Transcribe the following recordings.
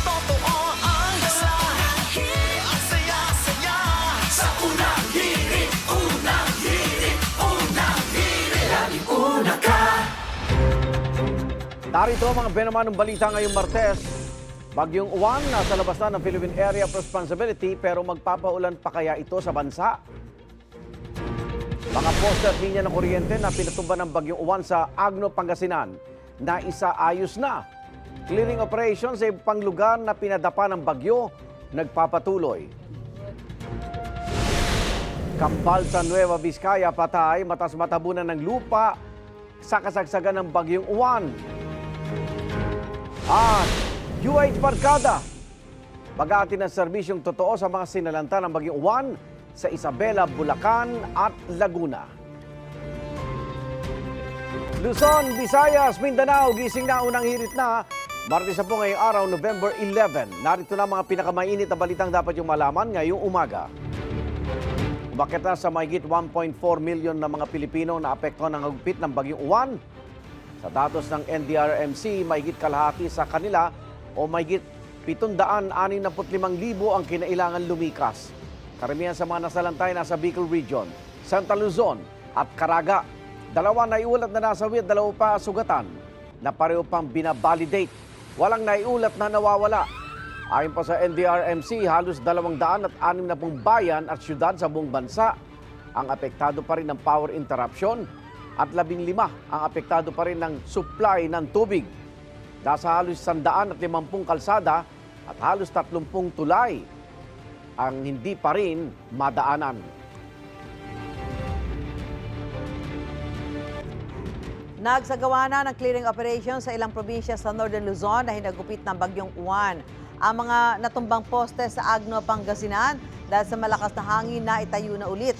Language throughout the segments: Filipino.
totoo ang hirit. Ang saya-saya sa unang hirit. Unang hirit, unang hirit. Laging una ka. Narito ang mga benamanong balita ngayong Martes. Bagyong Juan nasa labas na ng Philippine Area of Responsibility pero magpapaulan pa kaya ito sa bansa? Mga poste at linya ng kuryente na pinatumba ng Bagyong Juan sa Agno, Pangasinan na isaayos na. Clearing operations sa ibang lugar na pinadapa ng bagyo nagpapatuloy. Kambal sa Nueva Vizcaya patay matapos matabunan ng lupa sa kasagsagan ng Bagyong Juan. At UH Barkada, pag-aati ng serbisyong totoo sa mga sinalanta ng Bagyong Juan sa Isabela, Bulacan at Laguna. Luzon, Visayas, Mindanao, gising na, unang hirit na. Martes na po ngayong araw, November 11. Narito na mga pinakamainit na balitang dapat yung malaman ngayong umaga. Umakyat na sa mahigit 1.4 million na mga Pilipino na apekto ng hagupit ng Bagyong Juan. Sa datos ng NDRRMC, mahigit kalahati sa kanila o mahigit 765,000 ang kinailangan lumikas. Karamihan sa mga nasalantay nasa Bicol Region, Santa Luzon at Caraga. 2 naiulat na nasawi at 2 pa sugatan na pareho pang binabalidate. Walang naiulat na nawawala. Ayon pa sa NDRRMC, halos 260 bayan at syudad sa buong bansa ang apektado pa rin ng power interruption at 15 ang apektado pa rin ng supply ng tubig. Nasa halos 150 kalsada at halos 30 tulay ang hindi pa rin madaanan. Nagsagawa na ng clearing operation sa ilang probinsya sa Northern Luzon na hinagupit ng Bagyong Juan. Ang mga natumbang poste sa Agno, Pangasinan dahil sa malakas na hangin na itayo na ulit.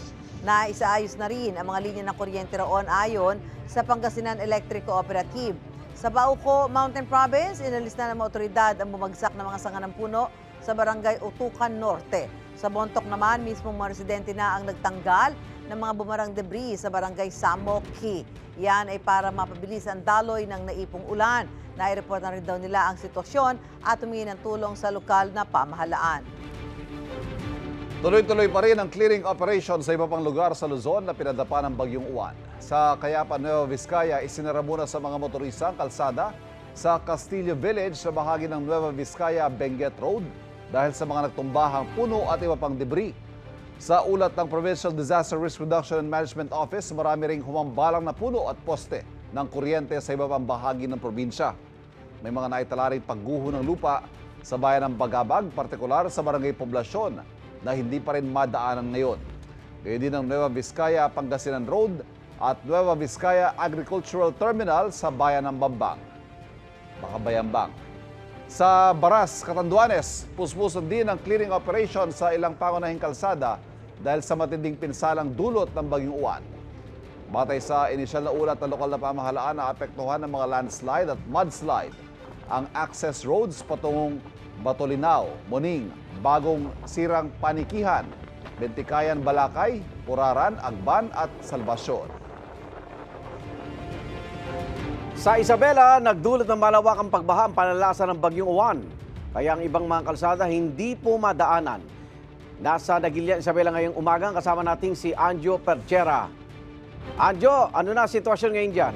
Naisaayos na rin ang mga linya ng kuryente roon ayon sa Pangasinan Electric Cooperative. Sa Bauco, Mountain Province, inalis na ng mga otoridad ang bumagsak na mga sanga ng puno sa barangay Utukan Norte. Sa Bontoc naman, mismong mga residente na ang nagtanggal ng mga bumarang debris sa barangay Samoki. Yan ay para mapabilis ang daloy ng naipong ulan. Nai-report na rin daw nila ang sitwasyon at humingi ng tulong sa lokal na pamahalaan. Tuloy-tuloy pa rin ang clearing operation sa iba pang lugar sa Luzon na pinadapa ng Bagyong Juan. Sa Cayapan, Nueva Vizcaya, isinara muna sa mga motorista ang kalsada sa Castillo Village sa bahagi ng Nueva Vizcaya, Benguet Road dahil sa mga nagtumbahang puno at iba pang debris. Sa ulat ng Provincial Disaster Risk Reduction and Management Office, marami ring humambalang na puno at poste ng kuryente sa iba pang bahagi ng probinsya. May mga naitala rin pagguho ng lupa sa bayan ng Bagabag, partikular sa Barangay Poblasyon na hindi pa rin madaanan ngayon. Gayun din ang Nueva Vizcaya, Pangasinan Road at Nueva Vizcaya Agricultural Terminal sa bayan ng Bambang, Bakabayambang. Sa Baras, Catanduanes, puspuson din ang clearing operation sa ilang pangunahing kalsada dahil sa matinding pinsalang dulot ng Bagyong Juan. Batay sa inisyal na ulat ng lokal na pamahalaan na apektuhan ng mga landslide at mudslide ang access roads patungong Batolinaw, Moning, Bagong Sirang Panikihan, Bentikayan, Balakay, Puraran, Agban at Salvacion. Sa Isabela, nagdulot ng malawakang pagbaha ang panalasa ng Bagyong Juan. Kaya ang ibang mga kalsada hindi po madaanan. Nasa Daguilian, Isabela ngayong umaga, kasama natin si Anjo Perchera. Anjo, ano na sitwasyon ngayon dyan?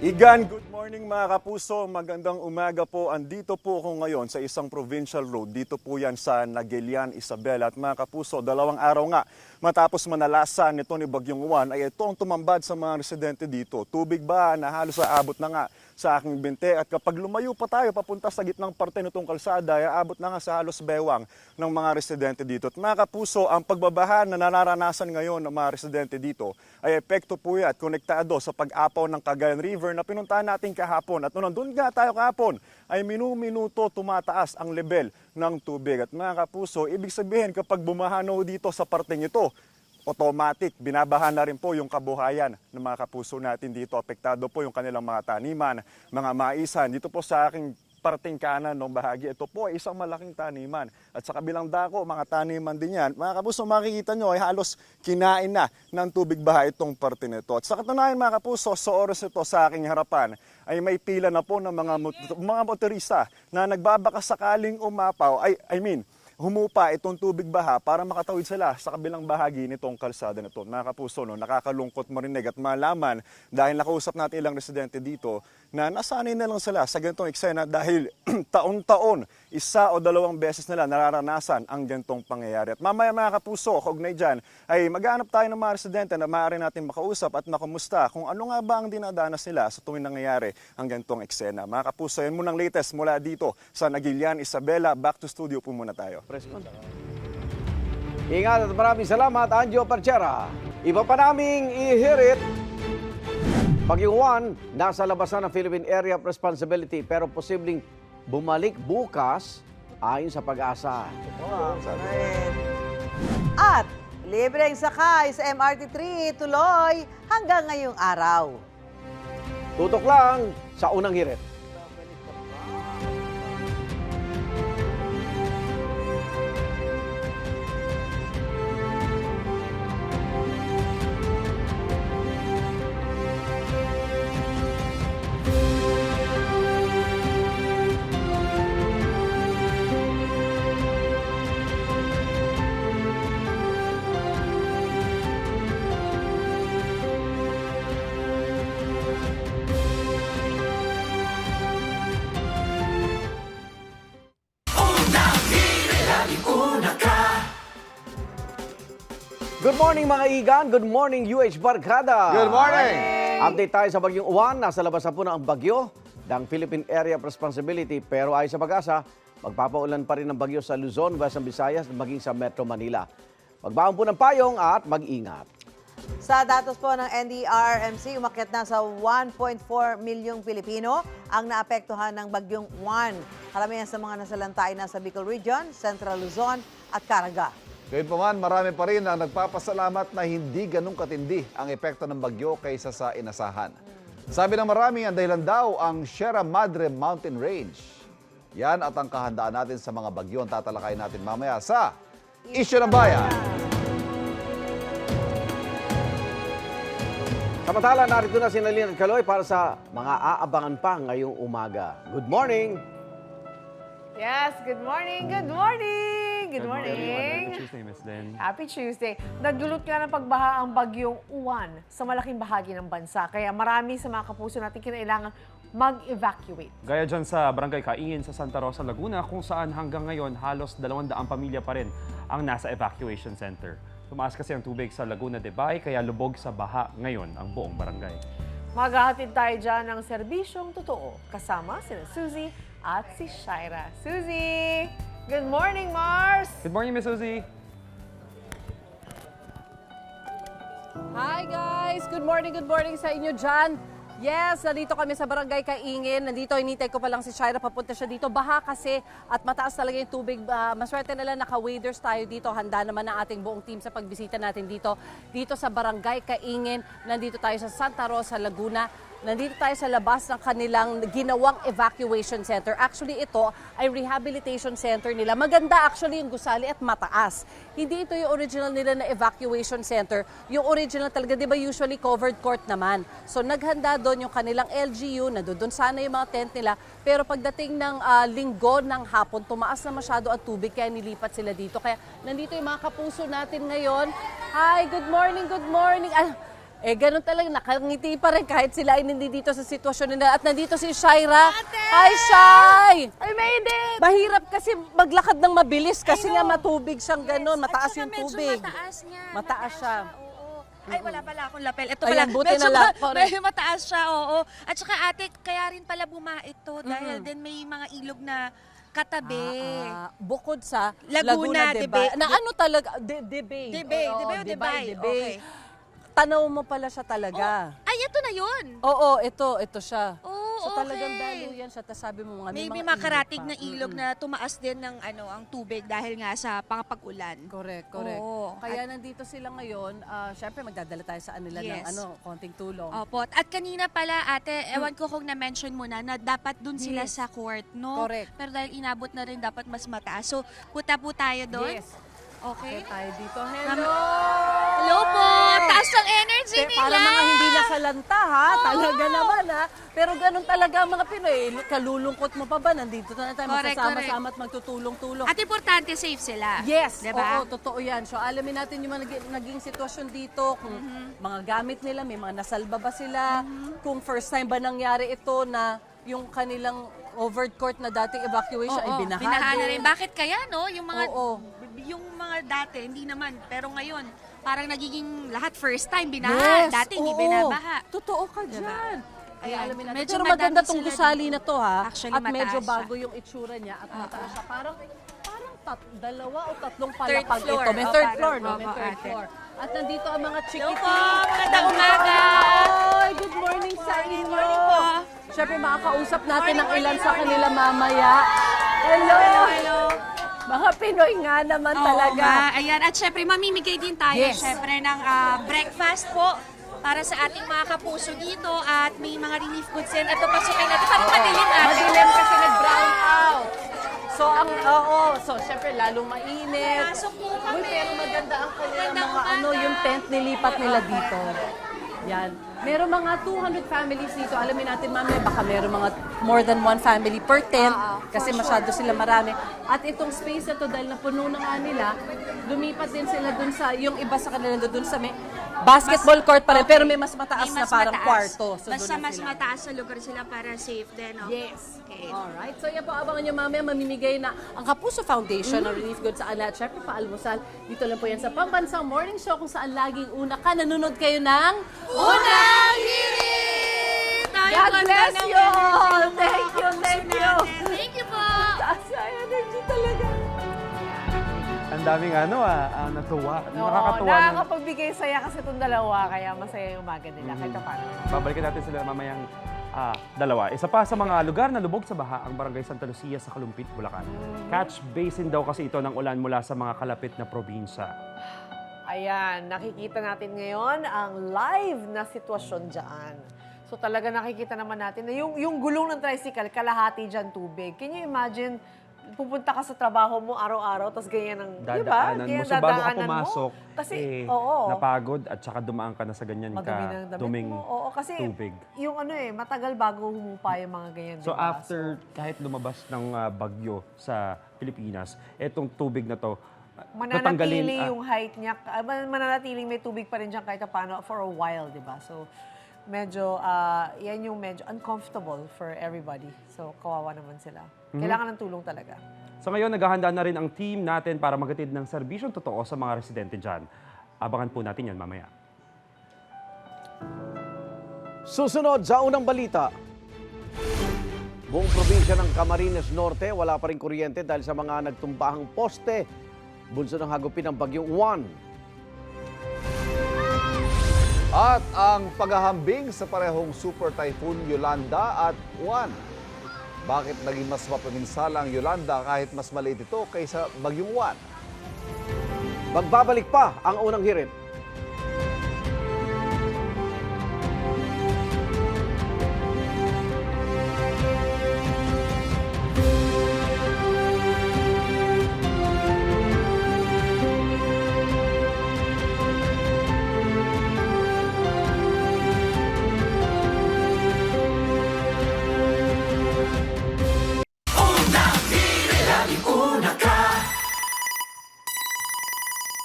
Igan, good morning mga kapuso. Magandang umaga po. Andito po ako ngayon sa isang provincial road. Dito po yan sa Daguilian, Isabela. At mga kapuso, 2 araw nga matapos manalasan nito ni Bagyong Juan ay ito ang tumambad sa mga residente dito. Tubig ba na halos aabot na nga sa aking binte at kapag lumayo pa tayo papunta sa gitnang parte nitong kalsada ay aabot na nga sa halos bewang ng mga residente dito. At mga kapuso, ang pagbabaha na nararanasan ngayon ng mga residente dito ay epekto po yan at konektado sa pag-apaw ng Cagayan River na pinuntahan natin kahapon. At nung nandun nga tayo kahapon ay minuto tumataas ang level ng tubig. At mga kapuso, ibig sabihin kapag bumahano dito sa parteng ito, automatic, binabahan na rin po yung kabuhayan ng mga kapuso natin dito. Apektado po yung kanilang mga taniman, mga maisan. Dito po sa aking parteng kanan ng bahagi. Ito po ay isang malaking taniman. At sa kabilang dako, mga taniman din yan. Mga kapuso, makikita nyo ay halos kinain na ng tubig baha itong parte nito. At sa katunayan mga kapuso, sa oras ito sa aking harapan, ay may pila na po ng mga motorista na nagbabaka sakaling umapaw, humupa itong tubig baha para makatawid sila sa kabilang bahagi nitong kalsada na ito. Mga kapuso, no, nakakalungkot marinig at malaman dahil nakausap natin ilang residente dito na nasanay na lang sila sa ganitong eksena dahil taon-taon, 1 o 2 beses nila nararanasan ang ganitong pangyayari. At mamaya mga kapuso, kaugnay dyan, ay maghanap tayo ng mga residente na maaari natin makausap at makumusta kung ano nga ba ang dinadanas nila sa tuwing nangyayari ang ganitong eksena. Mga kapuso, yan munang latest mula dito sa Nagilian, Isabela. Back to studio po muna tayo. Ingat at maraming salamat, Anjo Parchera. Iba pa naming ihirit. Bagyong Juan, nasa labas na ng Philippine Area of Responsibility pero posibleng bumalik bukas ayon sa Pag-asa. At libreng sakay sa MRT3 tuloy hanggang ngayong araw. Tutok lang sa unang hirit. Good morning mga igan, good morning UH Barkada. Good morning! Update tayo sa Bagyong Juan, nasa labas na po na ang bagyo ng Philippine Area of Responsibility pero ayon sa Pag-asa, magpapaulan pa rin ang bagyo sa Luzon, Western Visayas at maging sa Metro Manila. Magbaon po ng payong at mag-ingat. Sa datos po ng NDRRMC, umakyat na sa 1.4 milyong Pilipino ang naapektuhan ng Bagyong Juan. Karamihan sa mga nasalanta ay nasa Bicol Region, Central Luzon at Caraga. Gayun pa man, marami pa rin ang nagpapasalamat na hindi ganun katindi ang epekto ng bagyo kaysa sa inasahan. Sabi ng marami, ang dahilan daw ang Sierra Madre Mountain Range. Yan at ang kahandaan natin sa mga bagyo ang tatalakayin natin mamaya sa Isyu ng Bayan. Samantala, narito na si Nalin at Kaloy para sa mga aabangan pa ngayong umaga. Good morning! Yes, good morning, good morning! Good morning! Happy Tuesday, Miss Lynn. Happy Tuesday. Nagdulot nga ng pagbaha ang bagyong Juan sa malaking bahagi ng bansa. Kaya marami sa mga kapuso natin kinailangan mag-evacuate. Gaya dyan sa Barangay Kaingin sa Santa Rosa, Laguna, kung saan hanggang ngayon halos 200 pamilya pa rin ang nasa evacuation center. Tumaas kasi ang tubig sa Laguna de Bay, kaya lubog sa baha ngayon ang buong barangay. Maghahatid tayo dyan ng serbisyong totoo. Kasama sina Suzy at si Shaira. Suzy! Good morning, Mars! Good morning, Miss Suzy. Hi guys! Good morning sa inyo dyan. Yes, nandito kami sa Barangay Kaingin. Nandito, hinintay ko pa lang si Shaira, papunta siya dito. Baha kasi at mataas talaga yung tubig. Maswerte na lang naka-waders tayo dito. Handa naman ang ating buong team sa pagbisita natin dito. Dito sa Barangay Kaingin. Nandito tayo sa Santa Rosa, Laguna. Nandito tayo sa labas ng kanilang ginawang evacuation center. Actually, ito ay rehabilitation center nila. Maganda actually yung gusali at mataas. Hindi ito yung original nila na evacuation center. Yung original talaga, di ba usually covered court naman. So naghanda doon yung kanilang LGU, na doon sana yung mga tent nila. Pero pagdating ng linggo ng hapon, tumaas na masyado ang tubig kaya nilipat sila dito. Kaya nandito yung mga kapuso natin ngayon. Hi, good morning, good morning. Ganun talaga, nakangiti pa rin kahit sila ay hindi dito sa sitwasyon nila. At nandito si Shaira. Hi, Shai! I made it! Mahirap kasi maglakad ng mabilis kasi nga matubig siyang ganun. Mataas At saka yung medyo tubig. Mataas niya. Mataas siya. Oo. Ay, wala pala akong lapel. Ito Ayan, pala. buti medyo na lang. medyo mataas siya, oo. At saka ate, kaya rin pala bumait to dahil din may mga ilog na katabi. Bukod sa Laguna, Laguna, Debay. Na ano talaga? Debay. Debay, Oo, Debay o Debay? Debay. Okay. tanaw mo pala siya talaga. Ay, ito na yun. Oo, ito siya. Oh, So talagang okay. value yan siya. Tapos sabi mo nga, May mga makaratig ilog na pa. ilog na tumaas din ng ang tubig dahil nga sa pangapag-ulan. Correct. Oo. Kaya nandito sila ngayon, syempre magdadala tayo sa kanila Yes. ng konting tulong. Opo. At kanina pala, ate, ewan ko kung na-mention mo na dapat dun sila Yes. sa court, no? Correct. Pero dahil inabot na rin, dapat mas mataas. So, punta po tayo doon. Yes. Okay. Okay, tayo dito. Hello! Hello po! Taas ng energy nila! Para mga hindi nasalanta ha, talaga naman ha. Pero ganun talaga ang mga Pinoy. Kalulungkot mo pa ba? Nandito na tayo Correct, magsasama-sama at magtutulong-tulong. At importante, safe sila. Yes, Diba? oo, totoo yan. So alamin natin yung mga naging sitwasyon dito, kung mga gamit nila, may mga nasalba ba sila, kung first time ba nangyari ito na yung kanilang overt court na dating evacuation ay binaha na din. rin. Bakit kaya, no? Oo. Yung mga dati, hindi naman. Pero ngayon, parang nagiging lahat first time binaha. Yes, Dati hindi oo. binabaha. Totoo ka dyan. Kaya Ayan, alamin natin. medyo Pero maganda madami tong sila gusali dito. na to ha. Actually, At medyo mataas siya. bago yung itsura niya at mataas siya. Parang dalawa o tatlong Third palapag floor. ito. May Oh, third parang- floor, no? May Opo, third ate. floor. At nandito ang mga Hello chikiting. po! Magandang umaga! Oy, good morning sa inyo. Good morning po. Siyempre, makakausap natin ang Morning, ilan morning, sa kanila mamaya. Hello! Hello! Mga Pinoy nga naman talaga. Oo nga. Ayan. At syempre, mamimigay din tayo Yes. syempre ng breakfast po para sa ating mga kapuso dito at may mga relief goods din. Ito, pasukin natin. Parang madilim ate. Madilim kasi nag-brown out. So, syempre, lalong mainit. Pasok po kami. Uy, pero maganda ang kanilang Magandang mga umaga. yung tent nilipat nila dito. Yan. Meron mga 200 families dito. Alamin natin, mami, baka meron mga more than one family per tent kasi masyado sila marami. At itong space na to, dahil napuno na nga nila, lumipat din sila dun sa, yung iba sa kanila dun sa may basketball court pa rin, pero may mas mataas May na mas parang mataas. kwarto. So, Basta dun na mas sila. mataas sa lugar sila para safe din. No? Yes. Okay. Alright. So yan po, abangan nyo mamaya mamimigay na ang Kapuso Foundation ng relief goods sa kanila. At syempre, paalmusal. Dito lang po yan sa Pambansang Morning Show kung saan laging una ka. Nanonood kayo ng Unang hirit! Tayo God ganda bless ng you all! energy. Thank you, thank you! Thank you po! Taas na energy talaga. Ang daming natuwa. Oo, Nakakatuwa na. nakakapagbigay saya kasi itong dalawa, kaya masaya yung umaga nila. Kahit paano. Babalikan natin sila mamayang dalawa. Isa pa sa mga lugar na lubog sa baha ang Barangay Santa Lucia sa Kalumpit, Bulacan. Catch basin daw kasi ito ng ulan mula sa mga kalapit na probinsya. Ayan, nakikita natin ngayon ang live na sitwasyon dyan. So talaga nakikita naman natin na yung gulong ng tricycle, kalahati dyan tubig. Can you imagine, pupunta ka sa trabaho mo araw-araw, tapos ganyan ang, di ba? Dadaanan mo. Ganyan So bago ka dadaanan mo. pumasok, Kasi, oo. napagod at saka dumaan ka na sa ganyan Madumi ng damit duming mo. Oo, kasi tubig. yung matagal bago humupa yung mga ganyan. So diba? after, kahit lumabas ng bagyo sa Pilipinas, etong tubig na to, Mananatili yung height niya. Mananatiling may tubig pa rin dyan kahit paano for a while, di ba? So, medyo, yan yung medyo uncomfortable for everybody. So, kawawa naman sila. Kailangan ng tulong talaga. So ngayon, naghahanda na rin ang team natin para maghatid ng serbisyong totoo sa mga residente dyan. Abangan po natin yan mamaya. Susunod sa unang balita. Buong probinsya ng Camarines Norte, wala pa rin kuryente dahil sa mga nagtumbahang poste. Bunso ng hagupin ng bagyong Juan. At ang paghahambing sa parehong Super Typhoon Yolanda at Juan. Bakit naging mas mapaminsalang Yolanda kahit mas maliit ito kaysa bagyong Juan? Magbabalik pa ang unang hirit.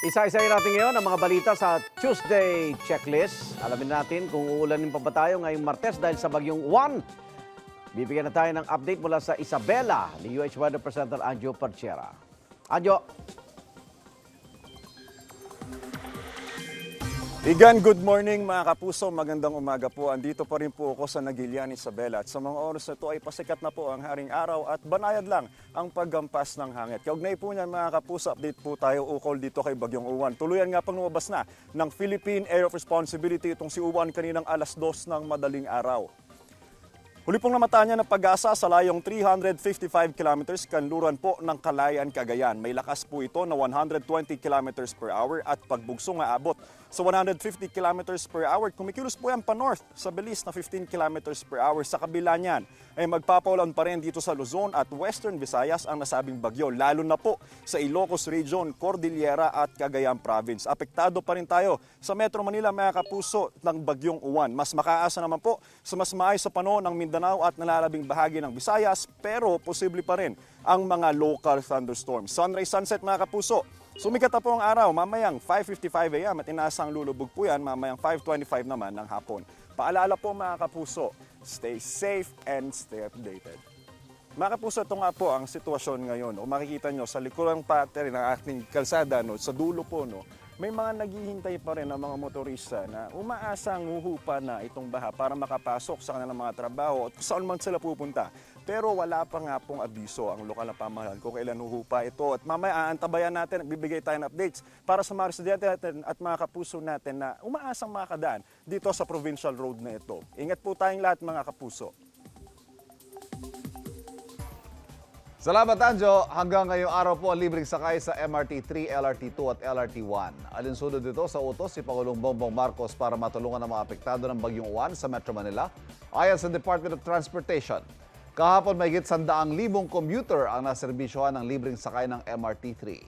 Isa-isayin natin ngayon ang mga balita sa Tuesday Checklist. Alamin natin kung uulanin pa ba tayo ngayong Martes dahil sa bagyong Juan. Bibigyan na tayo ng update mula sa Isabela ni UH Weather Presenter Anjo Parchera. Anjo. Igan, good morning mga kapuso. Magandang umaga po. Andito pa rin po ako sa Nagilian, Isabela. At sa mga oras na ito ay pasikat na po ang haring araw at banayad lang ang paggampas ng hangin. Kaugnay po niyan mga kapuso, update po tayo ukol dito kay Bagyong Uwan. Tuluyan nga pang lumabas na ng Philippine Area of Responsibility itong si Uwan kaninang alas 2 ng madaling araw. Huli pong namataan niya ng pag-asa sa layong 355 kilometers kanluran po ng Calayan, Cagayan. May lakas po ito na 120 kilometers per hour at pagbugso nga abot sa 150 kilometers per hour. Kumikilos po yan pa north sa bilis na 15 kilometers per hour. Sa kabila niyan ay magpapaulan pa rin dito sa Luzon at Western Visayas ang nasabing bagyo. Lalo na po sa Ilocos Region, Cordillera at Cagayan Province. Apektado pa rin tayo sa Metro Manila mga kapuso ng Bagyong Uwan. Mas makaasa naman po sa mas maayos sa panahon ng Mindanao at nalalabing bahagi ng Visayas, pero posible pa rin ang mga local thunderstorms. Sunrise sunset mga kapuso. Sumikat na po ang araw mamayang 5:55 a.m. at inaasang lulubog po yan mamayang 5:25 naman ng hapon. Paalala po mga kapuso, stay safe and stay updated. Mga kapuso, ito nga po ang sitwasyon ngayon. O makikita nyo sa likurang pattern ng ating kalsada, no, sa dulo po, no, may mga naghihintay pa rin ng mga motorista na umaasang huhupa na itong baha para makapasok sa kanilang mga trabaho at saan man sila pupunta. Pero wala pa nga pong abiso ang lokal na pamahalaan kung kailan huhupa ito. At mamaya aantabayan natin, bibigay tayo ng updates para sa mga residente natin at mga kapuso natin na umaasang makakadaan dito sa provincial road na ito. Ingat po tayong lahat mga kapuso. Salamat, Anjo. Hanggang ngayong araw po ang libreng sakay sa MRT3, LRT2 at LRT1. Alinsunod dito sa utos si Pangulong Bongbong Marcos para matulungan ang mga apektado ng Bagyong Uwan sa Metro Manila. Ayon sa Department of Transportation, kahapon may higit 100,000 commuter ang naserbisyohan ng libreng sakay ng MRT3.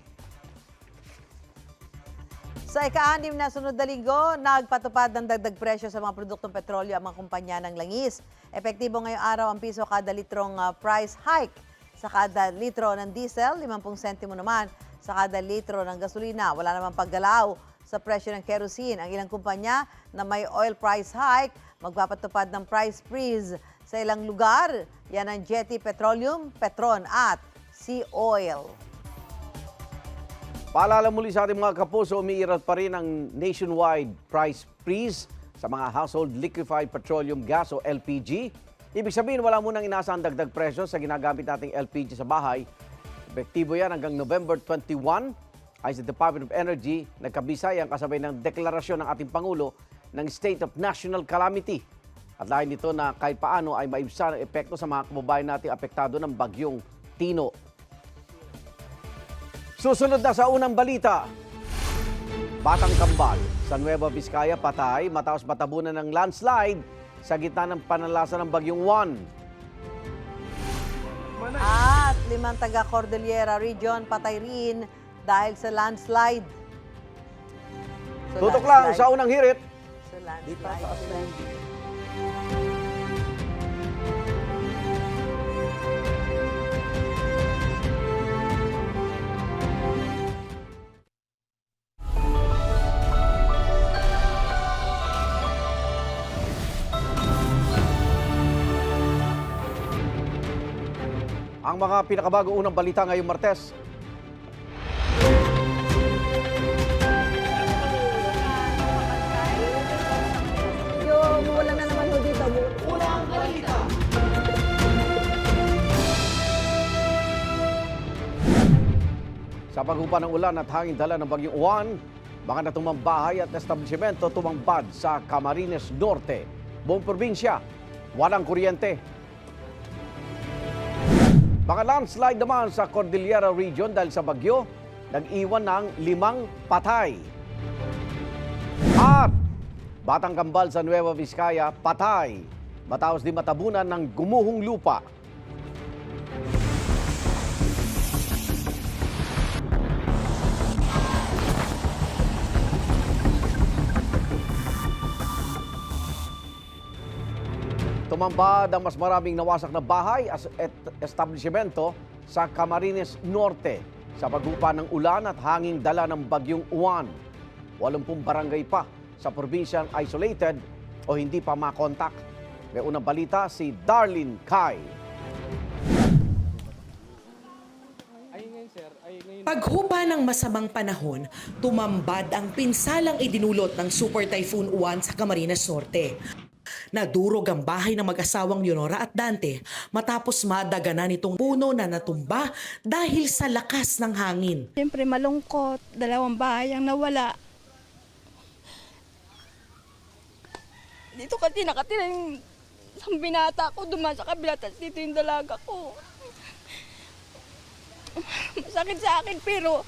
Sa ika-6 na sunod na linggo, nagpatupad ng dagdag presyo sa mga produktong petrolyo ang mga kumpanya ng langis. Epektibo ngayong araw ang piso kada litrong price hike. Sa kada litro ng diesel, 50 sentimo naman. Sa kada litro ng gasolina, wala namang paggalaw sa presyo ng kerosene. Ang ilang kumpanya na may oil price hike, magpapatupad ng price freeze sa ilang lugar. Yan ang Jetty Petroleum, Petron at Sea Oil. Paalala muli sa ating mga kapuso, umiiral pa rin ang nationwide price freeze sa mga household liquefied petroleum gas o LPG. Ibig sabihin, wala munang inaasang dagdag presyo sa ginagamit nating LPG sa bahay. Epektibo yan hanggang November 21. Ay sa Department of Energy, nagkabisay ang kasabay ng deklarasyon ng ating Pangulo ng State of National Calamity. At dahil nito na kahit paano ay maibsan ang epekto sa mga kababayan nating apektado ng Bagyong Tino. Susunod na sa unang balita. Batang kambal sa Nueva Vizcaya patay matapos matabunan ng landslide sa gitna ng panalasa ng Bagyong Uwan. At 5 taga Cordillera Region patay rin dahil sa landslide. Tutok lang sa unang hirit. So landslide. Ang mga pinakabago unang balita ngayong Martes. Wala na naman dito. Unang balita. Sa paghupa ng ulan at hangin dala ng Bagyong Uwan, mga natumang bahay at establishmento tumambad sa Camarines Norte. Buong probinsya, walang kuryente. Mga landslide naman sa Cordillera Region dahil sa bagyo, nag-iwan ng 5 patay. At batang kambal sa Nueva Vizcaya, patay matapos di matabunan ng gumuhong lupa. Tumambad ang mas maraming nawasak na bahay at establishmento sa Camarines Norte sa paghupa ng ulan at hanging dala ng Bagyong Uwan. 80 barangay pa sa probinsyang isolated o hindi pa makontak. May unang balita si Darlene Kai. Paghupa ng masamang panahon, tumambad ang pinsalang idinulot ng Super Typhoon Uwan sa Camarines Norte. Nadurog ang bahay ng mag-asawang Leonora at Dante matapos madaganan itong puno na natumba dahil sa lakas ng hangin. Siyempre malungkot, 2 bahay ang nawala. Dito kasi nakatira yung isang binata ko, dumaan sa kabila, tapos dito yung dalaga ko. Masakit sa akin pero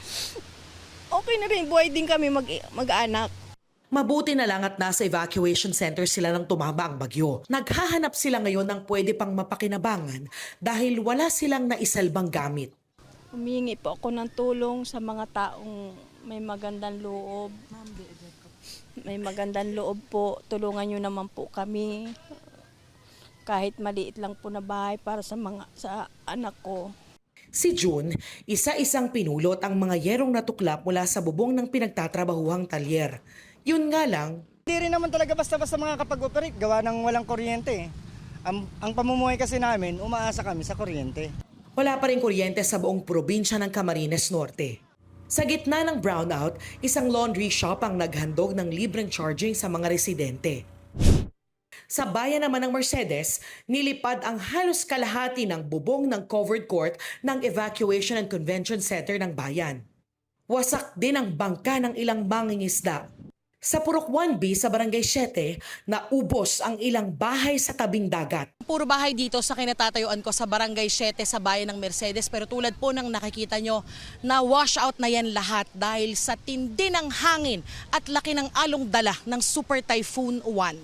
okay na rin, buhay din kami mag-anak. Mabuti na lang at nasa evacuation center sila nang tumama ang bagyo. Naghahanap sila ngayon ng pwede pang mapakinabangan dahil wala silang naisalbang gamit. Humingi po ako ng tulong sa mga taong may magandang loob. May magandang loob po, tulungan nyo naman po kami. Kahit maliit lang po na bahay para sa anak ko. Si June, isa-isang pinulot ang mga yerong natuklap mula sa bubong ng pinagtatrabahuhang talyer. Yun nga lang, hindi rin naman talaga basta-basta mga kapag-operate, gawa ng walang kuryente. Ang pamumuhay kasi namin, umaasa kami sa kuryente. wala pa rin kuryente sa buong probinsya ng Camarines Norte. Sa gitna ng brownout, isang laundry shop ang naghandog ng libreng charging sa mga residente. Sa bayan naman ng Mercedes, nilipad ang halos kalahati ng bubong ng covered court ng Evacuation and Convention Center ng bayan. Wasak din ang bangka ng ilang mangingisda. Sa Purok 1B sa Barangay 7, naubos ang ilang bahay sa tabing dagat. Puro bahay dito sa kinatatayuan ko sa Barangay 7 sa bayan ng Mercedes, pero tulad po ng nakikita nyo, na wash out na yan lahat dahil sa tindi ng hangin at laki ng along dala ng Super Typhoon Uwan.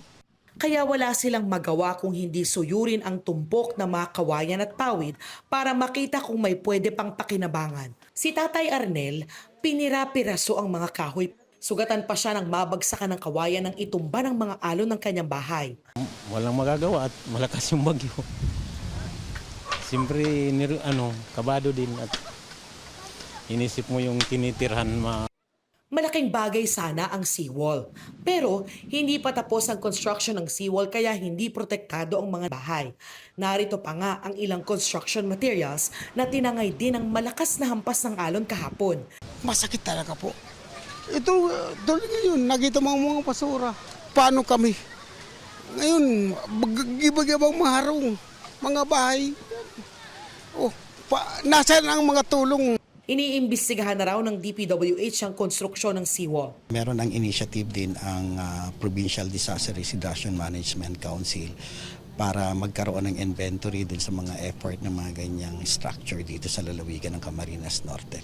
Kaya wala silang magawa kung hindi suyurin ang tumpok na mga kawayan at pawid para makita kung may pwede pang pakinabangan. Si Tatay Arnel, pinira-piraso ang mga kahoy. Sugatan pa siya ng mabagsakan ng kawayan ng itumba ng mga alon ng kanyang bahay. Walang magagawa at malakas yung bagyo. Siyempre, kabado din at inisip mo yung tinitirhan Malaking bagay sana ang seawall. Pero hindi pa tapos ang construction ng seawall kaya hindi protektado ang mga bahay. Narito pa nga ang ilang construction materials na tinangay din ng malakas na hampas ng alon kahapon. Masakit talaga po. Ito, tuloy ngayon, nakita mo mga basura. Paano kami? Ngayon, gibag-ibang mga harong, mga bahay. Nasaan ang mga tulong? Iniimbestigahan na raw ng DPWH ang konstruksyon ng seawall. Meron ang initiative din ang Provincial Disaster Risk Reduction Management Council para magkaroon ng inventory din sa mga effort ng mga ganyang structure dito sa lalawigan ng Camarines Norte.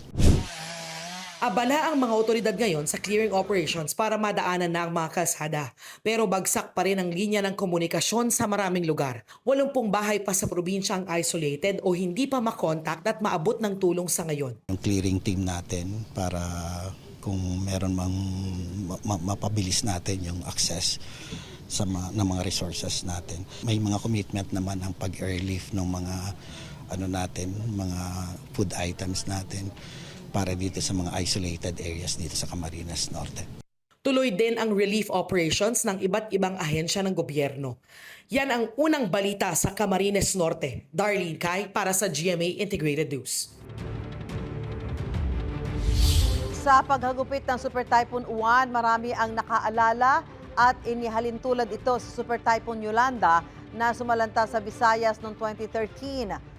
Abala ang mga otoridad ngayon sa clearing operations para madaanan na ang mga kalsada. Pero bagsak pa rin ang linya ng komunikasyon sa maraming lugar. 80 bahay pa sa probinsya ang isolated o hindi pa makontakt at maabot ng tulong sa ngayon. Yung clearing team natin para kung meron mang mapabilis natin yung access sa ng mga resources natin. May mga commitment naman ang pag-airlift ng mga mga food items natin para dito sa mga isolated areas dito sa Camarines Norte. Tuloy din ang relief operations ng iba't ibang ahensya ng gobyerno. Yan ang unang balita sa Camarines Norte. Darlene Kai para sa GMA Integrated News. Sa paghagupit ng Super Typhoon Uwan, marami ang nakaalala at inihalin tulad ito sa Super Typhoon Yolanda na sumalanta sa Visayas noong 2013.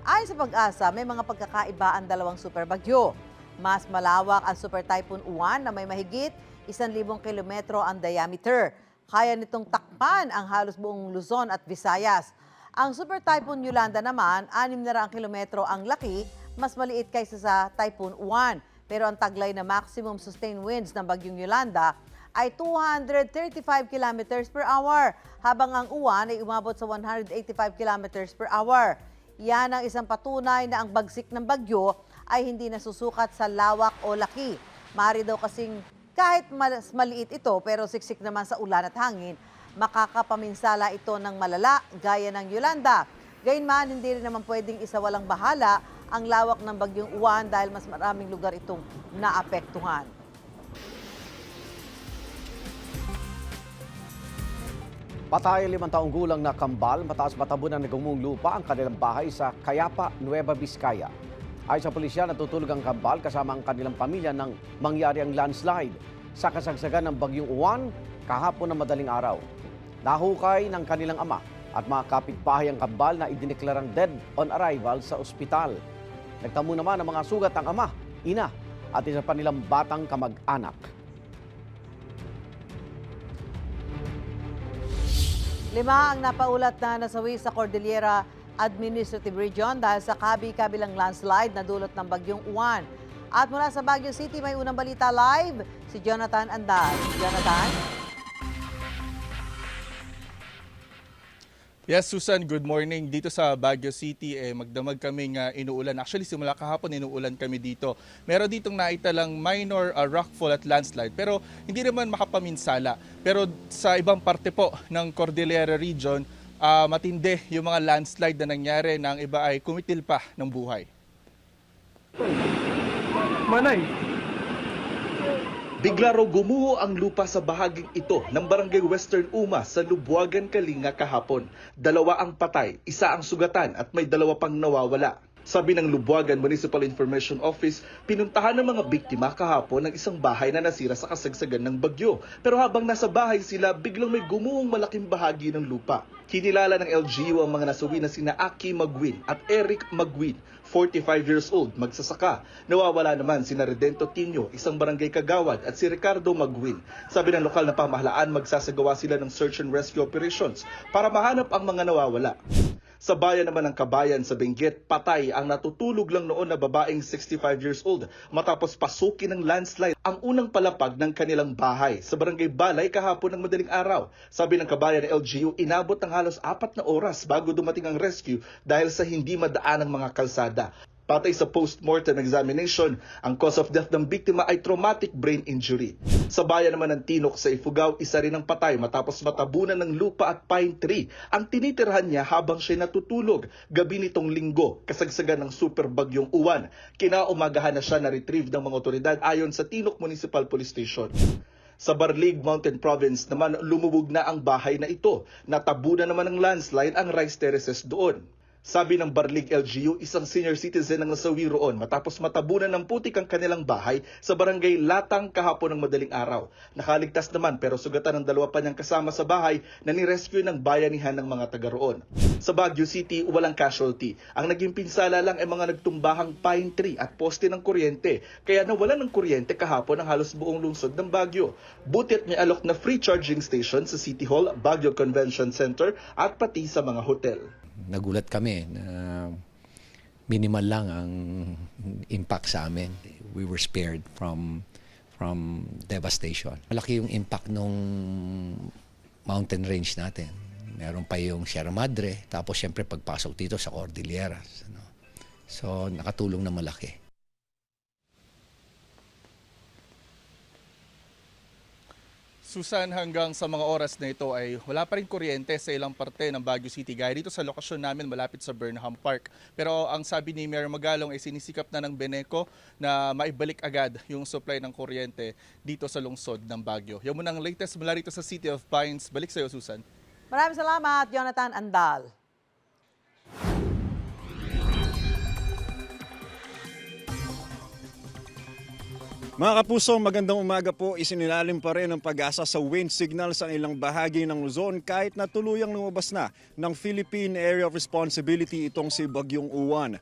Ayon sa Pag-asa, may mga pagkakaiba ang dalawang super bagyo. Mas malawak ang Super Typhoon Uwan na may mahigit 1,000 kilometro ang diameter. Kaya nitong takpan ang halos buong Luzon at Visayas. Ang Super Typhoon Yolanda naman, 600 kilometro ang laki, mas maliit kaysa sa Typhoon Uwan. Pero ang taglay na maximum sustained winds ng bagyong Yolanda ay 235 kilometers per hour, habang ang Uwan ay umabot sa 185 kilometers per hour. Yan ang isang patunay na ang bagsik ng bagyo ay hindi nasusukat sa lawak o laki. Maaari daw kasing kahit mas maliit ito pero siksik naman sa ulan at hangin, makakapaminsala ito ng malala gaya ng Yolanda. Gayunman, hindi rin naman pwedeng isawalang bahala ang lawak ng bagyong Uwan dahil mas maraming lugar itong naapektuhan. Patay 5 taong gulang na kambal, mataas matabunan ng gumong lupa ang kanilang bahay sa Cayapa, Nueva Vizcaya. Ayon sa pulisya, natutulog ang kambal kasama ang kanilang pamilya nang mangyari ang landslide sa kasagsagan ng bagyong Uwan kahapon ng madaling araw. Nahukay ng kanilang ama at mga kapitbahay ang kambal na idineklarang dead on arrival sa ospital. Nagtamo naman ang mga sugat ang ama, ina at isa pa nilang batang kamag-anak. 5 ang napaulat na nasawi sa Cordillera Administrative Region dahil sa kabi-kabilang landslide na dulot ng bagyong Uwan. At mula sa Baguio City, may unang balita live, si Jonathan Andal. Jonathan? Yes, Susan, good morning. Dito sa Baguio City, magdamag kaming inuulan. Actually, simula kahapon inuulan kami dito. Meron ditong naitalang minor rockfall at landslide, pero hindi naman makapaminsala. Pero sa ibang parte po ng Cordillera Region, matindi yung mga landslide na nangyari na ang iba ay kumitil pa ng buhay. Manay! Bigla raw gumuho ang lupa sa bahaging ito ng Barangay Western Uma sa Lubuagan, Kalinga kahapon. 2 ang patay, 1 ang sugatan at may 2 pang nawawala. Sabi ng Lubuagan Municipal Information Office, pinuntahan ng mga biktima kahapon ng isang bahay na nasira sa kasagsagan ng bagyo. Pero habang nasa bahay sila, biglang may gumuhong malaking bahagi ng lupa. Kinilala ng LGU ang mga nasawi na sina Aki Magwin at Eric Magwin, 45 years old, magsasaka. Nawawala naman sina Redento Tinio, isang barangay kagawad, at si Ricardo Magwin. Sabi ng lokal na pamahalaan, magsasagawa sila ng search and rescue operations para mahanap ang mga nawawala. Sa bayan naman ng Kabayan sa Benguet, patay ang natutulog lang noon na babaeng 65 years old matapos pasukin ng landslide ang unang palapag ng kanilang bahay sa Barangay Balay kahapon ng madaling araw. Sabi ng Kabayan ng LGU, inabot ng halos 4 na oras bago dumating ang rescue dahil sa hindi madaan ng mga kalsada. Patay sa post-mortem examination, ang cause of death ng biktima ay traumatic brain injury. Sa bayan naman ng Tinok sa Ifugao, isa rin ang patay matapos matabunan ng lupa at pine tree ang tinitirhan niya habang siya natutulog gabi nitong linggo, kasagsagan ng super bagyong Uwan. Kinaumagahan na siya na-retrieve ng mga otoridad ayon sa Tinok Municipal Police Station. Sa Barlig Mountain Province naman, lumubog na ang bahay na ito. Natabunan naman ng landslide ang rice terraces doon. Sabi ng Barlig LGU, isang senior citizen ang nasawi roon matapos matabunan ng putik ang kanilang bahay sa barangay Latang kahapon ng madaling araw. Nakaligtas naman pero sugatan ng 2 pa niyang kasama sa bahay na nirescue ng bayanihan ng mga taga roon. Sa Baguio City, walang casualty. Ang naging pinsala lang ay mga nagtumbahang pine tree at poste ng kuryente, kaya nawalan ng kuryente kahapon ang halos buong lungsod ng Baguio. Butit may alok na free charging station sa City Hall, Baguio Convention Center at pati sa mga hotel. Nagulat kami na minimal lang ang impact sa amin. We were spared from devastation. Malaki yung impact nung mountain range natin. Meron pa yung Sierra Madre, tapos siyempre pagpasok dito sa Cordilleras. So nakatulong na malaki. Susan, hanggang sa mga oras na ito ay wala pa rin kuryente sa ilang parte ng Baguio City. Gaya dito sa lokasyon namin malapit sa Burnham Park. Pero ang sabi ni Mayor Magalong ay sinisikap na ng Beneco na maibalik agad yung supply ng kuryente dito sa lungsod ng Baguio. Yan muna ang latest mula rito sa City of Pines. Balik sa iyo, Susan. Maraming salamat, Jonathan Andal. Mga kapuso, magandang umaga po. Isinilalim pa rin ang pag-asa sa wind signal sa ilang bahagi ng Luzon kahit na tuluyang lumabas na ng Philippine Area of Responsibility itong si Bagyong Uwan.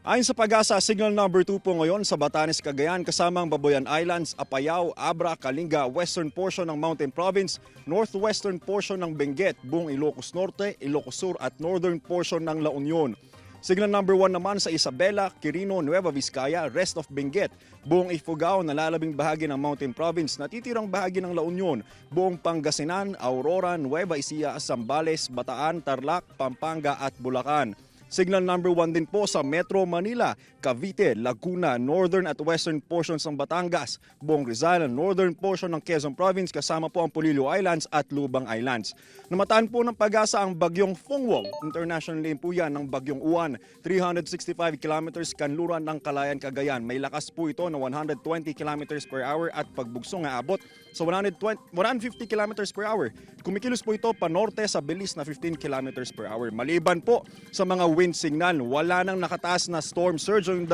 Ayon sa pag-asa, signal number 2 po ngayon sa Batanes, Cagayan kasama ang Babuyan Islands, Apayao, Abra, Kalinga, western portion ng Mountain Province, northwestern portion ng Benguet, buong Ilocos Norte, Ilocos Sur at northern portion ng La Union. Signal number 1 naman sa Isabela, Quirino, Nueva Vizcaya, rest of Benguet, buong Ifugao, nalalabing bahagi ng Mountain Province, natitirang bahagi ng La Union, buong Pangasinan, Aurora, Nueva Ecija, Zambales, Bataan, Tarlac, Pampanga at Bulacan. Signal number 1 din po sa Metro Manila, Cavite, Laguna, northern at western portions ng Batangas, buong Rizal, northern portion ng Quezon Province kasama po ang Polillo Islands at Lubang Islands. Namataan po ng pag-asa ang bagyong Fungwong, international name po yan ng bagyong Uwan, 365 kilometers kanluran ng Kalayan, Cagayan. May lakas po ito na 120 kilometers per hour at pagbugsong aabot sa 150 kilometers per hour. Kumikilos po ito panorte sa bilis na 15 kilometers per hour. Maliban po sa mga wind signal, wala nang nakataas na storm surge o yung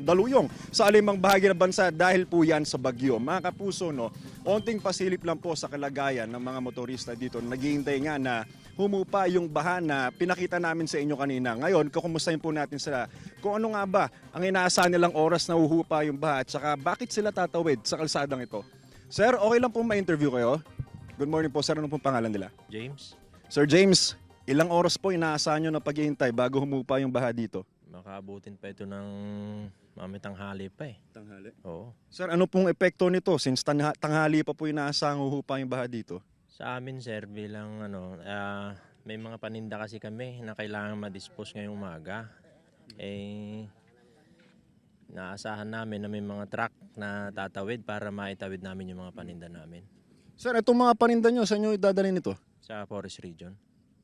daluyong sa alimang bahagi ng bansa dahil po yan sa bagyo. Mga kapuso, no, onting pasilip lang po sa kalagayan ng mga motorista dito. Naghihintay nga na humupa yung baha na pinakita namin sa inyo kanina. Ngayon, kukumustahin po natin sila kung ano nga ba ang inaasahan nilang oras na huhupa yung baha at saka bakit sila tatawid sa kalsadang ito. Sir, okay lang po ma-interview kayo? Good morning po, sir. Ano pong pangalan nila? James, Sir James, ilang oras po inaasahan nyo na paghihintay bago humupa yung baha dito? makaabutin pa ito ng tanghali pa eh. Tanghali? Oo. Sir, ano pong epekto nito since tanghali pa po inaasahang huhupa yung baha dito? Sa amin sir, bilang may mga paninda kasi kami na kailangan ma-dispose ngayong umaga. Naasahan namin na may mga truck na tatawid para maitawid namin yung mga paninda namin. Sir, itong mga paninda nyo, saan nyo idadalhin ito? Sa Forest Region.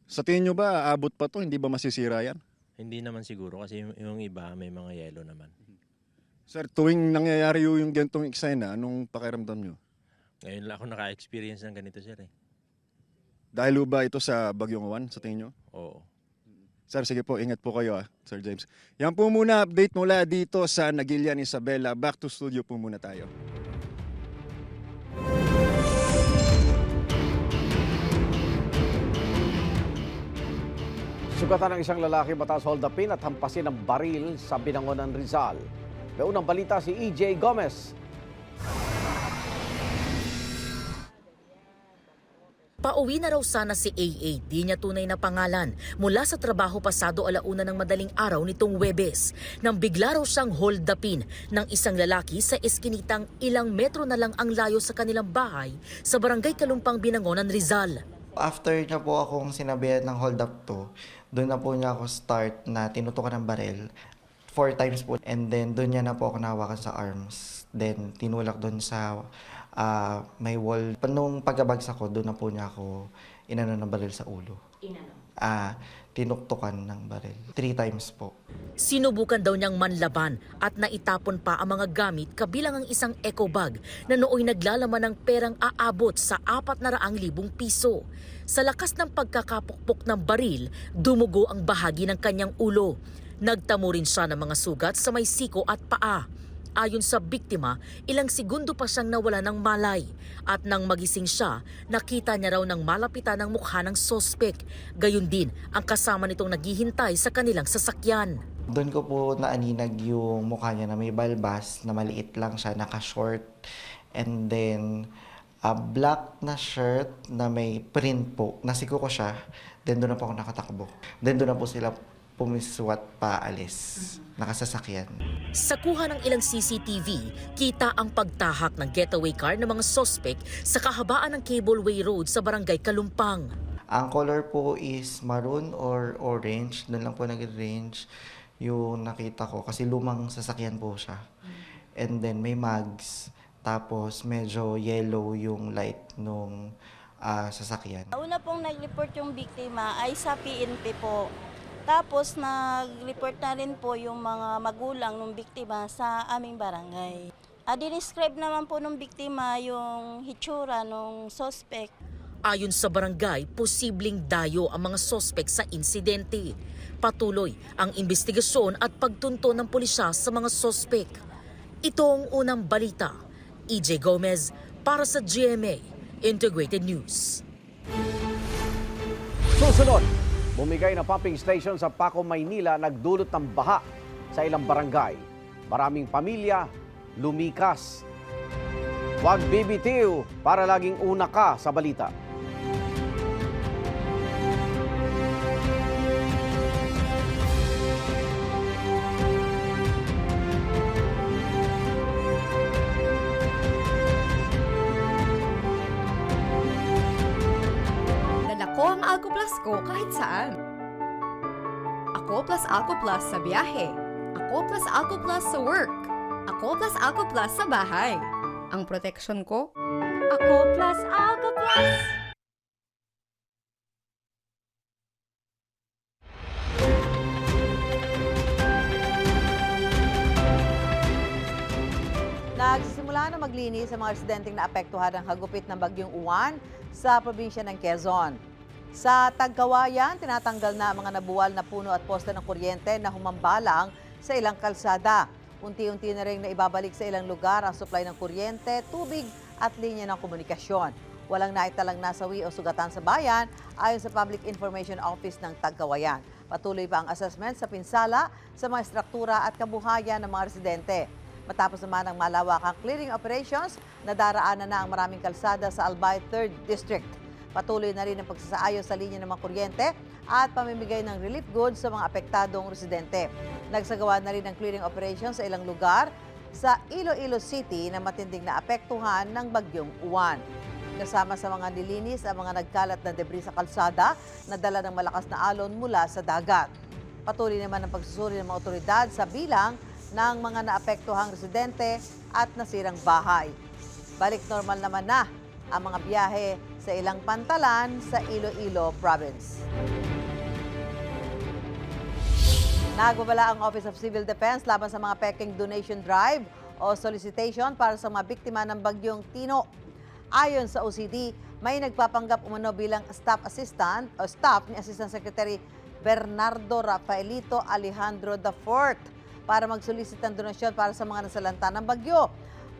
Sa tingin nyo ba, aabot pa to? Hindi ba masisira yan? Hindi naman siguro kasi yung iba may mga yelo naman. Sir, tuwing nangyayari yung gantong eksena, anong pakiramdam nyo? Ngayon lang ako naka-experience ng ganito sir eh. Dahil ba ito sa Bagyong Juan, sa tingin nyo? Oo. Sir, sige po, ingat po kayo Sir James. Yan po muna, update mula dito sa Nagilian, Isabela. Back to studio po muna tayo. Sugatan ng isang lalaki matapos holdupin at hampasin ng baril sa Binangonan, Rizal. May unang balita si EJ Gomez. Pauwi na raw sana si AA, di niya tunay na pangalan, mula sa trabaho pasado 1:00 ng madaling araw nitong Huwebes, nang bigla raw siyang holdupin ng isang lalaki sa eskinitang ilang metro na lang ang layo sa kanilang bahay sa Barangay Kalumpang, Binangonan, Rizal. After niya po akong sinabihan ng hold up to, doon na po niya ako start na tinutukan ng baril 4 times po. And then doon niya na po ako nahawakan sa arms. Then tinulak doon sa may wall. Nung pagkabagsak ko, doon na po niya ako inano ng baril sa ulo. Tinuktukan ng baril. 3 times po. Sinubukan daw niyang manlaban at naitapon pa ang mga gamit kabilang ang isang eco bag na nooy naglalaman ng perang aabot sa 400,000 piso. Sa lakas ng pagkakapukpok ng baril, dumugo ang bahagi ng kanyang ulo. Nagtamo rin siya ng mga sugat sa may siko at paa. Ayon sa biktima, ilang segundo pa siyang nawala ng malay. At nang magising siya, nakita niya raw ng malapitan ng mukha ng sospek. Gayon din ang kasama nitong naghihintay sa kanilang sasakyan. Doon ko po naaninag yung mukha niya na may balbas, na maliit lang siya, naka-short. And then, black na shirt na may print po. Nasiko ko siya, then doon na po ako nakatakbo. Then doon na po sila pumiswat paalis, nakasasakyan. Sa kuha ng ilang CCTV, kita ang pagtahak ng getaway car ng mga sospek sa kahabaan ng Cableway Road sa Barangay Kalumpang. Ang color po is maroon or orange. Doon lang po nag-range yung nakita ko kasi lumang sasakyan po siya. And then may mags, tapos medyo yellow yung light nung sasakyan. Una pong nag-report yung biktima ay sa PNP po. Tapos nag-report na rin po yung mga magulang ng biktima sa aming barangay. Dinescribe naman po ng biktima yung hitsura ng suspect. Ayon sa barangay, posibleng dayo ang mga sospek sa insidente. Patuloy ang investigasyon at pagtunto ng pulisya sa mga sospek. Ito ang unang balita. EJ Gomez para sa GMA Integrated News. Susunod, bumigay na pumping station sa Paco, Maynila nagdulot ng baha sa ilang barangay. Maraming pamilya lumikas. Huwag bibitiw para laging una ka sa balita. Ako ang Alco Plus ko kahit saan. Ako plus Alco Plus sa biyahe. Ako plus Alco Plus sa work. Ako plus Alco Plus sa bahay. Ang protection ko, Ako plus Alco Plus! Nagsisimula nagsagawa na maglinis sa mga residenteng naapektuhan ng hagupit ng bagyong Uwan sa probinsya ng Quezon. Sa Tagkawayan, tinatanggal na ang mga nabuwal na puno at poste ng kuryente na humambalang sa ilang kalsada. Unti-unti na rin naibabalik sa ilang lugar ang supply ng kuryente, tubig at linya ng komunikasyon. Walang naitalang nasawi o sugatan sa bayan ayon sa Public Information Office ng Tagkawayan. Patuloy pa ang assessment sa pinsala sa mga struktura at kabuhayan ng mga residente. Matapos naman ang malawakang clearing operations, nadaraanan na ang maraming kalsada sa Albay 3rd District. Patuloy na rin ang pagsasaayos sa linya ng mga kuryente at pamimigay ng relief goods sa mga apektadong residente. Nagsagawa na rin ng clearing operations sa ilang lugar sa Iloilo City na matinding naapektuhan ng bagyong Uwan. Kasama sa mga nilinis ang mga nagkalat na debris sa kalsada na dala ng malakas na alon mula sa dagat. Patuloy naman ang pagsusuri ng mga otoridad sa bilang ng mga naapektuhang residente at nasirang bahay. Balik normal naman na ang mga biyahe sa ilang pantalan sa Iloilo Province. Nagbabala ang Office of Civil Defense laban sa mga peking donation drive o solicitation para sa mga biktima ng bagyong Tino. Ayon sa OCD, may nagpapanggap umano bilang staff assistant o staff ni Assistant Secretary Bernardo Rafaelito Alejandro IV para magsolicit ng donasyon para sa mga nasalanta ng bagyo.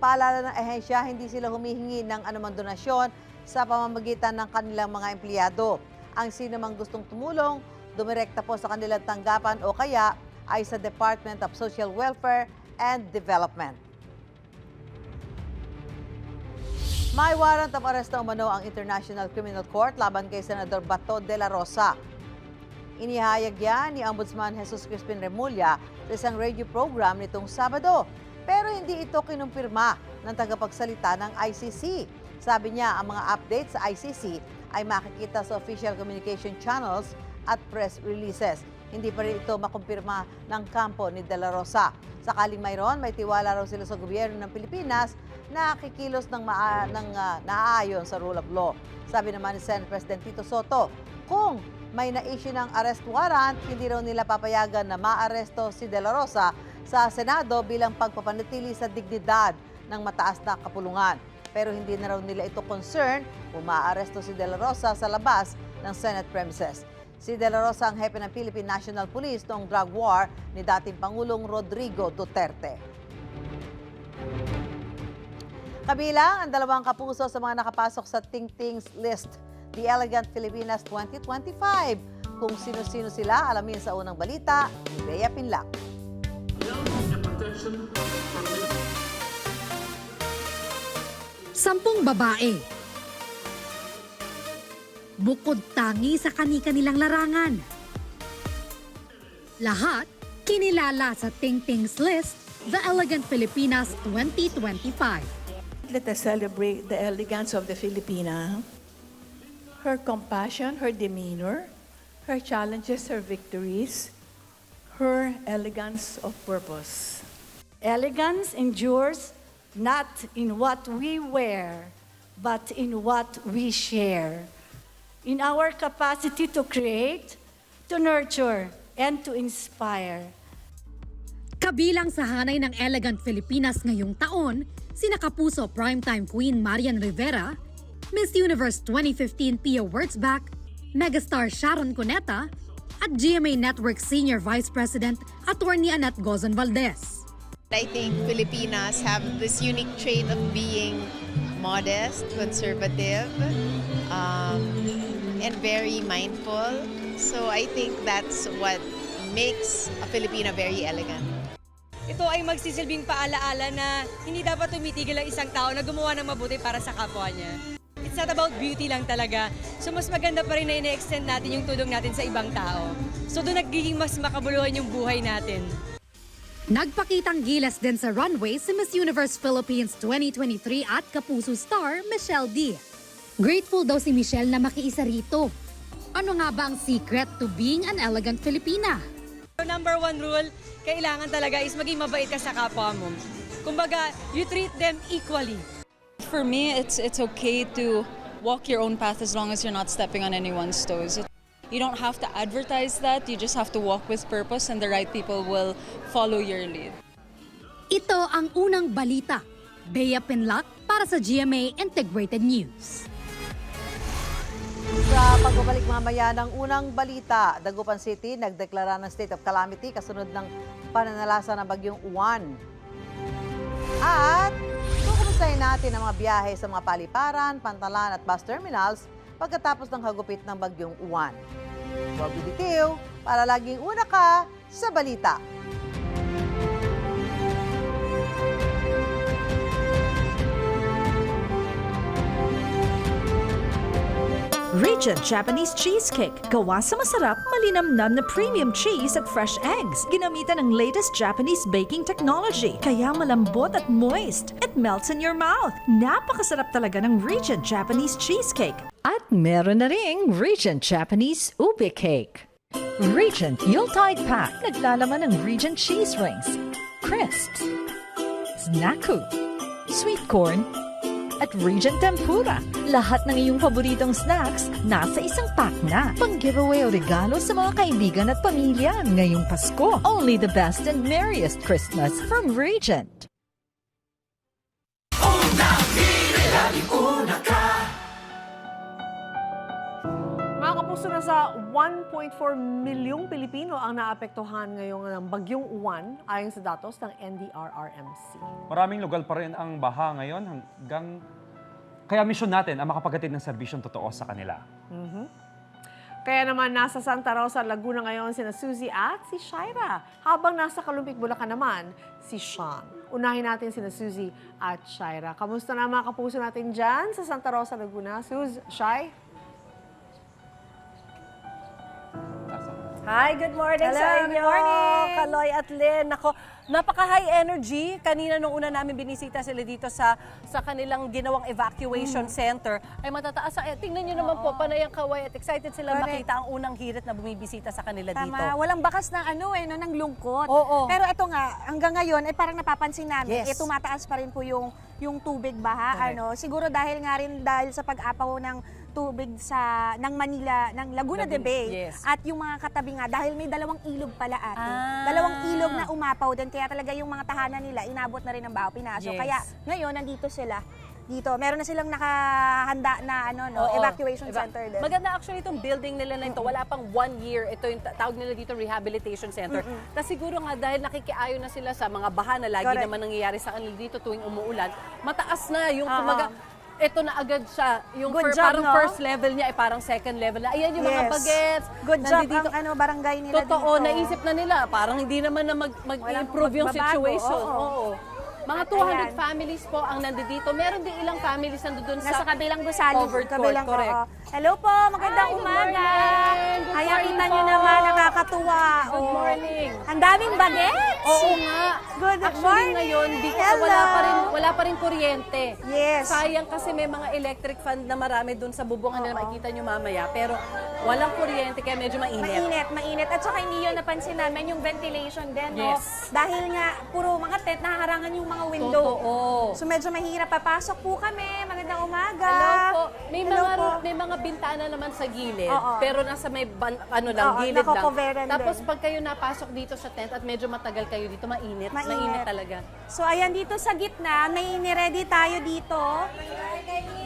Paalala ng ehensya, hindi sila humihingi ng anumang donasyon sa pamamagitan ng kanilang mga empleyado. Ang sino mang gustong tumulong, dumirekta po sa kanilang tanggapan o kaya ay sa Department of Social Welfare and Development. May warrant of arrest na umano ang International Criminal Court laban kay Senador Bato de la Rosa. Inihayag yan ni Ombudsman Jesus Crispin Remulla sa isang radio program nitong Sabado. Pero hindi ito kinumpirma ng tagapagsalita ng ICC. Sabi niya ang mga updates sa ICC ay makikita sa official communication channels at press releases. Hindi pa rin ito makumpirma ng kampo ni De La Rosa. Sakaling mayroon, may tiwala raw sila sa gobyerno ng Pilipinas na kikilos ng naaayon sa rule of law. Sabi naman ni Senate President Tito Soto, kung may na-issue ng arrest warrant, hindi raw nila papayagan na maaresto si De La Rosa sa Senado bilang pagpapanatili sa dignidad ng mataas na kapulungan. Pero hindi na raw nila ito concern kung maaresto si De La Rosa sa labas ng Senate premises. Si De La Rosa ang hepe ng Philippine National Police noong drug war ni dating Pangulong Rodrigo Duterte. Kabilang ang 2 kapuso sa mga nakapasok sa Ting Ting's list, The Elegant Filipinas 2025. Kung sino-sino sila, alamin sa unang balita ni Bea Pinlac. Sampung babae. Bukod tangi sa kani-kanilang larangan. Lahat kinilala sa Ting Ting's list, The Elegant Filipinas 2025. Let us celebrate the elegance of the Filipina, her compassion, her demeanor, her challenges, her victories, her elegance of purpose. Elegance endures not in what we wear, but in what we share. In our capacity to create, to nurture, and to inspire. Kabilang sa hanay ng Elegant Filipinas ngayong taon, sina Kapuso Primetime Queen Marian Rivera, Miss Universe 2015 Pia Wurtzbach, megastar Sharon Cuneta, at GMA Network Senior Vice President Attorney Annette Gozon Valdez. I think Filipinas have this unique trait of being modest, conservative, and very mindful. So I think that's what makes a Filipina very elegant. Ito ay magsisilbing paalaala na hindi dapat tumitigil ang isang tao na gumawa ng mabuti para sa kapwa niya. It's not about beauty lang talaga. So mas maganda pa rin na ine-extend natin yung tulong natin sa ibang tao. So doon nagiging mas makabuluhan yung buhay natin. Nagpakitang gilas din sa runway si Miss Universe Philippines 2023 at Kapuso star Michelle D. Grateful daw si Michelle na makiisa rito. Ano nga ba ang secret to being an elegant Filipina? Number 1 rule, kailangan talaga is maging mabait ka sa kapwa mo. Kumbaga, you treat them equally. For me, it's okay to walk your own path as long as you're not stepping on anyone's toes. You don't have to advertise that, you just have to walk with purpose and the right people will follow your lead. Ito ang unang balita Bea Pinlac para sa GMA Integrated News. Sa pagbabalik mamaya ng unang balita, Dagupan City nagdeklara ng state of calamity kasunod ng pananalasa ng bagyong Uwan. At kukumustahin natin ang mga biyahe sa mga paliparan, pantalan at bus terminals pagkatapos ng hagupit ng bagyong Uwan. Huwag bibitiw para laging una ka sa balita. Regent Japanese Cheesecake. Gawa sa masarap, malinamnam na premium cheese at fresh eggs. Ginamitan ng latest Japanese baking technology. Kaya malambot at moist. It melts in your mouth. Napakasarap talaga ng Regent Japanese Cheesecake. At meron na ring Regent Japanese Ube Cake. Regent Yuletide Pack. Naglalaman ng Regent Cheese Rings, Crisps, Snaku, Sweet Corn, at Regent Tempura. Lahat ng iyong paboritong snacks nasa isang pack na. Pang-giveaway o regalo sa mga kaibigan at pamilya ngayong Pasko. Only the best and merriest Christmas from Regent. Mga kapuso, nasa 1.4 milyong Pilipino ang naapektuhan ngayong ng bagyong Uwan ayon sa datos ng NDRRMC. Maraming lugar pa rin ang baha ngayon hanggang kaya misyon natin ang makapagatid ng serbisyong totoo sa kanila. Kaya naman nasa Santa Rosa, Laguna ngayon sina Suzy at si Shaira. Habang nasa Kalumpit, Bulacan naman si Sean. Unahin natin sina Suzy at Shaira. Kamusta na mga kapuso natin dyan sa Santa Rosa, Laguna? Suz, Shai? Hi, good morning sa inyo. Good morning. Kaloy at Lynn. Ako, napaka-high energy. Kanina nung una namin binisita sila dito sa kanilang ginawang evacuation center, ay matataas. Tingnan nyo naman po, panay ang kaway at excited sila makita ang unang hirit na bumibisita sa kanila dito. Tama, walang bakas ng ng lungkot. Oo. Pero ito nga, hanggang ngayon, parang napapansin namin, Yes. tumataas pa rin po yung tubig baha. Correct. Siguro dahil sa pag-apaw ng tubig ng Manila, ng Laguna de Bay. Yes. At yung mga katabi nga, dahil may dalawang ilog pala ate. Ah. Dalawang ilog na umapaw din. Kaya talaga yung mga tahanan nila, inabot na rin ng baho, pinasok. Yes. Kaya ngayon, nandito sila. Dito, meron na silang nakahanda na Oo. evacuation center din. Maganda actually itong building nila na ito. Wala pang 1 year. Ito yung tawag nila dito rehabilitation center. Tapos siguro nga dahil nakikiayo na sila sa mga baha na lagi Correct. naman nangyayari sa kanila dito tuwing umuulan, mataas na yung Oo. kumaga. Ito na agad siya. Yung Good job, parang no? first level niya ay parang second level na. Ayan yung mga Yes. bagets. Good job Nandito- ang barangay nila Totoo, dito. naisip na nila. Parang hindi naman na mag-improve yung magbabago, situation. oo. Oo. Mga At 200 ayan. families po ang nandito. Meron din ilang families nandun sa Nasa kabilang gusali. covered court. Correct. Hello po, magandang Hi, good umaga. morning. Good Ay, morning kita po. nyo naman, nakakatuwa. Good Oh. morning. Ang daming bagets. Oo nga. Good Actually morning. ngayon, Hello. wala pa rin kuryente. Yes. Sayang kasi may mga electric fan na marami dun sa bubungan na makikita nyo mamaya. Pero walang kuryente kaya medyo mainit. Mainit. At saka hindi yun napansin namin yung ventilation din, no? Yes. Dahil nga, puro mga tent, nahaharangan yung mga window. Totoo. So medyo mahirap. Papasok po kami. Magandang umaga. Hello po. Hello po. May mga bintana naman sa gilid, Oo. pero nasa may Oo, gilid lang. nakakoveran Tapos din. pag kayo napasok dito sa tent at medyo matagal kayo dito, mainit. Mainit talaga. So ayan, dito sa gitna, may niready tayo dito.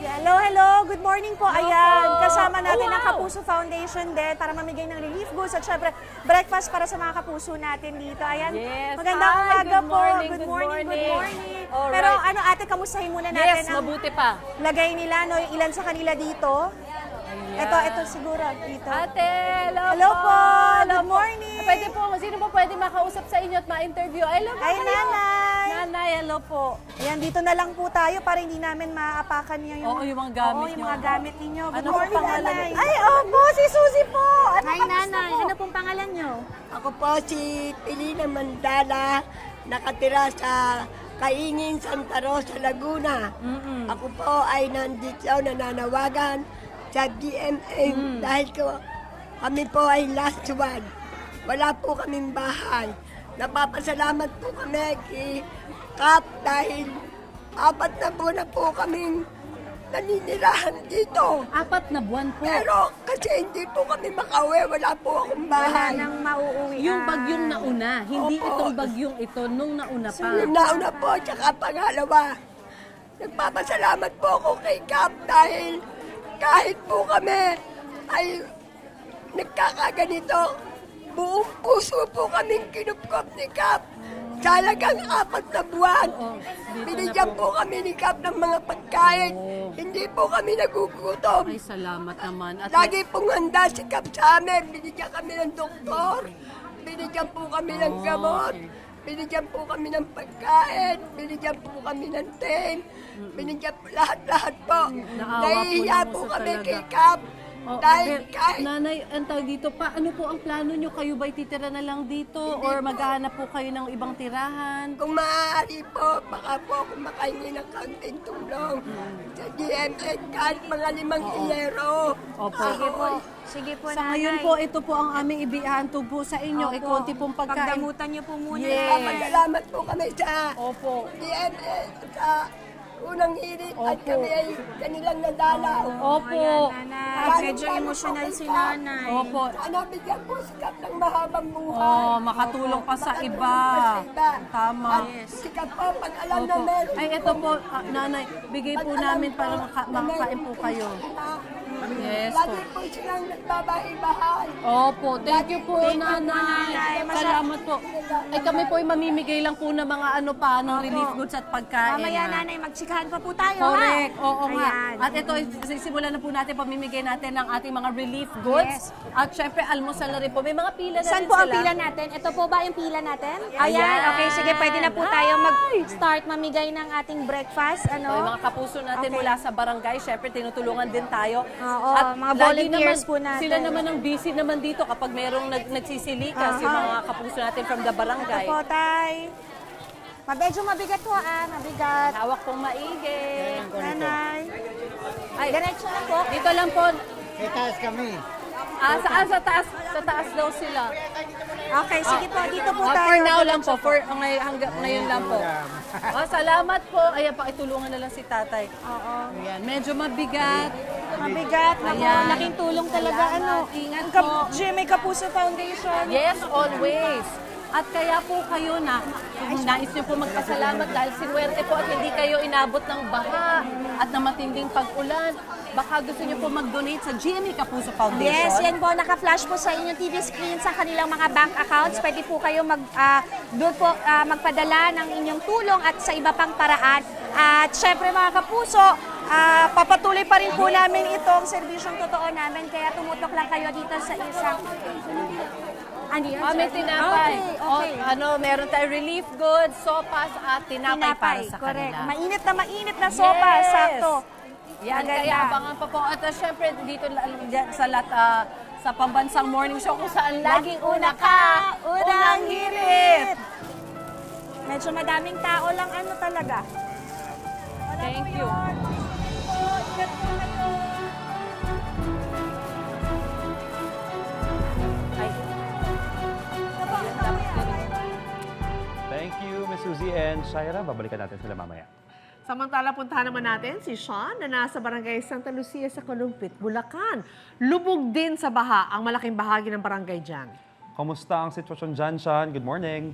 Hello. Good morning po. Ayan, kasama natin ang Kapuso Foundation din para mamigay ng relief goods at syempre breakfast para sa mga kapuso natin dito. Ayan, Yes. magandang Hi, umaga good po. morning, Good good morning. morning. Alright. Pero ate, kamustahin muna natin Yes, mabuti pa. lagay nila, no, yung ilan sa kanila dito. Ito siguro dito. Ate, Hello po. Good morning. Pwede po, sino po pwede makausap sa inyo at ma-interview? Hello po Ay, kayo. nanay. Nanay, hello po. Ayan, dito na lang po tayo para hindi namin maapakan yung Oo, yung mga gamit yung nyo. mga gamit ninyo. Good Ano pong morning, pangalan? nanay. Ay, opo, si Suzy po. Ano, Hi, kamusta nanay. po? Ano pong pangalan nyo? Ako po si Pilina Mandala, nakatira sa Kaingin, Santa Rosa, Laguna. Ako po ay nandito nananawagan sa DMA dahil kami po ay last one. Wala po kaming bahay. Napapasalamat po kami kay Kap dahil 4 na buwan na po kaming naninirahan dito. 4 na buwan po. Pero kasi hindi po kami makauwi, wala po akong bahay. Wala nang mauuwi. Yung bagyong nauna, hindi Opo. itong bagyong ito, nung nauna pa. Yung nauna po, tsaka pangalawa. Nagpapasalamat po ako kay Kap dahil kahit po kami ay nagkakaganito, buong puso po kaming kinupkop ni Kap. Talagang 4 na buwan. Binigyan po kami ni Kap ng mga pagkain. Hindi po kami nagugutom. Ay, salamat naman. At Lagi pong handa si Kap sa amin. Binigyan kami ng doktor. Binigyan po kami ng gamot. Binigyan po kami ng pagkain. Binigyan po kami ng tent. Binigyan po lahat-lahat po. Nahihiya po kami kay Kap. Dahil kahit... Nanay, ang tawag dito, paano po ang plano nyo? Kayo ba'y titira na lang dito? Or maghahanap po kayo ng ibang tirahan? Kung maaari po, baka po ako makahingi ng kaunting tulong sa DMN kahit mga 5 iyero. Opo. Sige po, Sa nanay. ngayon po, ito po ang aming ibiahantog po sa inyo. Opo. Ay, konti pong pagkain. Pagdamutan niyo po muna. Papasalamat po kami sa Opo. DMN, sa unang hirit at kami ay kanilang nadalaw. Opo. Nanay, medyo emotional si nanay. Opo. Sana bigyan po si Kap ng mahabang buhay. Oh, makatulong pa sa iba. Tama. Si Kap po, pag alam na Opo. meron. Ay, ito po, nanay, bigay po namin para makakain po kayo. Yes po. Lagi po silang nagbabahay-bahay. Opo, thank you po, Thank you po, nanay. nanay. Salamat po. Ay, kami po ay mamimigay lang po ng mga ano pa, ng relief goods at pagkain. Mamaya, ha? nanay, magsikahan pa po tayo, Correct, ha? oo nga. Ayan. At ito, simulan na po natin, pamimigay natin ng ating mga relief goods. Yes. At syempre, almusal na rin po. May mga pila na Saan rin po ang sila. pila natin? Ito po ba yung pila natin? Ayan. Okay, sige, pwede na po tayo mag-start mamigay ng ating breakfast. So, yung Ano? mga kapuso natin Okay. mula sa barangay, syempre tinutulungan din tayo. Oo, mga lagi volunteers naman, po natin. Sila naman ang busy naman dito kapag merong nagsisilikas, yung mga kapuso natin from the barangay. Ito po, tay. Medyo mabigat po, mabigat. Hawak pong maigi. Nanay. Ay, Diretso lang po. dito lang po. Sa taas kami. Saan sa taas? Sa taas daw sila. Okay, sige po, dito po tayo. For now lang po, hanggang ngayon lang po. Salamat po. Ayan, pakitulungan na lang si tatay. Oo. Ayan, medyo mabigat. Mabigat. Naku, Ayan. laking tulong talaga. Salamat. Ingat po. GMA Kapuso Foundation. Yes, always. At kaya po kayo na, kung nais niyo po magpasalamat dahil sinuwerte po at hindi kayo inabot ng baha at na matinding pag-ulan, baka gusto niyo po mag-donate sa GMA Kapuso Foundation. Yes, yan po. Naka-flash po sa inyong TV screen sa kanilang mga bank accounts. Pwede po kayo doon po magpadala ng inyong tulong at sa iba pang paraan. At syempre mga kapuso, papatuloy pa rin po namin itong serbisyong totoo namin. Kaya tumutok lang kayo dito sa isang... May tinapay. Okay. Meron tayong relief goods, sopas at tinapay para sa correct. kanila. Mainit na sopa, Yes. sakto. Yan, Maganda. kaya abangan pa po. At syempre, dito sa pambansang morning show kung saan laging una ka, unang hirit. Medyo madaming tao lang talaga. Thank you. Ingat po kayo. Thank you, Ms. Suzy and Shaira. Babalikan natin sila mamaya. Samantala, puntahan naman natin si Sean na nasa barangay Santa Lucia sa Kalumpit, Bulacan. Lubog din sa baha ang malaking bahagi ng barangay dyan. Kamusta ang sitwasyon dyan, Sean? Good morning.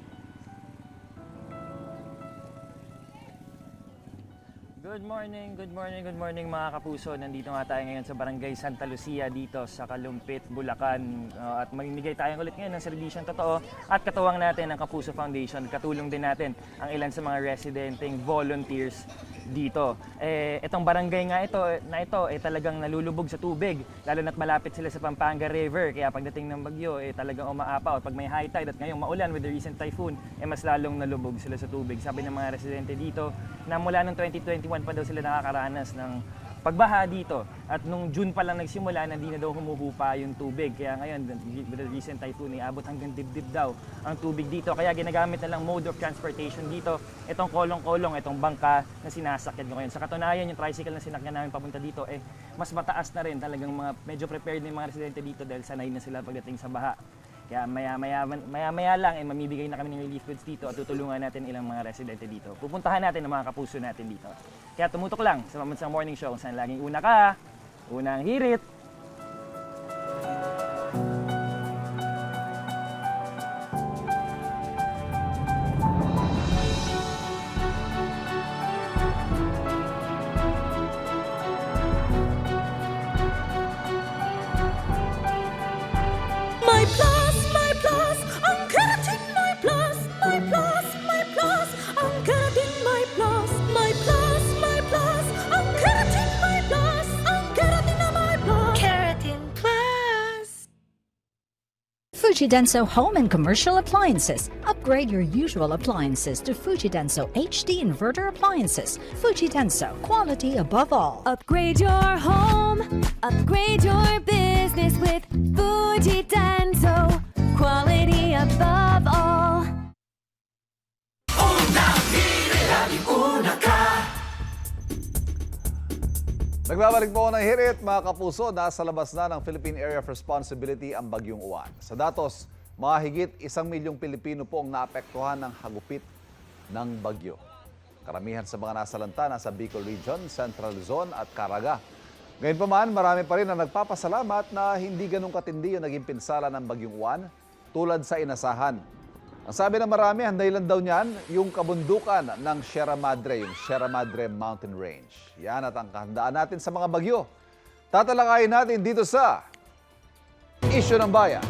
Good morning mga kapuso. Nandito nga tayo ngayon sa Barangay Santa Lucia dito sa Kalumpit, Bulacan. At mamimigay tayo ulit ngayon ng serbisyong totoo at katuwang natin ang Kapuso Foundation. Katulong din natin ang ilan sa mga residenteng volunteers dito. Itong barangay nga ito talagang nalulubog sa tubig, lalo na't malapit sila sa Pampanga River. Kaya pagdating ng bagyo, talagang umaapaw. At pag may high tide at ngayong maulan with the recent typhoon, mas lalong nalubog sila sa tubig. Sabi ng mga residente dito na mula noong 2021 pa daw sila nakakaranas ng pagbaha dito. At nung June pa lang nagsimula, hindi na daw humuhupa yung tubig. Kaya ngayon, with the recent typhoon, abot hanggang dibdib daw ang tubig dito. Kaya ginagamit na lang mode of transportation dito. Itong kolong-kolong, itong bangka na sinasakyan ko ngayon. Sa katunayan, yung tricycle na sinakyan namin papunta dito, mas mataas na rin talagang medyo prepared na yung mga residente dito dahil sanay na sila pagdating sa baha. Kaya maya-maya lang mamibigay na kami ng relief goods dito at tutulungan natin ilang mga residente dito. Pupuntahan natin ang mga kapuso natin dito. Kaya tumutok lang sa Pambansang Morning Show kung saan laging una ka, unang hirit. Fujidenso Home and Commercial Appliances. Upgrade your usual appliances to Fujidenso HD Inverter Appliances. Fujidenso, quality above all. Upgrade your home, upgrade your business with Fujidenso, quality above all. Nagbabalik po ng hirit, mga kapuso. Nasa labas na ng Philippine Area of Responsibility ang Bagyong Uwan. Sa datos, mahigit 1 milyong Pilipino po ang naapektuhan ng hagupit ng bagyo. Karamihan sa mga nasalanta nasa Bicol Region, Central Luzon at Caraga. Ngayon pa man, marami pa rin ang nagpapasalamat na hindi ganun katindi yung naging pinsala ng Bagyong Uwan tulad sa inasahan. Ang sabi ng marami, ang dahilan daw niyan, yung kabundukan ng Sierra Madre, yung Sierra Madre Mountain Range. Yan at ang kahandaan natin sa mga bagyo. Tatalakayin natin dito sa Isyu ng Bayan.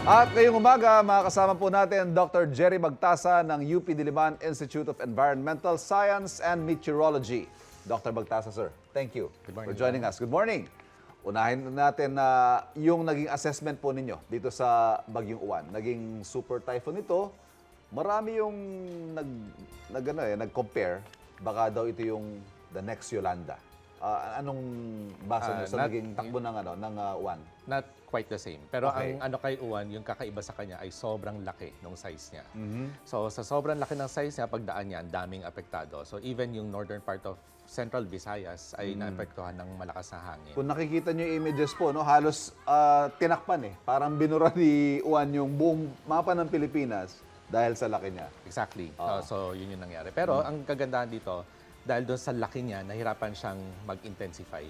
At ngayong umaga, makakasama po natin Dr. Jerry Magtasa ng UP Diliman Institute of Environmental Science and Meteorology. Dr. Magtasa, sir, thank you for joining us. Good morning. Unahin natin na yung naging assessment po ninyo dito sa Bagyong Uwan. Naging super typhoon ito. Marami yung nag-compare. Baka daw ito yung the next Yolanda. Anong basa nyo sa naging takbo ng Uwan? Not quite the same. Pero Okay. ang kay Uwan, yung kakaiba sa kanya ay sobrang laki ng size niya. So sa sobrang laki ng size niya, pagdaan niya, ang daming apektado. So even yung northern part of Central Visayas ay naapektuhan ng malakas na hangin. Kung nakikita nyo yung images po, no, halos tinakpan eh. Parang binura ni Uwan yung buong mapa ng Pilipinas dahil sa laki niya. Exactly. So yun yung nangyari. Pero ang kagandahan dito, dahil doon sa laki niya, nahirapan siyang mag-intensify.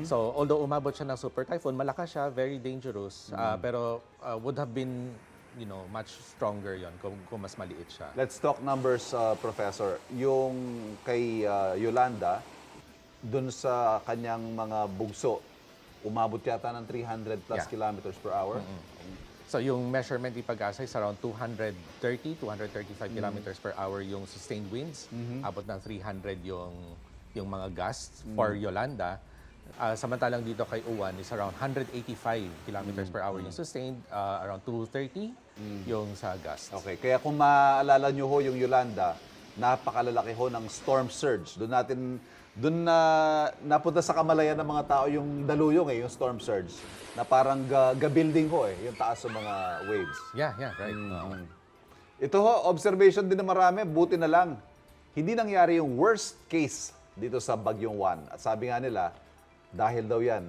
So although umabot siya ng super typhoon, malakas siya, very dangerous, pero would have been much stronger yon kung mas maliit siya. Let's talk numbers, Professor. Yung kay Yolanda, dun sa kanyang mga bugso, umabot yata ng 300 plus kilometers per hour. So yung measurement ni Pag-asa is around 235 kilometers per hour yung sustained winds. Abot ng 300 yung mga gusts for Yolanda. Samantalang dito kay Uwan is around 185 kilometers per hour yung sustained, around 230 yung sa gust. Okay, kaya kung maalala nyo ho yung Yolanda, napakalalaki ho ng storm surge. Doon napunta sa kamalayan ng mga tao yung daluyong yung storm surge. Na parang ga-building ho yung taas ng mga waves. Yeah, right. Ito ho, observation din na marami, buti na lang. Hindi nangyari yung worst case dito sa Bagyong Uwan. At sabi nga nila, dahil daw yan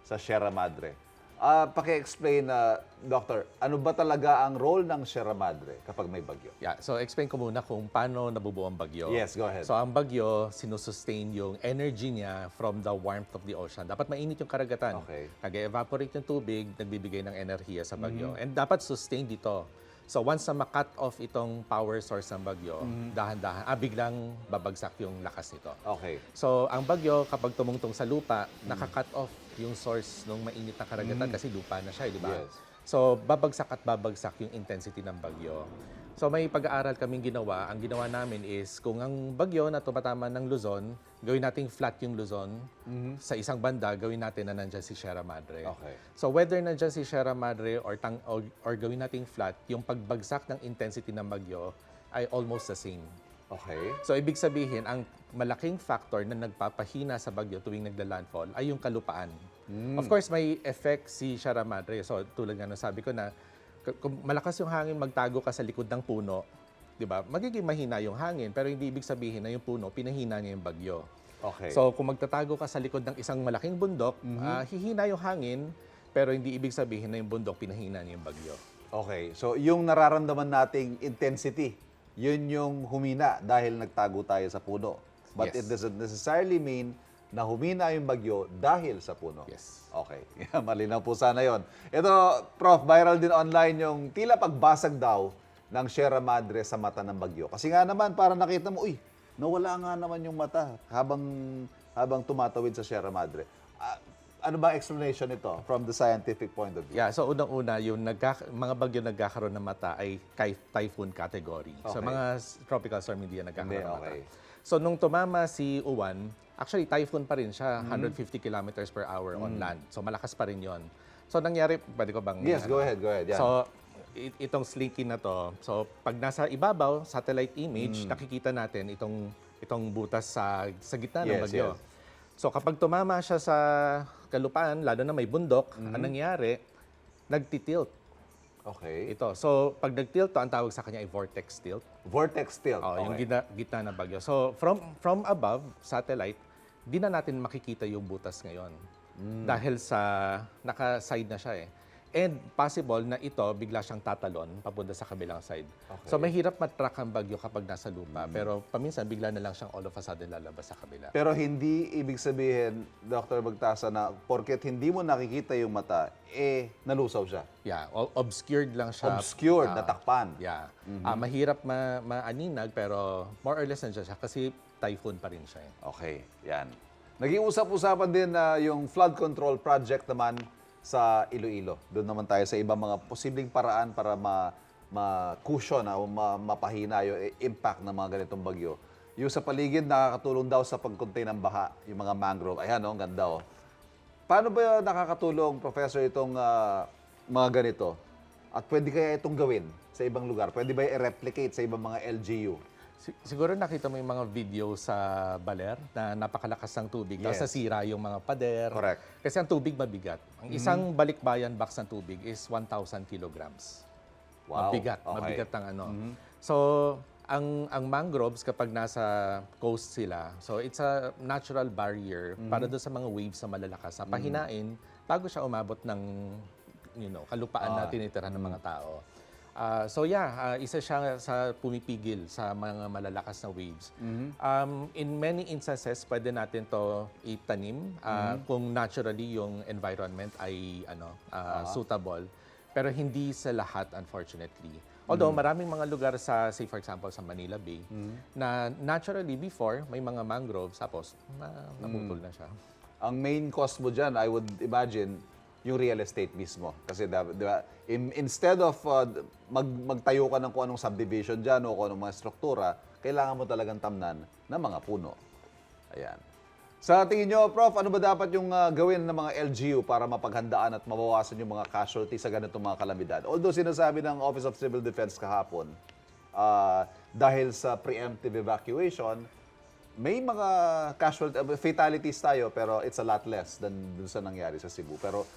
sa Sierra Madre. Paki-explain, Doctor, ano ba talaga ang role ng Sierra Madre kapag may bagyo? Yeah, so explain ko muna kung paano nabubuo ang bagyo. Yes, go ahead. So ang bagyo, sinusustain yung energy niya from the warmth of the ocean. Dapat mainit yung karagatan. Okay. Nag-evaporate yung tubig, nagbibigay ng enerhiya sa bagyo. And dapat sustained dito. So once na ma-cut off itong power source ng bagyo, dahan-dahan, biglang babagsak yung lakas nito. Okay. So ang bagyo, kapag tumungtong sa lupa, naka-cut off yung source ng mainit na karagatan kasi lupa na siya, di ba? Yes. So babagsak at babagsak yung intensity ng bagyo. So may pag-aaral kaming ginawa. Ang ginawa namin is kung ang bagyo na tumatama ng Luzon, gawin nating flat yung Luzon. Sa isang banda, gawin natin na nandyan si Sierra Madre. Okay. So whether nandyan si Sierra Madre or gawin nating flat, yung pagbagsak ng intensity ng bagyo ay almost the same. Okay. So ibig sabihin, ang malaking factor na nagpapahina sa bagyo tuwing nagla-landfall ay yung kalupaan. Of course, may effect si Sierra Madre. So tulad nga ng sabi ko na, kung malakas yung hangin, magtago ka sa likod ng puno, di ba? Magiging mahina yung hangin, pero hindi ibig sabihin na yung puno, pinahina niya yung bagyo. Okay. So kung magtatago ka sa likod ng isang malaking bundok, hihina yung hangin, pero hindi ibig sabihin na yung bundok, pinahina niya yung bagyo. Okay. So yung nararamdaman nating intensity, yun yung humina dahil nagtago tayo sa puno. But Yes. it doesn't necessarily mean na humina yung bagyo dahil sa puno. Yes. Okay. Malinaw po sana yon. Ito, Prof, viral din online yung tila pagbasag daw ng Sierra Madre sa mata ng bagyo. Kasi nga naman, para nakita mo, nawala nga naman yung mata habang tumatawid sa Sierra Madre. Ano ba explanation nito from the scientific point of view? Yeah, so unang-una, yung mga bagyo nagkakaroon ng mata ay typhoon category. So Okay. mga tropical storm hindi yan nagkakaroon ng mata. Okay. So nung tumama si Uwan, Actually, typhoon pa rin siya, 150 kilometers per hour on land. So malakas pa rin yon. So nangyari, pwede ko bang... Yes, go ahead. Yeah. So itong slinky na to, so pag nasa ibabaw, satellite image, nakikita natin itong butas sa gitna ng bagyo. Yes. So kapag tumama siya sa kalupaan, lalo na may bundok, ang nangyari, nagtitilt. Okay. Ito. So pag nagtilt to, ang tawag sa kanya ay vortex tilt. Vortex tilt. Yung gitna ng bagyo. So from above, satellite, di na natin makikita yung butas ngayon. Dahil sa naka-side na siya eh. And possible na ito bigla siyang tatalon papunta sa kabilang side. Okay. So mahirap matrack ang bagyo kapag nasa lupa. Pero paminsan bigla na lang siyang all of a sudden lalabas sa kabila. Pero hindi ibig sabihin, Dr. Magtasa, na porket hindi mo nakikita yung mata, nalusaw siya. Yeah, obscured lang siya. Obscured, natakpan. Yeah. Mahirap maaninag pero more or less nandiyan siya kasi typhoon pa rin siya. Okay, yan. Naging usap-usapan din na yung flood control project naman sa Iloilo. Doon naman tayo sa ibang mga posibleng paraan para ma-cushion o mapahina yung impact ng mga ganitong bagyo. Yung sa paligid, nakakatulong daw sa pag-contain ng baha, yung mga mangrove. Ayan, ang ganda. Paano ba nakakatulong, Professor, itong mga ganito? At pwede kaya itong gawin sa ibang lugar? Pwede ba i-replicate sa ibang mga LGU? Siguro nakita mo yung mga video sa Baler na napakalakas ng tubig. Tapos Yes. nasira yung mga pader. Correct. Kasi ang tubig mabigat. Ang isang balikbayan box ng tubig is 1,000 kilograms. Wow. Mabigat. Okay. Mabigat ang ano. So, ang mangroves kapag nasa coast sila, so it's a natural barrier para doon sa mga waves na malalakas. Sa pahinain, bago siya umabot ng kalupaan na tinitirahan ng mga tao. Isa siya sa pumipigil sa mga malalakas na waves. In many instances, pwede natin to itanim kung naturally yung environment ay suitable. Pero hindi sa lahat, unfortunately. Although maraming mga lugar sa, say for example, sa Manila Bay, na naturally before, may mga mangroves, tapos naputol na siya. Ang main cost mo dyan, I would imagine, yung real estate mismo. Kasi diba, instead of magtayo ka ng kung anong subdivision dyan o kung anong mga struktura, kailangan mo talagang tamnan ng mga puno. Ayan. Sa tingin nyo, Prof, ano ba dapat yung gawin ng mga LGU para mapaghandaan at mabawasan yung mga casualty sa ganitong mga kalamidad? Although sinasabi ng Office of Civil Defense kahapon, dahil sa preemptive evacuation, may mga fatalities tayo pero it's a lot less than dun sa nangyari sa Cebu. Pero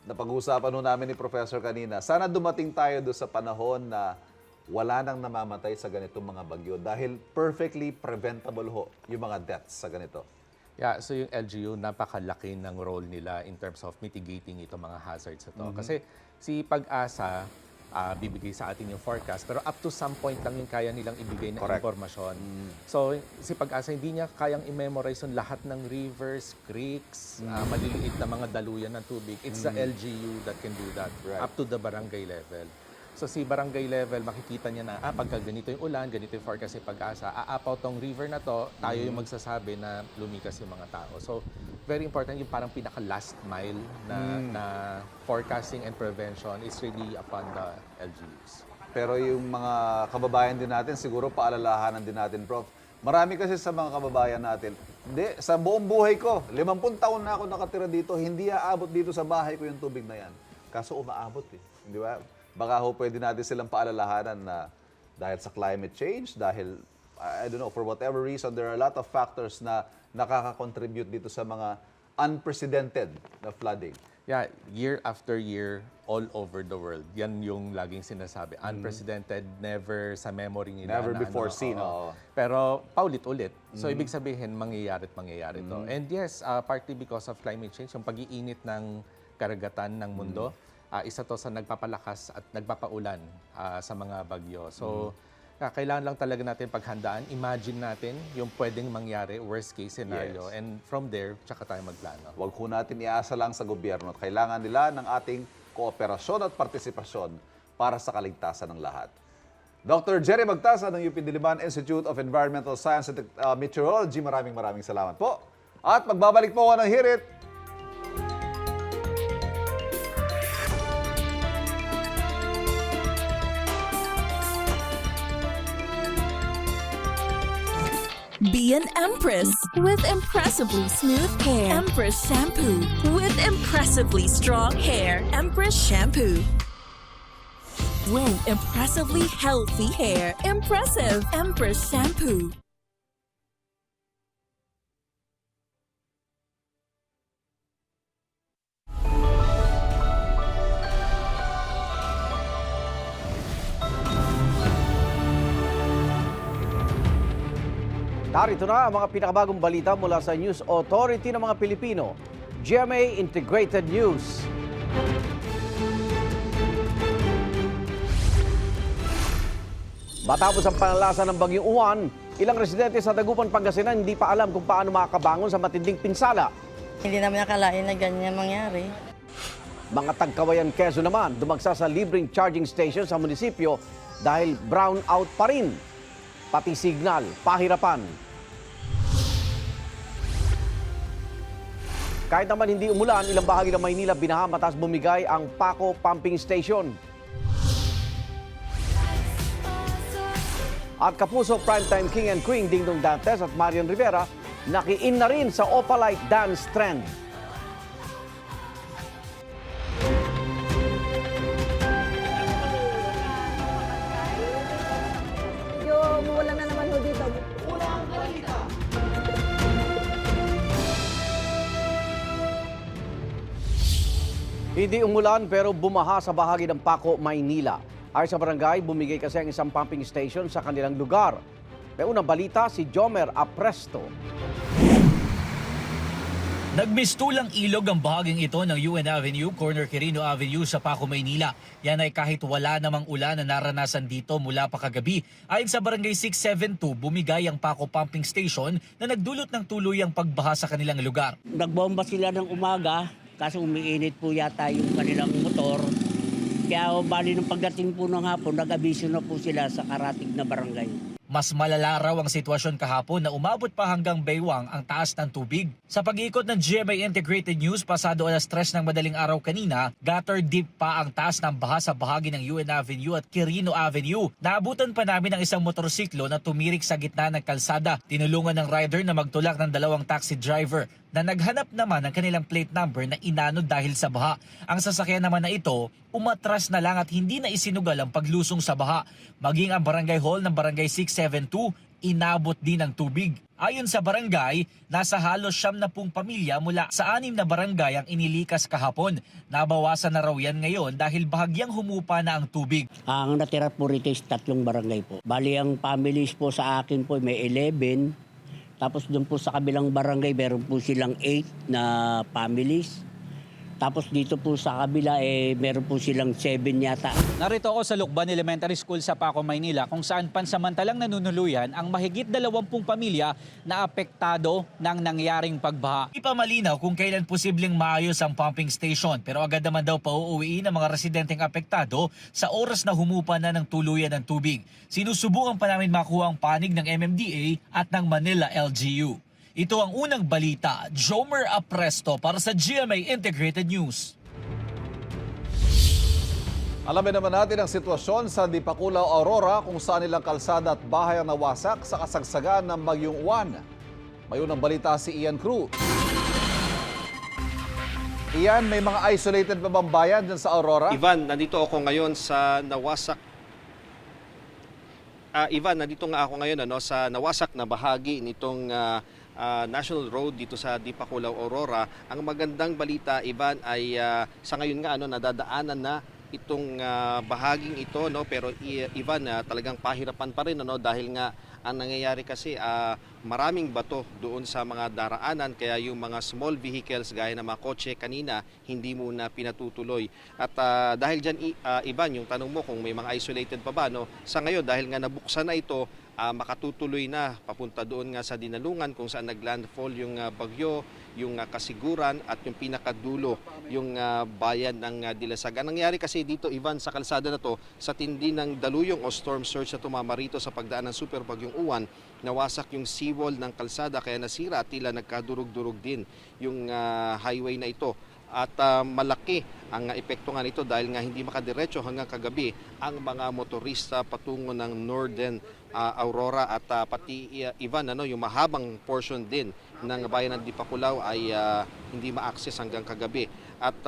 napag-uusapan namin ni Professor kanina, sana dumating tayo doon sa panahon na wala nang namamatay sa ganitong mga bagyo dahil perfectly preventable yung mga deaths sa ganito. Yeah, so yung LGU, napakalaki ng role nila in terms of mitigating itong mga hazards ito. Kasi si Pag-asa, bibigay sa atin yung forecast, pero up to some point lang yung kaya nilang ibigay na informasyon. So, si Pag-asa, hindi niya kayang i-memorize yung lahat ng rivers, creeks, maliliit na mga daluyan ng tubig. It's the LGU that can do that, up to the barangay level. So, si barangay level, makikita niya na, pagka ganito yung ulan, ganito yung forecast si Pag-asa, aapaw tong river na to, tayo yung magsasabi na lumikas yung mga tao. So, very important yung parang pinaka-last mile na forecasting and prevention is really upon the LGUs. Pero yung mga kababayan din natin, siguro paalalahanan din natin, Prof. Marami kasi sa mga kababayan natin, hindi, sa buong buhay ko, 50 taon na ako nakatira dito, hindi aabot dito sa bahay ko yung tubig na yan. Kaso umaabot Di ba? Baka pwede natin silang paalalahanan na dahil sa climate change, dahil, I don't know, for whatever reason, there are a lot of factors na nakaka-contribute dito sa mga unprecedented na flooding. Yeah, year after year, all over the world. Yan yung laging sinasabi. Unprecedented, never sa memory nila. Never before seen. Pero paulit-ulit. So, ibig sabihin, mangyayari at mangyayari to. And yes, partly because of climate change, yung pag-iinit ng karagatan ng mundo, isa to sa nagpapalakas at nagpapaulan sa mga bagyo. So, kailangan lang talaga natin paghandaan. Imagine natin yung pwedeng mangyari, worst case scenario. Yes. And from there, tsaka tayo magplano. Huwag ho natin iasa lang sa gobyerno. Kailangan nila ng ating kooperasyon at partisipasyon para sa kaligtasan ng lahat. Dr. Jerry Magtasa ng UP Diliman Institute of Environmental Science and Meteorology, maraming salamat po. At magbabalik po ako ng hirit. Be an Empress with impressively smooth hair. Empress Shampoo with impressively strong hair. Empress Shampoo. With impressively healthy hair. Impressive Empress Shampoo. Narito na ang mga pinakabagong balita mula sa News Authority ng mga Pilipino, GMA Integrated News. Matapos ang panalasa ng Bagyong Uwan, ilang residente sa Dagupan, Pangasinan hindi pa alam kung paano makakabangon sa matinding pinsala. Hindi namin nakalain na ganyan mangyari. Mga tagkawayan Quezon naman, dumagsa sa libreng charging station sa munisipyo dahil brown out pa rin. Pati signal, pahirapan. Kahit naman hindi umulan, ilang bahagi ng Maynila binaha matapos bumigay ang Paco Pumping Station. At kapuso Primetime King and Queen Dingdong Dantes at Marian Rivera nakiin na rin sa Opalite dance trend. Umuulan na naman ho dito. Hindi umulan pero bumaha sa bahagi ng Paco, Maynila. Ayon sa barangay, bumigay kasi ang isang pumping station sa kanilang lugar. May unang balita si Jomer Apresto. Nagmistulang ilog ang bahaging ito ng UN Avenue, corner Quirino Avenue sa Paco, Maynila. Yan ay kahit wala namang ulan na naranasan dito mula pa kagabi. Ayon sa Barangay 672, bumigay ang Paco Pumping Station na nagdulot ng tuluyang pagbaha sa kanilang lugar. Nagbomba sila ng umaga, kaso umiinit po yata yung kanilang motor. Kaya bali ng pagdating po ng hapon, nag-abiso na po sila sa karatig na barangay. Mas malala raw ang sitwasyon kahapon na umabot pa hanggang baywang ang taas ng tubig. Sa pag-iikot ng GMA Integrated News, pasado alas 3 ng madaling araw kanina, gutter deep pa ang taas ng baha sa bahagi ng UN Avenue at Quirino Avenue. Naabutan pa namin ang isang motorsiklo na tumirik sa gitna ng kalsada. Tinulungan ng rider na magtulak ng dalawang taxi driver na naghanap naman ng kanilang plate number na inanod dahil sa baha. Ang sasakyan naman na ito, umatras na lang at hindi na isinugal ang paglusong sa baha. Maging ang barangay hall ng Barangay 672, inabot din ng tubig. Ayon sa barangay, nasa halos 70 pamilya mula sa 6 na barangay ang inilikas kahapon. Nabawasan na raw yan ngayon dahil bahagyang humupa na ang tubig. Ang natira po rito is 3 barangay po. Bali ang families po sa akin po may 11. Tapos doon po sa kabilang barangay, meron po silang 8 na families. Tapos dito po sa kabila, meron po silang 7 yata. Narito ako sa Lukban Elementary School sa Paco, Maynila, kung saan pansamantalang nanunuluyan ang mahigit 20 pamilya na apektado ng nangyaring pagbaha. Di pa malinaw kung kailan posibleng maayos ang pumping station, pero agad naman daw pauuwiin ang mga residenteng apektado sa oras na humupa na ng tuluyan ng tubig. Sinusubukan pa namin makuha ang panig ng MMDA at ng Manila LGU. Ito ang unang balita, Jomer Apresto para sa GMA Integrated News. Alamin naman natin ang sitwasyon sa Dipakulaw, Aurora kung saan ilang kalsada at bahay ang nawasak sa kasagsagan ng Bagyong Uwan. May unang balita si Ian Cruz. Ian, may mga isolated pa bang bayan dyan sa Aurora? Ivan, nandito ako ngayon sa nawasak. Nandito nga ako ngayon sa nawasak na bahagi nitong National Road dito sa Dipakulaw, Aurora. Ang magandang balita, Ivan, ay sa ngayon nga nadadaanan na itong bahaging ito, pero Ivan, talagang pahirapan pa rin dahil nga ang nangyayari kasi maraming bato doon sa mga daraanan, kaya yung mga small vehicles gaya ng mga kotse kanina hindi muna pinatutuloy. At dahil dyan, Ivan, yung tanong mo kung may mga isolated pa ba, sa ngayon dahil nga nabuksan na ito, makatutuloy na papunta doon nga sa Dinalungan kung saan naglandfall yung bagyo, yung Kasiguran at yung pinakadulo yung bayan ng Dilasag. Ang nangyari kasi dito, Ivan, sa kalsada na to, sa tindi ng daluyong o storm surge na tumama rito sa pagdaan ng super bagyong Uwan, nawasak yung seawall ng kalsada kaya nasira at tila nagkadurog-durog din yung highway na ito. At malaki ang epekto nga nito dahil nga hindi makadiretso hanggang kagabi ang mga motorista patungo ng Northern Aurora at pati Ivan, yung mahabang portion din ng bayan ng Dipakulaw ay hindi ma-access hanggang kagabi. At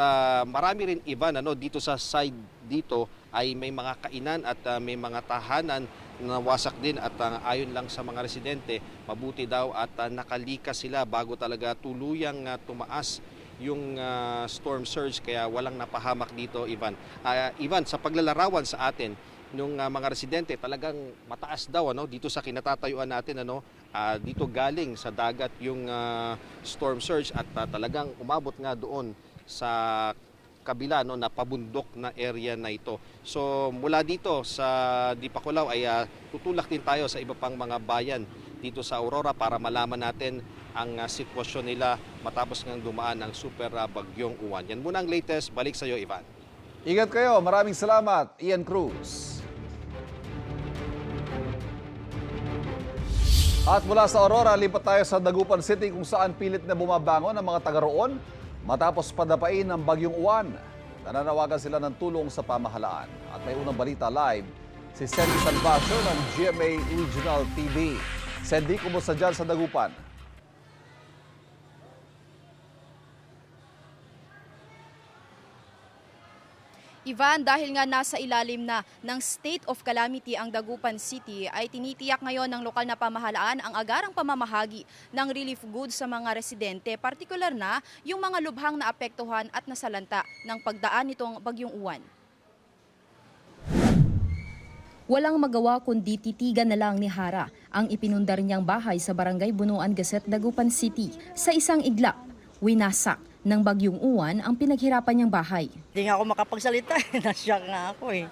marami rin Ivan, dito sa side dito ay may mga kainan at may mga tahanan na wasak din at ayon lang sa mga residente, mabuti daw at nakalikas sila bago talaga tuluyang tumaas yung storm surge kaya walang napahamak dito, Ivan. Ivan, sa paglalarawan sa atin nung mga residente, talagang mataas daw dito sa kinatatayuan natin, dito galing sa dagat yung storm surge at talagang umabot nga doon sa kabila na pabundok na area na ito. So mula dito sa Dipakulaw ay tutulak din tayo sa iba pang mga bayan dito sa Aurora para malaman natin ang sitwasyon nila matapos ngang dumaan ng super bagyong Uwan. Yan muna ang latest. Balik sa iyo, Ivan. Ingat kayo. Maraming salamat, Ian Cruz. At mula sa Aurora, lipat tayo sa Dagupan City kung saan pilit na bumabangon ang mga taga roon matapos padapain ng bagyong Uwan. Nananawagan sila ng tulong sa pamahalaan. At may unang balita live si Sandy Salvacio ng GMA Regional TV. Sandy, kumusta dyan sa Dagupan? Ivan, dahil nga nasa ilalim na ng state of calamity ang Dagupan City, ay tinitiyak ngayon ng lokal na pamahalaan ang agarang pamamahagi ng relief goods sa mga residente, partikular na yung mga lubhang naapektuhan at nasalanta ng pagdaan nitong bagyong Uwan. Walang magawa kundi titigan na lang ni Hara ang ipinundar niyang bahay sa Barangay Bunuan Gasset, Dagupan City. Sa isang iglap, winasak ng bagyong Uwan ang pinaghirapan niyang bahay. Hindi nga ako makapagsalita, nashock nga ako eh.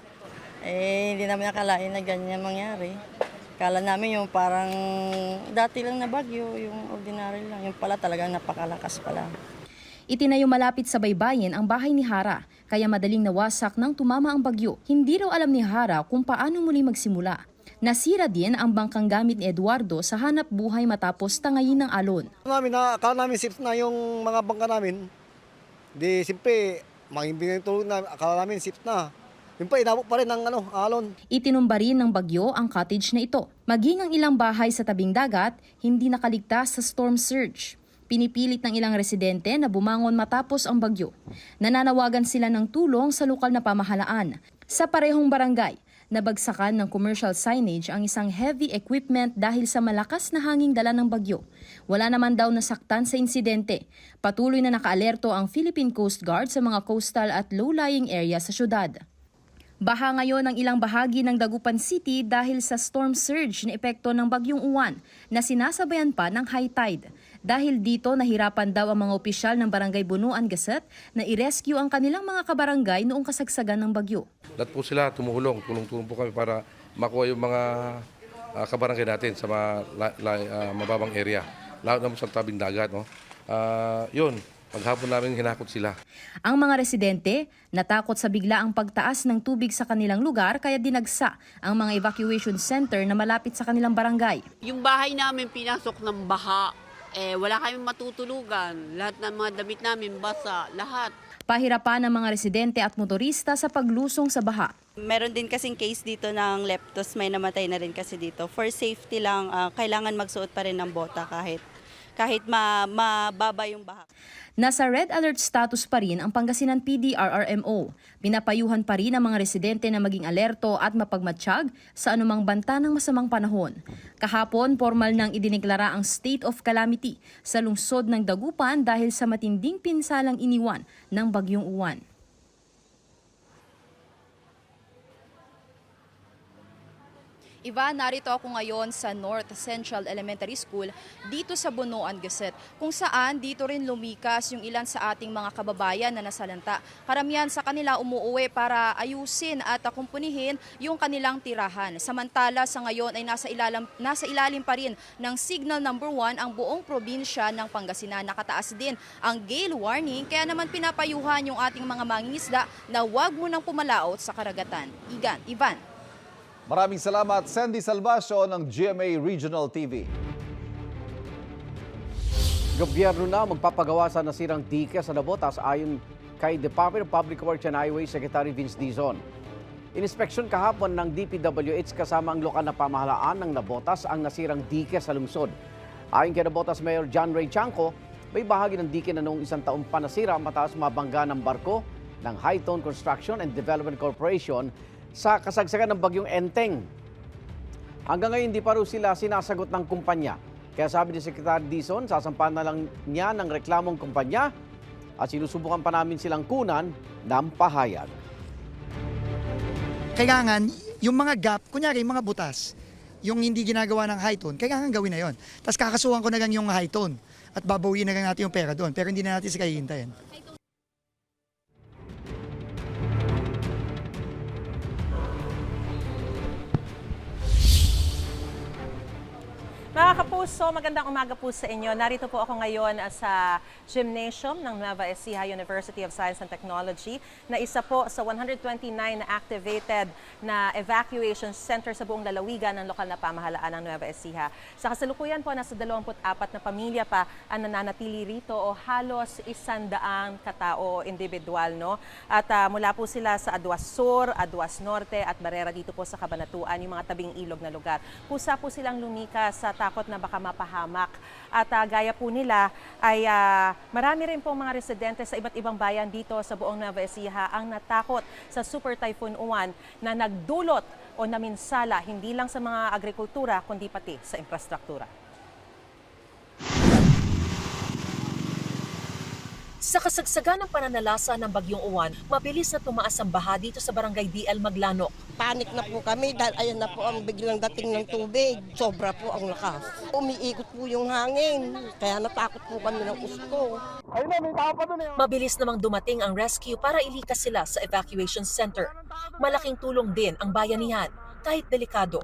Hindi namin nakalain na ganyan mangyari. Kala namin yung parang dati lang na bagyo, yung ordinary lang. Yung pala talagang napakalakas pala. Itinayo malapit sa baybayin ang bahay ni Hara, kaya madaling nawasak nang tumama ang bagyo. Hindi raw alam ni Hara kung paano muli magsimula. Nasira din ang bangkang gamit ni Eduardo sa hanap buhay matapos tangayin ng alon. Akala namin safe na yung mga bangka namin. Di, siyempre, mahimbing yung tulog na, akala namin safe na. Yung pa, inabot pa rin ng alon. Itinumba rin ng bagyo ang cottage na ito. Maging ang ilang bahay sa tabing dagat, hindi nakaligtas sa storm surge. Pinipilit ng ilang residente na bumangon matapos ang bagyo. Nananawagan sila ng tulong sa lokal na pamahalaan. Sa parehong barangay, nabagsakan ng commercial signage ang isang heavy equipment dahil sa malakas na hanging dala ng bagyo. Wala naman daw nasaktan sa insidente. Patuloy na nakaalerto ang Philippine Coast Guard sa mga coastal at low-lying area sa syudad. Baha ngayon ang ilang bahagi ng Dagupan City dahil sa storm surge na epekto ng bagyong Uwan na sinasabayan pa ng high tide. Dahil dito, nahirapan daw ang mga opisyal ng Barangay Bunuan Gasset na i-rescue ang kanilang mga kabarangay noong kasagsagan ng bagyo. Lahat po sila tulong-tulong po kami para makuha yung mga kabarangay natin sa mababang area. Lalo na sa tabing dagat. Yun, paghapon namin hinakot sila. Ang mga residente natakot sa biglaang pagtaas ng tubig sa kanilang lugar kaya dinagsa ang mga evacuation center na malapit sa kanilang barangay. Yung bahay namin pinasok ng baha. Wala kaming matutulugan. Lahat ng mga damit namin basa, lahat. Pahirapan ng mga residente at motorista sa paglusong sa baha. Meron din kasing case dito ng leptos, may namatay na rin kasi dito. For safety lang, kailangan magsuot pa rin ng bota kahit mababa yung baha. Nasa red alert status pa rin ang Pangasinan PDRRMO. Pinapayuhan pa rin ang mga residente na maging alerto at mapagmatsyag sa anumang banta ng masamang panahon. Kahapon, formal nang idineklara ang state of calamity sa lungsod ng Dagupan dahil sa matinding pinsalang iniwan ng bagyong Uwan. Ivan, narito ako ngayon sa North Central Elementary School dito sa Bunuan Gasset, kung saan dito rin lumikas yung ilan sa ating mga kababayan na nasalanta. Karamihan sa kanila umuuwi para ayusin at kumpunihin yung kanilang tirahan. Samantala sa ngayon ay nasa ilalim pa rin ng Signal number 1 ang buong probinsya ng Pangasinan. Nakataas din ang gale warning, kaya naman pinapayuhan yung ating mga mangingisda na huwag munang pumalaot sa karagatan. Ivan. Maraming salamat, Sandy Salvacio ng GMA Regional TV. Gobyerno na magpapagawa sa nasirang dike sa Navotas ayon kay Department of Public Works and Highways Secretary Vince Dizon. Inspeksyon kahapon ng DPWH kasama ang lokal na pamahalaan ng Navotas ang nasirang dike sa lungsod. Ayon kay Navotas Mayor John Ray Chanco, may bahagi ng dike na noong isang taon pa nasira matapos mabangga ng barko ng High Tone Construction and Development Corporation sa kasagsagan ng bagyong Enteng. Hanggang ngayon, hindi pa rin sila sinasagot ng kumpanya. Kaya sabi ni Secretary Dizon, sasampahan na lang niya ng reklamong kumpanya at sinusubukan pa namin silang kunan ng pahayag. Kailangan yung mga gap, kunyari yung mga butas, yung hindi ginagawa ng high tone, kailangan gawin na yon. Tapos kakasuhan ko na lang yung high tone at babawiin na lang natin yung pera doon. Pero hindi na natin sila hihintayin. Mga kapuso, magandang umaga po sa inyo. Narito po ako ngayon sa gymnasium ng Nueva Ecija University of Science and Technology na isa po sa 129 na activated na evacuation center sa buong lalawigan ng lokal na pamahalaan ng Nueva Ecija. Sa kasalukuyan po, nasa 24 na pamilya pa ang nananatili rito o halos 100 katao individual. No? At mula po sila sa Aduas Sur, Aduas Norte at Barrera dito po sa Cabanatuan, yung mga tabing ilog na lugar. Kusa po silang lumikas sa takot na baka mapahamak. At gaya po nila ay marami rin pong mga residente sa iba't ibang bayan dito sa buong Nueva Ecija ang natakot sa Super Typhoon Uwan na nagdulot o naminsala hindi lang sa mga agrikultura kundi pati sa infrastruktura. Sa kasagsagan ng pananalasa ng Bagyong Uwan, mabilis na tumaas ang baha dito sa Barangay DL Maglanok. Panik na po kami dahil ayan na po ang biglang dating ng tubig. Sobra po ang lakas. Umiikot po yung hangin, kaya natakot po kami ng gusto. Ayun na, may tao pa doon eh. Mabilis namang dumating ang rescue para ilikas sila sa evacuation center. Malaking tulong din ang bayanihan, kahit delikado.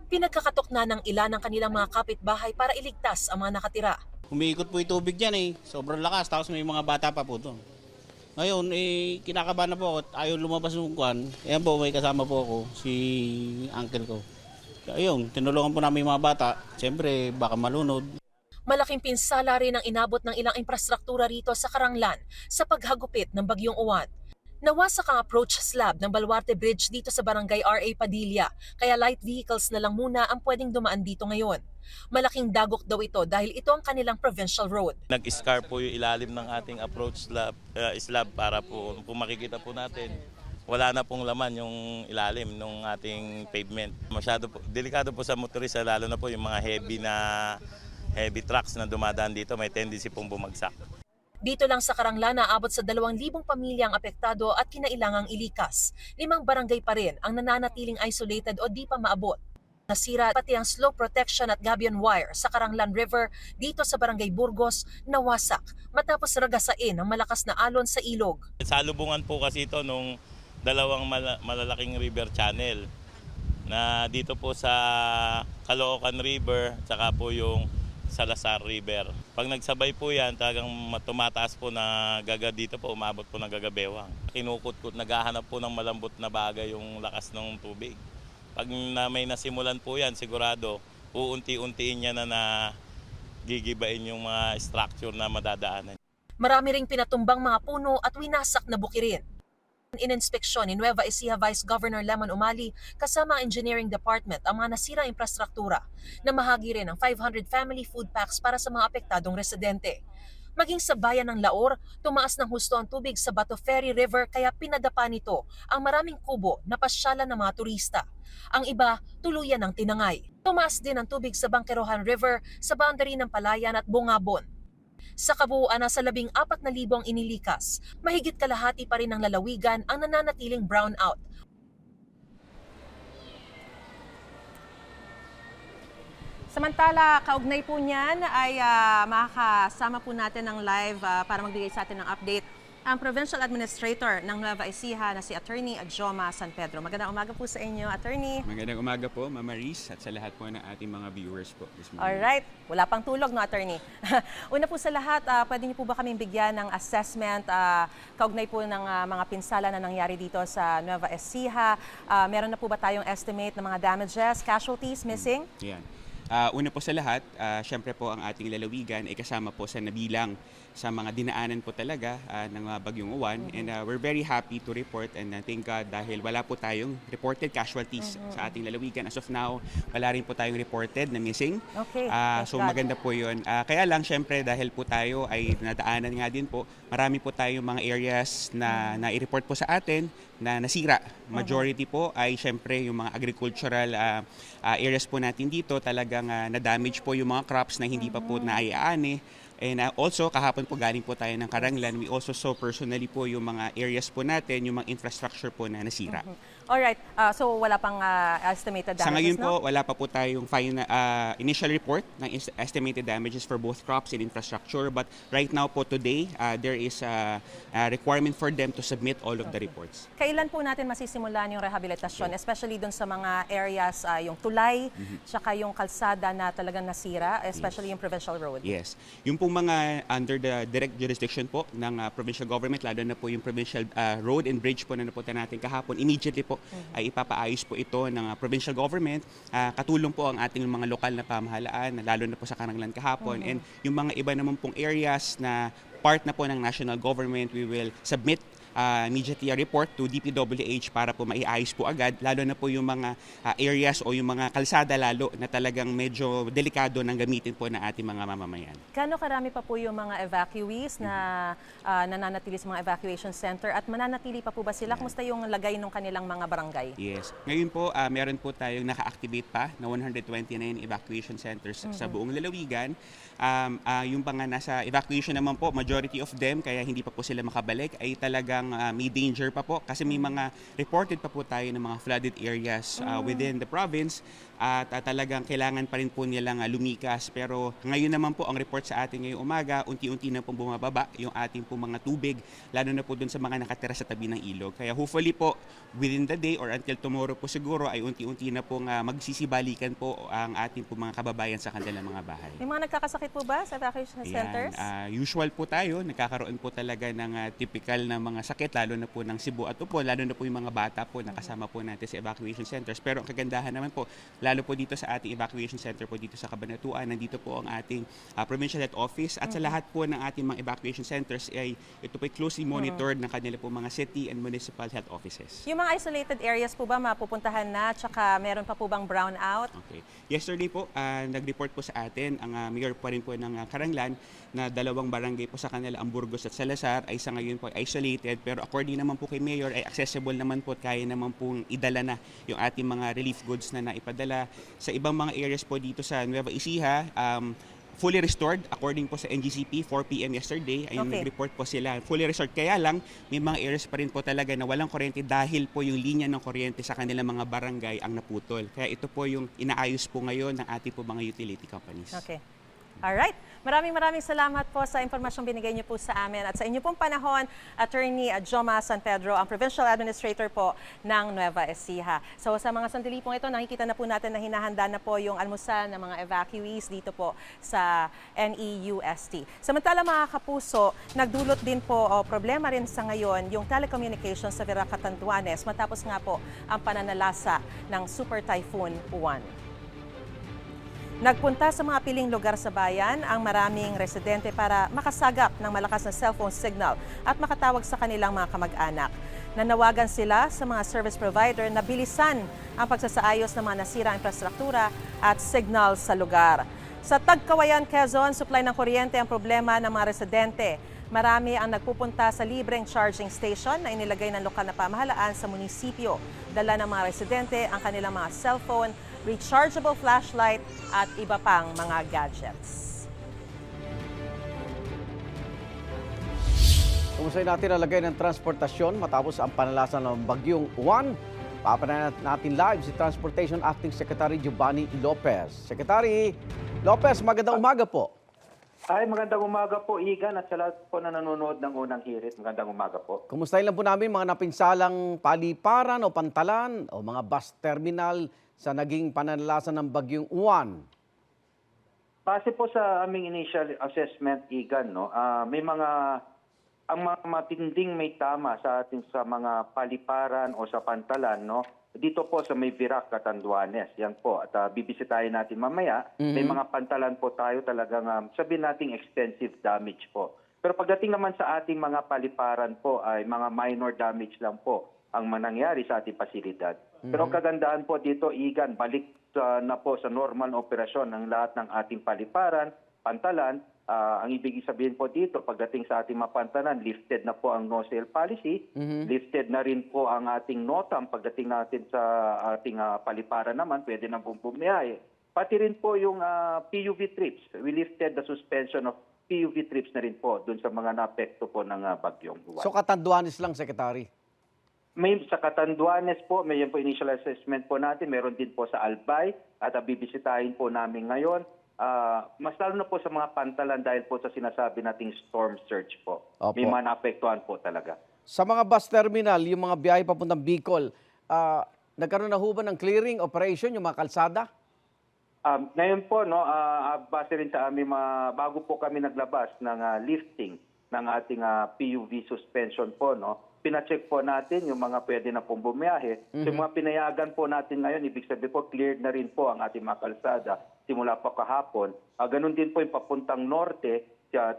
Pinagkakatok na ng ilan ng kanilang mga kapitbahay para iligtas ang mga nakatira. Umiikot po yung tubig dyan eh. Sobrang lakas. Tapos may mga bata pa po doon. Ngayon, kinakabahan na po ako. Ayaw lumabas ng kwan. Ayan po, may kasama po ako, si uncle ko. Ayun, tinulungan po namin yung mga bata. Siyempre, baka malunod. Malaking pinsala rin ang inabot ng ilang infrastruktura rito sa Karanglan sa paghagupit ng Bagyong Uwan. Nawasak ang approach slab ng Baluarte Bridge dito sa Barangay R.A. Padilla, kaya light vehicles na lang muna ang pwedeng dumaan dito ngayon. Malaking dagok daw ito dahil ito ang kanilang provincial road. Nag-scar po yung ilalim ng ating approach slab para po, kung makikita po natin, wala na pong laman yung ilalim ng ating pavement. Masyado po, delikado po sa motorista, lalo na po yung mga heavy trucks na dumadaan dito, may tendency pong bumagsak. Dito lang sa Karanglan, naabot sa 2,000 pamilya ang apektado at kinailangang ilikas. 5 barangay pa rin ang nananatiling isolated o di pa maabot. Nasira pati ang slope protection at gabion wire sa Karanglan River dito sa Barangay Burgos, nawasak matapos ragasain ang malakas na alon sa ilog. Salubungan po kasi ito nung dalawang malalaking river channel na dito po sa Caloocan River tsaka po yung Salazar River. Pag nagsabay po yan, talagang tumataas po na gaga dito po, umabot po ng gagabewang. Kinukut-kut, naghahanap po ng malambot na bagay yung lakas ng tubig. Pag may nasimulan po yan, sigurado, uunti-untiin niya na gigibain yung mga structure na madadaanan. Marami ring pinatumbang mga puno at winasak na bukirin. Ininspeksyon ni Nueva Ecija Vice Governor Lemon Umali kasama ang Engineering Department ang mga nasirang infrastruktura na mahagi rin ang 500 family food packs para sa mga apektadong residente. Maging sa bayan ng Laor, tumaas ng husto ang tubig sa Bato Ferry River kaya pinadapa nito ang maraming kubo na pasyalan ng mga turista. Ang iba, tuluyan ng tinangay. Tumaas din ang tubig sa Bangkerohan River sa boundary ng Palayan at Bungabon. Sa kabuuan, nasa 14,000 ang inilikas. Mahigit kalahati pa rin ng lalawigan ang nananatiling brownout. Samantala, kaugnay po niyan ay makakasama po natin ng live para magbigay sa atin ng update ang Provincial Administrator ng Nueva Ecija na si Attorney Joma San Pedro. Magandang umaga po sa inyo, Attorney. Magandang umaga po, Mama Riz, at sa lahat po ng ating mga viewers po. Alright, wala pang tulog, no, Attorney? Una po sa lahat, pwede niyo po ba kaming bigyan ng assessment kaugnay po ng mga pinsala na nangyari dito sa Nueva Ecija? Meron na po ba tayong estimate ng mga damages, casualties, missing? Yan. Una po sa lahat, syempre po ang ating lalawigan ay kasama po sa nabilang sa mga dinaanan po talaga ng Bagyong Uwan. And we're very happy to report and thank God dahil wala po tayong reported casualties sa ating lalawigan. As of now, wala rin po tayong reported na missing. Okay. So maganda po yun. Kaya lang syempre dahil po tayo ay nadaanan nga din po, marami po tayong mga areas na i-report po sa atin na nasira. Majority po ay syempre yung mga agricultural areas po natin dito, talagang na-damage po yung mga crops na hindi pa po naiaani. And also, kahapon po galing po tayo ng Karanglan, we also saw personally po yung mga areas po natin, yung mga infrastructure po na nasira. Alright, so wala pang estimated damages, Sa ngayon no? po, wala pa po tayong initial report ng estimated damages for both crops and infrastructure. But right now po today, there is a requirement for them to submit all of the reports. Kailan po natin masisimulan yung rehabilitasyon, especially dun sa mga areas, yung tulay, tsaka yung kalsada na talagang nasira, especially yung provincial road? Yes. Yung pong mga under the direct jurisdiction po ng provincial government, lalo na po yung provincial road and bridge po na napunta natin kahapon, immediately po ay ipapaayos po ito ng provincial government. Katulong po ang ating mga lokal na pamahalaan, lalo na po sa Karanglan kahapon. And yung mga iba naman pong areas na part na po ng national government, we will submit immediately a report to DPWH para po maiayos po agad, lalo na po yung mga areas o yung mga kalsada lalo na talagang medyo delikado ng gamitin po ng ating mga mamamayan. Kano karami pa po yung mga evacuees na nananatili sa mga evacuation center at mananatili pa po ba sila? Kumusta yung lagay ng kanilang mga barangay? Yes. Ngayon po, meron po tayong naka-activate pa na 129 evacuation centers sa buong lalawigan. Yung mga nasa evacuation naman po, majority of them, kaya hindi pa po sila makabalik, ay talagang may danger pa po kasi may mga reported pa po tayo ng mga flooded areas within the province at talagang kailangan pa rin po nilang lumikas. Pero ngayon naman po ang report sa atin ngayong umaga, unti-unti na pong bumababa yung ating po mga tubig, lalo na po dun sa mga nakatira sa tabi ng ilog. Kaya hopefully po within the day or until tomorrow po siguro ay unti-unti na pong magsisibalikan po ang ating po mga kababayan sa kanilang mga bahay. May mga nagkakasakit po ba sa evacuation centers? Usual po tayo, nagkakaroon po talaga ng typical na mga sakit, lalo na po ng Cebu at Upo, lalo na po yung mga bata po na kasama po natin sa evacuation centers. Pero ang kagandahan naman po, lalo po dito sa ating evacuation center po dito sa Cabanatuan, nandito po ang ating provincial health office at sa lahat po ng ating mga evacuation centers ay ito po ay closely monitored ng kanila po mga city and municipal health offices. Yung mga isolated areas po ba mapupuntahan na, tsaka meron pa po bang brownout? Okay. Yesterday po, nag-report po sa atin ang mayor pa rin po ng Karanglan na 2 barangay po sa kanila, ang Burgos at Salazar, ay sa ngayon po isolated. Pero according naman po kay Mayor, ay accessible naman po at kaya naman pong idala na yung ating mga relief goods na naipadala. Sa ibang mga areas po dito sa Nueva Ecija, fully restored according po sa NGCP, 4 p.m. yesterday, ayun nag-report po sila. Fully restored, kaya lang may mga areas pa rin po talaga na walang kuryente dahil po yung linya ng kuryente sa kanilang mga barangay ang naputol. Kaya ito po yung inaayos po ngayon ng ating po mga utility companies. Okay. Alright. Maraming salamat po sa impormasyong binigay niyo po sa amin at sa inyo pong panahon, Attorney Joma San Pedro, ang Provincial Administrator po ng Nueva Ecija. So sa mga sandali pong ito, nakikita na po natin na hinahanda na po yung almusal ng mga evacuees dito po sa NEUST. Samantala mga kapuso, nagdulot din po problema rin sa ngayon yung telecommunications sa Vera Catanduanes matapos nga po ang pananalasa ng Super Typhoon Uwan. Nagpunta sa mga piling lugar sa bayan ang maraming residente para makasagap ng malakas na cellphone signal at makatawag sa kanilang mga kamag-anak. Nanawagan sila sa mga service provider na bilisan ang pagsasaayos ng mga nasirang infrastruktura at signal sa lugar. Sa Tagkawayan, Quezon, supply ng kuryente ang problema ng mga residente. Marami ang nagpupunta sa libreng charging station na inilagay ng lokal na pamahalaan sa munisipyo. Dala ng mga residente ang kanilang mga cellphone, rechargeable flashlight at iba pang mga gadgets. Kumusta natin ang lagay ng transportasyon matapos ang panalasan ng Bagyong Uwan? Papanayan natin live si Transportation Acting Secretary Giovanni Lopez. Secretary Lopez, magandang umaga po. Ay, magandang umaga po, Igan, at sa lahat po na nanonood ng unang hirit. Magandang umaga po. Kumustahin lang po namin mga napinsalang paliparan o pantalan o mga bus terminal sa naging pananalasan ng Bagyong Uwan? Base po sa aming initial assessment, Igan, no, may mga ang mga matinding may tama sa ating sa mga paliparan o sa pantalan, no? Dito po sa may Virac, Catanduanes, yan po. At bibisitahin natin mamaya. May mga pantalan po tayo talagang sabihin nating extensive damage po. Pero pagdating naman sa ating mga paliparan po ay mga minor damage lang po ang manangyari sa ating pasilidad. Pero ang kagandahan po dito, Igan, balik na po sa normal na operasyon ng lahat ng ating paliparan, pantalan. Ang ibig sabihin po dito, pagdating sa ating mapantanan, lifted na po ang no-sale policy, lifted na rin po ang ating NOTAM. Pagdating natin sa ating paliparan naman, pwede na bumiyahe. Pati rin po yung PUV trips. We lifted the suspension of PUV trips na rin po dun sa mga naapekto po ng bagyong Juan. So Catanduanes lang, Secretary? May sa Catanduanes po, may yan po initial assessment po natin. Meron din po sa Albay at bibisitahin po namin ngayon. Mas lalo na po sa mga pantalan dahil po sa sinasabi nating storm surge po. Opo. May mga naapektuhan po talaga. Sa mga bus terminal, yung mga biyahe papuntang Bicol, nagkaroon na ho ba ng clearing operation yung mga kalsada? Ngayon po, no, base rin sa aming bago po kami naglabas ng lifting ng ating PUV suspension po, no, pina-check po natin yung mga pwede na pong bumiyahe. So, yung mga pinayagan po natin ngayon, ibig sabihin po, cleared na rin po ang ating mga kalsada simula po kahapon. Ganun din po yung papuntang norte,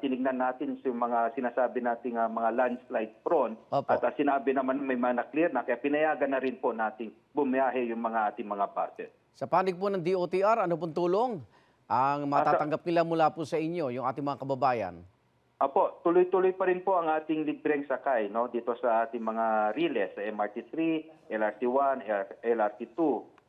tinignan natin yung mga sinasabi nating mga landslide prone. Opo. At sinabi naman may mga na-clear na, kaya pinayagan na rin po natin bumiyahe yung mga ating mga buses. Sa panig po ng DOTR, ano pong tulong ang matatanggap nila mula po sa inyo, yung ating mga kababayan? Apo, tuloy-tuloy pa rin po ang ating libreng sakay, no, dito sa ating mga relays, sa MRT3, LRT1, LRT2.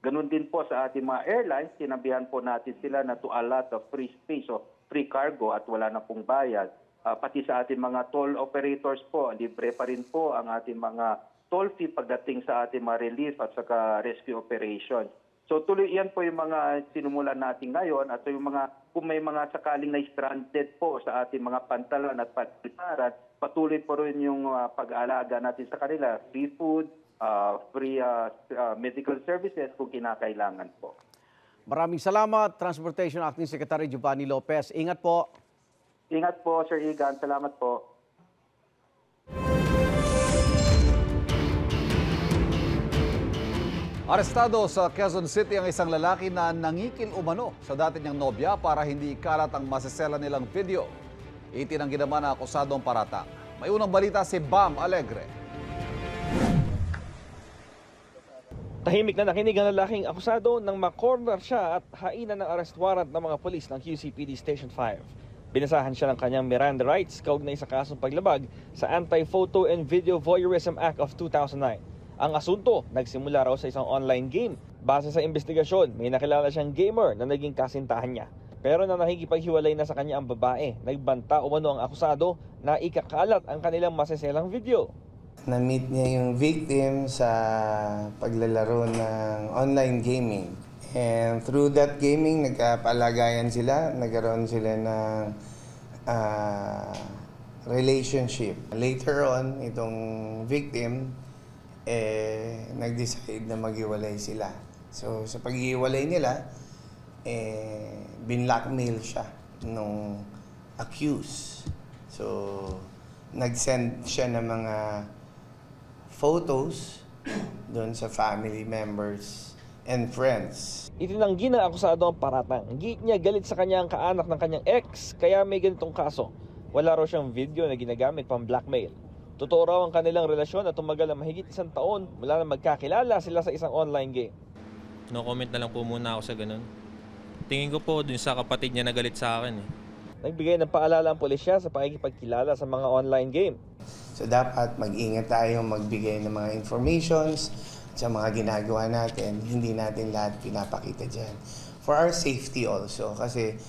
Ganun din po sa ating mga airlines, sinabihan po natin sila na to allot of free space o free cargo at wala na pong bayad. Pati sa ating mga toll operators po, libre pa rin po ang ating mga toll fee pagdating sa ating mga relief at saka rescue operations. So tuloy yan po yung mga sinumulan natin ngayon at yung mga kung may mga sakaling na stranded po sa ating mga pantalan at paliparan, patuloy po rin yung pag-aalaga natin sa kanila, free food, free medical services kung kinakailangan po. Maraming salamat, Transportation Acting Secretary Giovanni Lopez. Ingat po. Ingat po, Sir Igan. Salamat po. Arestado sa Quezon City ang isang lalaki na nangikil umano sa dati niyang nobya para hindi ikalat ang masisela nilang video. Itinanggi naman ang akusadong paratang. May unang balita si Bam Alegre. Tahimik na nakinig ang lalaking akusado nang makorner siya at hainan ng arrest warrant ng mga polis ng QCPD Station 5. Binasahan siya ng kanyang Miranda rights kaugnay sa kasong paglabag sa Anti-Photo and Video Voyeurism Act of 2009. Ang asunto, nagsimula raw sa isang online game. Base sa investigasyon, may nakilala siyang gamer na naging kasintahan niya. Pero nang nakikipaghiwalay na sa kanya ang babae, nagbanta umano ang akusado na ikakalat ang kanilang maseselang video. Na-meet niya yung victim sa paglalaro ng online gaming. And through that gaming, nagkapalagayan sila, nagkaroon sila ng relationship. Later on, itong victim, nag-decide na maghiwalay sila. So, sa paghiwalay nila, binlockmail siya nung accused. So, nag-send siya ng mga photos doon sa family members and friends. Itinanggi ng akusado ang paratang. Giit niya galit sa kanya ang kaanak ng kanyang ex, kaya may ganitong kaso. Wala raw siyang video na ginagamit pang blackmail. Totoo raw ang kanilang relasyon at tumagal na mahigit 1 taon mula na magkakilala sila sa isang online game. No comment na lang po muna ako sa ganun. Tingin ko po dun sa kapatid niya na galit sa akin. Nagbigay ng paalala ang pulisya sa pakikipagkilala sa mga online game. So dapat mag-ingat tayo magbigay ng mga informations sa mga ginagawa natin. Hindi natin lahat pinapakita dyan. For our safety also. Kasi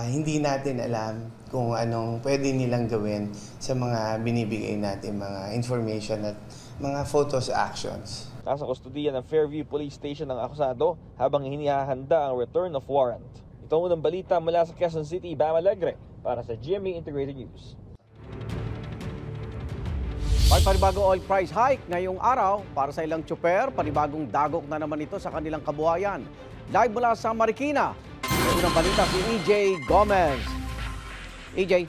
hindi natin alam kung anong pwede nilang gawin sa mga binibigay natin mga information at mga photos actions. Nasa kustudiya ng Fairview Police Station ang akusado habang hinihahanda ang return of warrant. Ito ang unang balita mula sa Quezon City, Bam Alegre para sa GMA Integrated News. May panibagong oil price hike ngayong araw para sa ilang tsuper, panibagong dagok na naman ito sa kanilang kabuhayan. Live mula sa Marikina, may unang balita si EJ Gomez. EJ.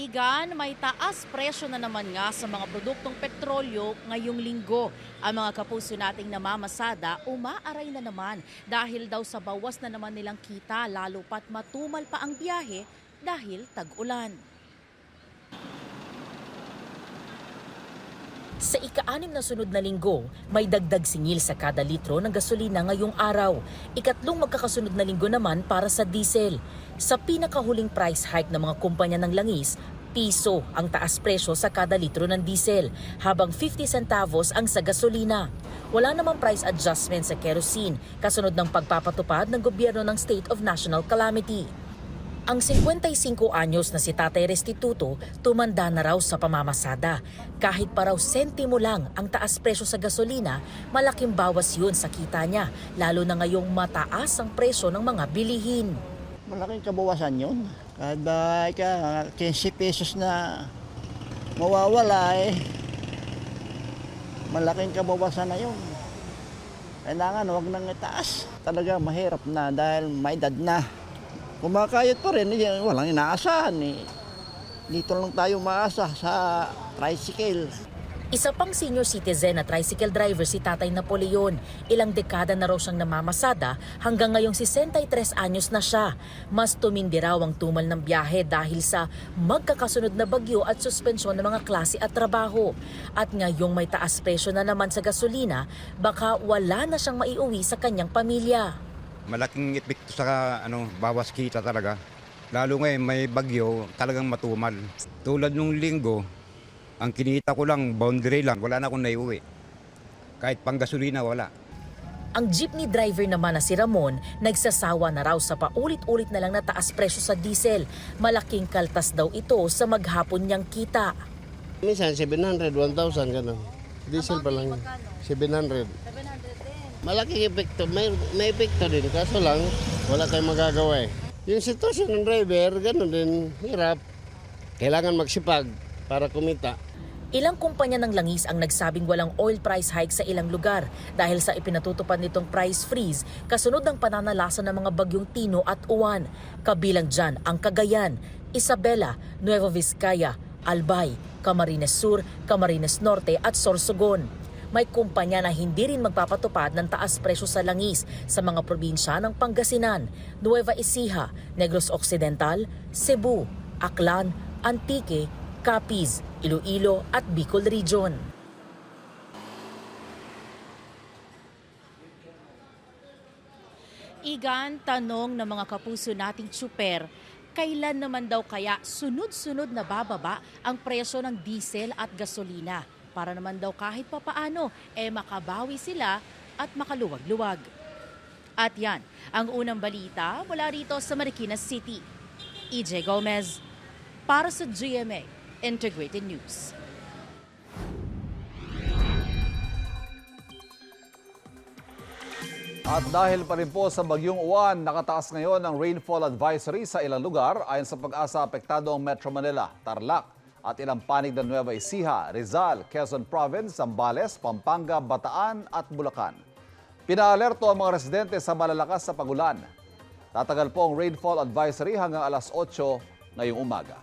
Igan, may taas presyo na naman nga sa mga produktong petrolyo ngayong linggo. Ang mga kapuso nating namamasada umaaray na naman dahil daw sa bawas na naman nilang kita lalo pat matumal pa ang biyahe dahil tag-ulan. Sa ika-6 na sunod na linggo, may dagdag singil sa kada litro ng gasolina ngayong araw. Ikatlong magkakasunod na linggo naman para sa diesel. Sa pinakahuling price hike ng mga kumpanya ng langis, piso ang taas presyo sa kada litro ng diesel, habang 50 centavos ang sa gasolina. Wala namang price adjustment sa kerosene, kasunod ng pagpapatupad ng gobyerno ng State of National Calamity. Ang 55 anyos na si Tatay Restituto tumanda na raw sa pamamasada. Kahit pa raw sentimo lang ang taas presyo sa gasolina, malaking bawas yun sa kita niya, lalo na ngayong mataas ang presyo ng mga bilihin. Malaking kabawasan yun. Kada 15 pesos na mawawala malaking kabawasan na yun. Kailangan huwag nang itaas. Talaga mahirap na dahil may edad na. Kumakayot pa rin, walang inaasahan Dito lang tayo maasa sa tricycle. Isa pang senior citizen na tricycle driver si Tatay Napoleon. Ilang dekada na raw siyang namamasada hanggang ngayong 63 anyos na siya. Mas tumindi raw ang tumal ng biyahe dahil sa magkakasunod na bagyo at suspensyon ng mga klase at trabaho. At ngayong may taas presyo na naman sa gasolina, baka wala na siyang maiuwi sa kanyang pamilya. Malaking epekto sa bawas kita talaga. Lalo ngayon may bagyo, talagang matumal. Tulad nung linggo, ang kinita ko lang, boundary lang, wala na akong naiuwi. Kahit pang gasolina, wala. Ang jeepney driver naman na si Ramon, nagsasawa na raw sa paulit-ulit na lang na taas presyo sa diesel. Malaking kaltas daw ito sa maghapon niyang kita. Minsan 700, 1,000 gano'n. Diesel pa lang. 700. Malaking epekto, may epekto din. Kaso lang, wala tayong magagawa Yung sitwasyon ng driver, gano'n din, hirap. Kailangan magsipag para kumita. Ilang kumpanya ng langis ang nagsabing walang oil price hike sa ilang lugar dahil sa ipinatutupad nitong price freeze kasunod ng pananalasa ng mga bagyong Tino at Uwan. Kabilang dyan ang Cagayan, Isabela, Nueva Vizcaya, Albay, Camarines Sur, Camarines Norte at Sorsogon. May kumpanya na hindi rin magpapatupad ng taas presyo sa langis sa mga probinsya ng Pangasinan, Nueva Ecija, Negros Occidental, Cebu, Aklan, Antique, Capiz, Iloilo at Bicol Region. Igan, tanong ng mga kapuso nating tsuper, kailan naman daw kaya sunod-sunod na bababa ang presyo ng diesel at gasolina? Para naman daw kahit papaano, makabawi sila at makaluwag-luwag. At yan, ang unang balita mula rito sa Marikina City. EJ Gomez, para sa GMA Integrated News. At dahil pa rin po sa Bagyong Uwan, nakataas ngayon ang rainfall advisory sa ilang lugar ayon sa Pag-asa apektado ang Metro Manila, Tarlac at ilang panig ng Nueva Ecija, Rizal, Quezon Province, Zambales, Pampanga, Bataan at Bulacan. Pinaalerto ang mga residente sa malalakas na pagulan. Tatagal po ang rainfall advisory hanggang alas 8 ngayong umaga.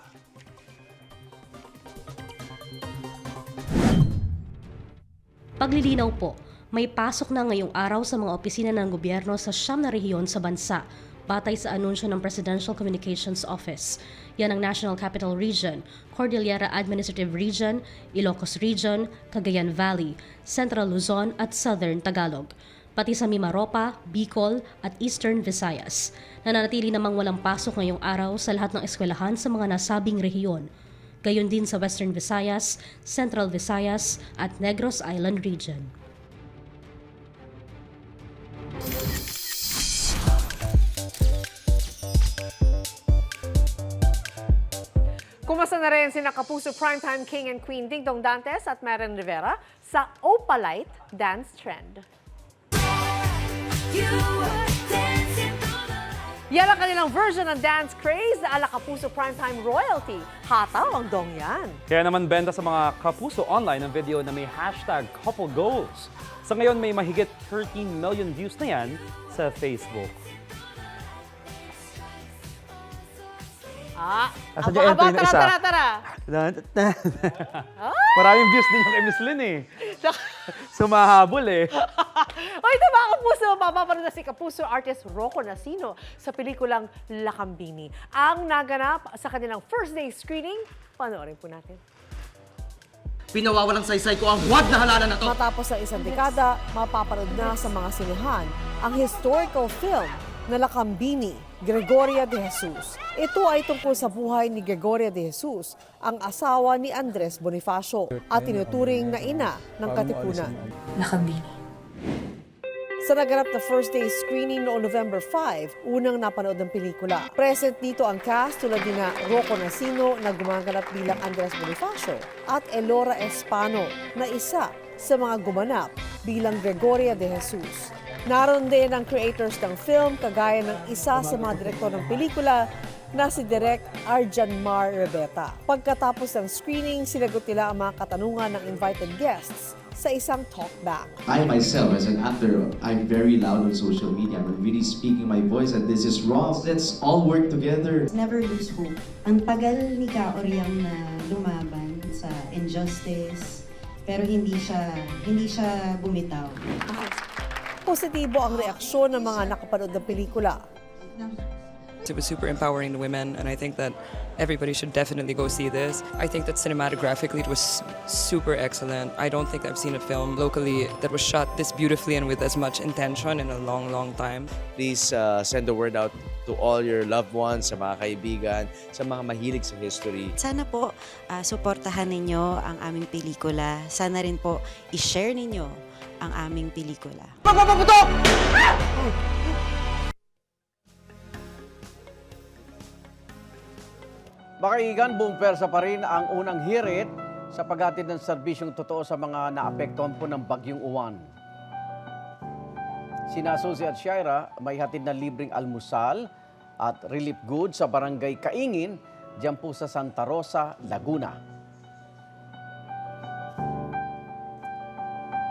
Paglilinaw po, may pasok na ngayong araw sa mga opisina ng gobyerno sa 9 na rehiyon sa bansa, batay sa anunsyo ng Presidential Communications Office. Yan ang National Capital Region, Cordillera Administrative Region, Ilocos Region, Cagayan Valley, Central Luzon at Southern Tagalog. Pati sa Mimaropa, Bicol at Eastern Visayas. Nananatili namang walang pasok ngayong araw sa lahat ng eskwelahan sa mga nasabing rehiyon. Gayon din sa Western Visayas, Central Visayas at Negros Island Region. Kumusta na rin sina Kapuso Primetime King and Queen Dingdong Dantes at Maren Rivera sa Opalite Dance Trend. Yan ang kanilang version ng dance craze na ala Kapuso Primetime Royalty. Hataw ang dongyan. Kaya naman benta sa mga Kapuso online ang video na may hashtag couple goals. Sa ngayon may mahigit 13 million views na yan sa Facebook. Asan yung entry ng isa? Tara. Maraming views din yung kay Miss Lynn eh. Sumahabol eh. O ito mga kapuso, mapapanood na si kapuso artist Rocco Nacino sa pelikulang Lakambini. Ang naganap sa kanilang first day screening, panoorin po natin. Pinawawalang saysay ko ang huwag na halalan na to. Matapos ang isang dekada, mapapanood na sa mga sinehan ang historical film na Lakambini, Gregoria de Jesus. Ito ay tungkol sa buhay ni Gregoria de Jesus, ang asawa ni Andres Bonifacio at tinuturing na ina ng Katipunan. Lakambini. Sa naganap na first day screening noong November 5, unang napanood ng pelikula. Present dito ang cast tulad ni Rocco Nacino na gumaganap bilang Andres Bonifacio at Elora Espano na isa sa mga gumanap bilang Gregoria de Jesus. Naroon din ang creators ng film kagaya ng isa sa mga direktor ng pelikula na si Direk Arjan Mar Rebeta. Pagkatapos ng screening, sinagot nila ang mga katanungan ng invited guests sa isang talkback. I myself, as an actor, I'm very loud on social media. I'm really speaking my voice and this is wrong. Let's all work together. Never lose hope. Ang tagal ni Ka Oriang na lumaban sa injustice, pero hindi siya bumitaw. Positibo ang reaksyon ng mga nakapanood ng pelikula. It was super empowering to women, and I think that everybody should definitely go see this. I think that cinematographically it was super excellent. I don't think I've seen a film locally that was shot this beautifully and with as much intention in a long, long time. Please send the word out to all your loved ones, sa mga kaibigan, sa mga mahilig sa history. Sana po suportahan ninyo ang aming pelikula. Sana rin po i-share ninyo ang aming pelikula. Magpapaputok! Makaigan, buong persa pa rin ang unang hirit sa paghatid ng serbisyong totoo sa mga naapektuhan po ng Bagyong Uwan. Sina Susie at Shaira may hatid na libreng almusal at relief goods sa barangay Kaingin, diyan po sa Santa Rosa, Laguna.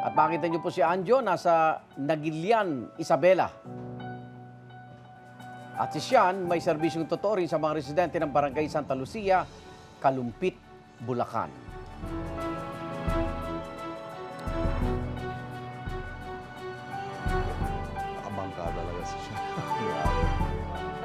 At makita niyo po si Anjo, nasa Nagilian, Isabela. At si Sian, may serbisyong totoo rin sa mga residente ng Barangay Santa Lucia, Kalumpit, Bulacan. Nakabangka talaga si Sian.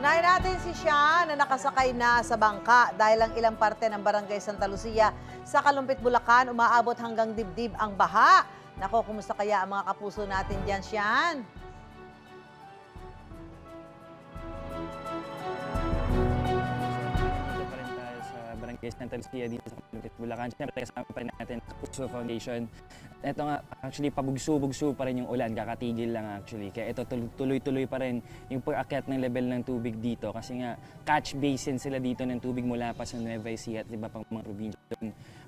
Unahin natin si Sian na nakasakay na sa bangka dahil ang ilang parte ng Barangay Santa Lucia sa Kalumpit, Bulacan, umaabot hanggang dibdib ang baha. Nako, kumusta kaya ang mga kapuso natin dyan, Sian? Santa Lucia dito sa Kalumpit, Bulacan. Siyempre, kasama pa natin sa Puso Foundation. Ito nga, actually, pabugso-bugso pa rin yung ulan. Kakatigil lang actually. Kaya ito, tuloy-tuloy pa rin yung pag-akyat ng level ng tubig dito. Kasi nga, catch basin sila dito ng tubig mula pa sa Nueva Ecija at iba pang mga probinsya.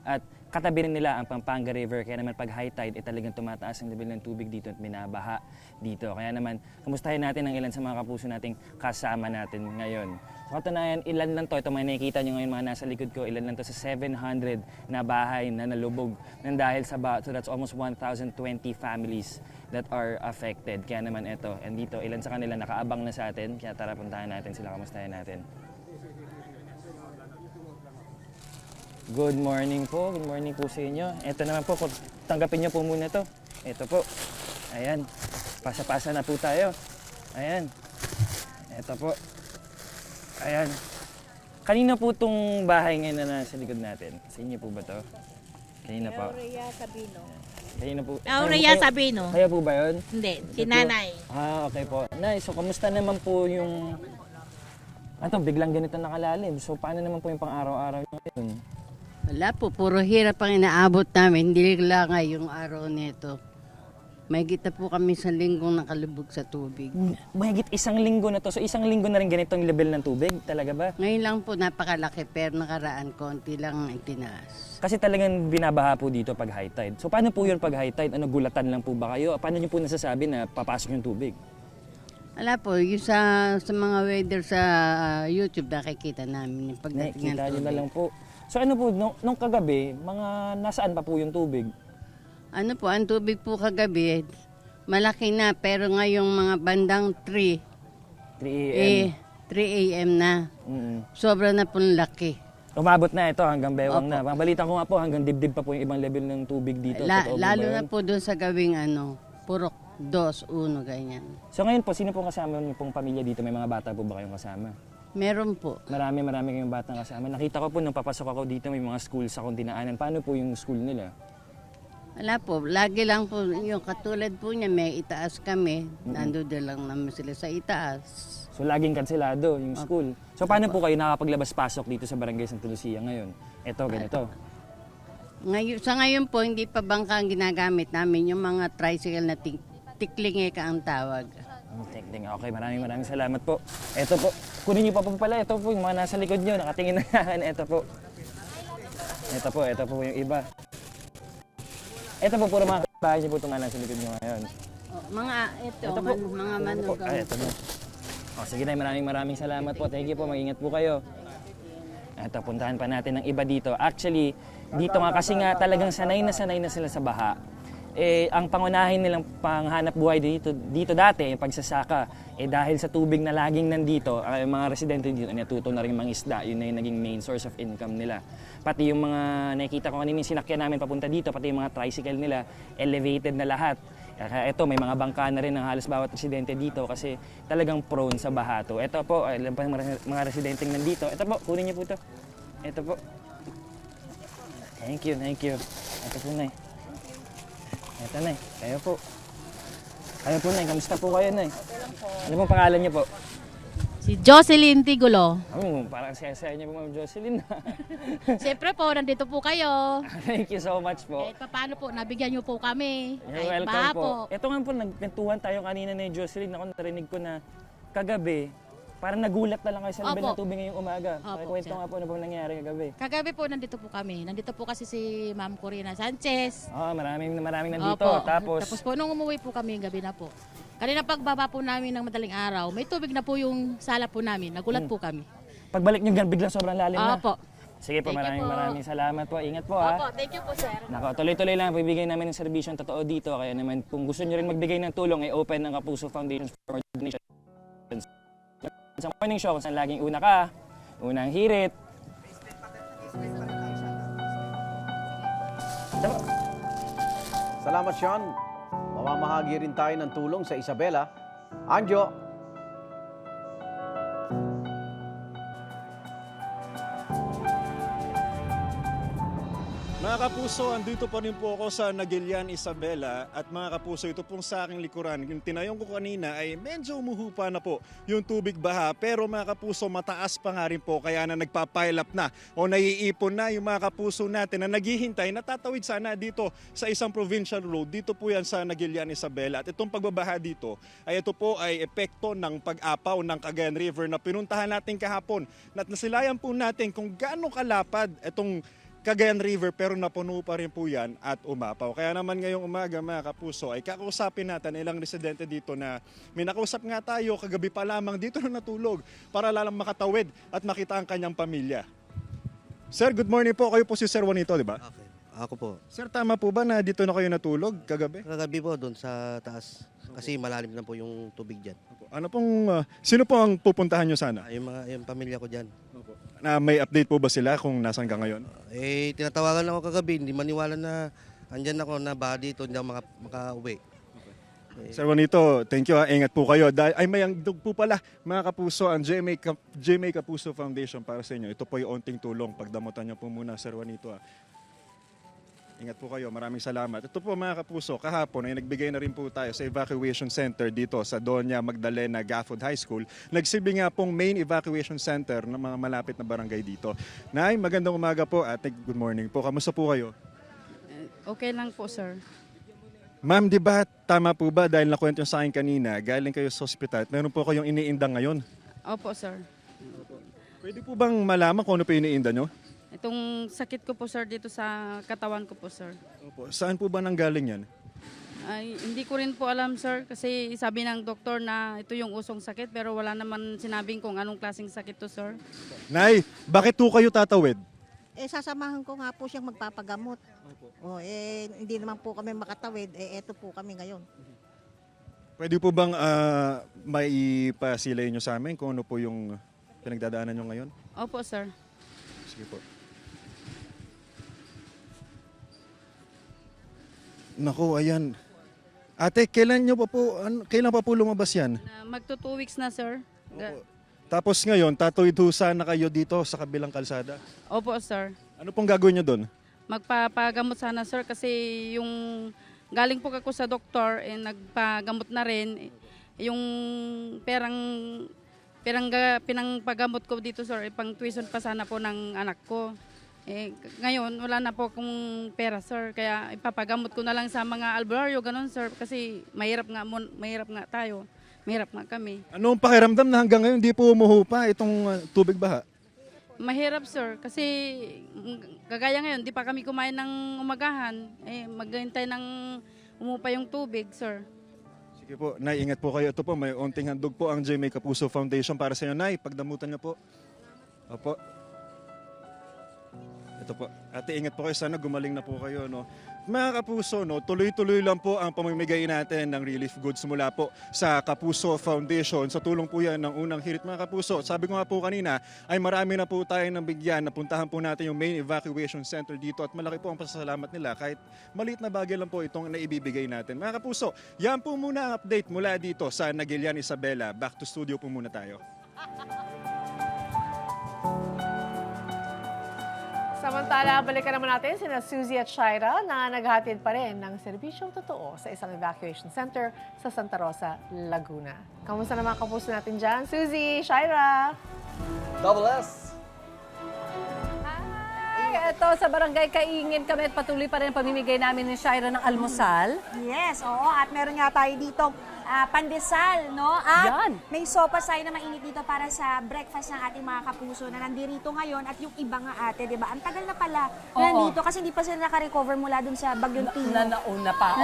At katabi rin nila ang Pampanga River. Kaya naman pag high tide, talagang tumataas ang level ng tubig dito at binabaha dito. Kaya naman, kamustahin natin ang ilan sa mga kapuso nating kasama natin ngayon. Sa katunayan, ilan lang to, ito may nakikita nyo ngayon mga nasa likod ko, ilan lang to sa 700 na bahay na nalubog ng dahil sa baha. So that's almost 1,020 families that are affected. Kaya naman ito, and dito, ilan sa kanila nakaabang na sa atin. Kaya tara, puntahan natin sila, kamustahin natin. Good morning po. Good morning po sa inyo. Ito naman po, tanggapin nyo po muna to. Ito po. Ayan. Pasa-pasa na po tayo. Ayan. Ito po. Ayan. Kanina po itong bahay ngayon na nasa likod natin. Sa inyo po ba to? Kanina po. Aurea Sabino. Kanina po. Aurea Sabino. Kaya po ba yun? Hindi, si nanay. Okay po. Nice. So, kamusta naman po yung... biglang ganito nakalalim. So, paano naman po yung pang-araw-araw nyo ngayon? Wala po, puro hirap ang inaabot namin. Hindi lang yung araw nito. May kita po kami sa linggong nakalubog sa tubig. Mahigit isang linggo na to. So isang linggo na rin ganitong level ng tubig? Talaga ba? Ngayon lang po napakalaki, pero nakaraan konti lang itinaas. Kasi talagang binabaha po dito pag high tide. So paano po yun pag high tide? Gulatan lang po ba kayo? Paano nyo po nasasabi na papasok yung tubig? Wala po, yung sa mga weather sa YouTube nakikita namin yung pagdating ng tubig. Nyo na lang po. So ano po, nung kagabi, mga nasaan pa po yung tubig? Ano po, ang tubig po kagabi, malaki na, pero ngayong mga bandang 3 a.m. 3 a.m. na. Sobra na pong laki. Umabot na ito hanggang bewang na. Balita ko nga po hanggang dibdib pa po yung ibang level ng tubig dito. Totoo ba Lalo yun? na po doon sa gawing purok 2, 1, ganyan. So ngayon po, sino pong kasama niyo pong pamilya dito? May mga bata po ba kayong kasama? Meron po. Marami kayong batang kasama. Nakita ko po nung papasok ako dito, may mga school sa akong dinaanan. Paano po yung school nila? Wala po, lagi lang po, yung katulad po niya, may itaas kami, nandoon lang naman sila sa itaas. So laging kanselado yung school. So paano po kayo nakapaglabas-pasok dito sa Barangay Santa Lucia ngayon? Ito, ganito. Sa ngayon po, hindi pa bangka ang ginagamit namin, yung mga tricycle na tiklingeka ang tawag. Tingting. Okay, maraming salamat po. Ito po, kunin niyo pa po pala. Ito po yung mga nasa likod niyo, nakatingin na yan. Ito po. Ito po yung iba. Ito po, puro mga bahay niyo po itong nasa likod niyo ngayon. Mga manugang. Ito po. Sige na, maraming salamat po. Thank you po, mag-ingat po kayo. Ito, puntahan pa natin ng iba dito. Actually, dito nga kasi nga talagang sanay na sila sa baha. Ang pangunahin nilang panghanap buhay dito dati, yung pagsasaka, dahil sa tubig na laging nandito, ang mga residente dito natuto na rin mga isda, yun na yung naging main source of income nila. Pati yung mga nakikita ko kanina yung sinakyan namin papunta dito, pati yung mga tricycle nila, elevated na lahat. Kaya ito, may mga bangka na rin ng halos bawat residente dito kasi talagang prone sa baha to. Ito po, ilan pa yung mga residenteng nandito. Ito po, kunin niyo po ito. Ito po. Thank you. Ito po, Nay. Ito, Nay. Kayo po. Nay. Kamusta po kayo, Nay? Ano pong pangalan niyo po? Si Jocelyn Tigulo. Parang saya-saya niyo po, Ma'am Jocelyn. Siyempre po, nandito po kayo. Thank you so much po. Paano po, nabigyan niyo po kami. You're welcome po. Ito nga po, nagkwentuhan tayo kanina ni Jocelyn. Ako narinig ko na kagabi, parang nagulat na lang kayo sa level ng tubig ngayong umaga. Pakikwento nga po ano pong nangyari kagabi. Kagabi po, nandito po kami. Nandito po kasi si Ma'am Corina Sanchez. Maraming nandito. Opo. Tapos po, nung umuwi po kami, gabi na po. Kanina pagbaba po namin ng madaling araw, may tubig na po yung sala po namin. Nagulat po kami. Pagbalik nyo biglang sobrang lalim na. Opo. Sige po, maraming salamat po. Ingat po ha. Opo, thank you po sir. Tuloy-tuloy lang, bibigay namin ng serbisyong totoo dito. Kaya naman, kung gusto nyo rin magbigay ng tulong, open ng Kapuso Foundation for Donations. Sa morning show, kung saan laging una ka, unang hirit. Salamat, Sean. Mamamahagi rin tayo ng tulong sa Isabela. Anjo. Mga kapuso, andito pa rin po ako sa Nagilian, Isabela. At mga kapuso, ito pong sa aking likuran. Yung tinayong ko kanina ay medyo umuhupa na po yung tubig baha. Pero mga kapuso, mataas pa nga rin po. Kaya na nagpapile up na o naiipon na yung mga kapuso natin na naghihintay. Natatawid sana dito sa isang provincial road. Dito po yan sa Nagilian, Isabela. At itong pagbabaha dito ay ito po ay epekto ng pag-apaw ng Cagayan River na pinuntahan natin kahapon. At nasilayan po natin kung gaano kalapad itong Cagayan River pero napuno pa rin po yan at umapaw. Kaya naman ngayong umaga mga kapuso ay kakausapin natin ilang residente dito na may nakausap nga tayo kagabi pa lamang dito na natulog para lalang makatawid at makita ang kanyang pamilya. Sir, good morning po. Kayo po si Sir Juanito, di ba? Okay. Ako po. Sir, tama po ba na dito na kayo natulog kagabi? Kagabi po doon sa taas kasi malalim na po yung tubig dyan. Ano pong, sino po ang pupuntahan nyo sana? Yung pamilya ko dyan. Na may update po ba sila kung nasan ka ngayon? Tinatawagan ako kagabi, hindi maniwala na andyan ako na baha dito, hindi ako makauwi. Sir Juanito, thank you ha. Ingat po kayo. Ay may angdog po pala mga kapuso ang GMA Kapuso Foundation para sa inyo. Ito po yung onting tulong. Pagdamutan niyo po muna Sir Juanito ha. Ingat po kayo. Maraming salamat. Ito po mga kapuso, kahapon ay nagbigay na rin po tayo sa evacuation center dito sa Doña Magdalena Gafford High School. Nagsilbi nga pong main evacuation center ng mga malapit na barangay dito. Nay, magandang umaga po at good morning po. Kamusta po kayo? Okay lang po, sir. Ma'am, di ba tama po ba dahil nakwento sa akin kanina, galing kayo sa ospital, meron po kayong iniindang ngayon? Opo, sir. Pwede po bang malaman kung ano po iniinda nyo? Itong sakit ko po, sir, dito sa katawan ko po, sir. Opo. Saan po ba nanggaling yan? Ay, hindi ko rin po alam, sir, kasi sabi ng doktor na ito yung usong sakit pero wala naman sinabing kung anong klaseng sakit to, sir. Nay, bakit po kayo tatawid? Sasamahan ko nga po siyang magpapagamot. Hindi naman po kami makatawid, eto po kami ngayon. Pwede po bang maipasilay nyo sa amin kung ano po yung pinagdadaanan nyo ngayon? Opo, sir. Sige po. Naku, ayan. Ate, kailan pa po lumabas yan? Magto 2 weeks na, sir. Tapos ngayon, tatuid-husa na kayo dito sa kabilang kalsada. Opo, sir. Ano pong gagawin nyo doon? Magpapagamot sana, sir, kasi yung galing po ako sa doktor, nagpagamot na rin. Yung pinangpagamot ko dito, sir, pang tuition pa sana po ng anak ko. Ngayon, wala na po akong pera, sir. Kaya ipapagamot ko na lang sa mga albularyo, ganun, sir. Kasi mahirap nga tayo. Mahirap nga kami. Anong pakiramdam na hanggang ngayon di po umuhupa itong tubig baha? Mahirap, sir. Kasi kagaya ngayon, di pa kami kumain ng umagahan. Maghintay ng umupa yung tubig, sir. Sige po, Nay, ingat po kayo. Ito po, may unting handog po ang Jaime Kapuso Foundation para sa inyo. Nay, pagdamutan niyo po. Opo. Ito po. Ate, ingat po kayo. Sana gumaling na po kayo. No? Mga Kapuso, no, tuloy-tuloy lang po ang pamimigay natin ng relief goods mula po sa Kapuso Foundation. Sa tulong po yan ng unang hirit, mga Kapuso. Sabi ko nga po kanina, ay marami na po tayo ng bigyan. Napuntahan po natin yung main evacuation center dito at malaki po ang pasasalamat nila. Kahit maliit na bagay lang po itong naibibigay natin. Mga Kapuso, yan po muna ang update mula dito sa Nagilian, Isabela. Back to studio po muna tayo. Samantala, balikan naman natin sina Suzy at Shaira na naghatid pa rin ng serbisyong totoo sa isang evacuation center sa Santa Rosa, Laguna. Kamusta naman kapuso natin dyan? Suzy, Shaira! Double S! Hi! Ito sa Barangay Kaingin kami at patuloy pa rin ang pamimigay namin ni Shaira ng almusal. Yes, oo. At meron nga tayo dito pandesal, no? At may sopas tayo na mainit dito para sa breakfast ng ating mga kapuso na nandito ngayon at yung iba nga ate, di ba? Ang tagal na pala na nandito kasi hindi pa sila naka-recover mula dun sa Bagyong Tino. Nauna pa.